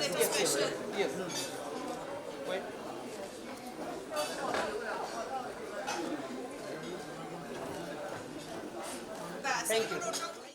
Yes. Wait.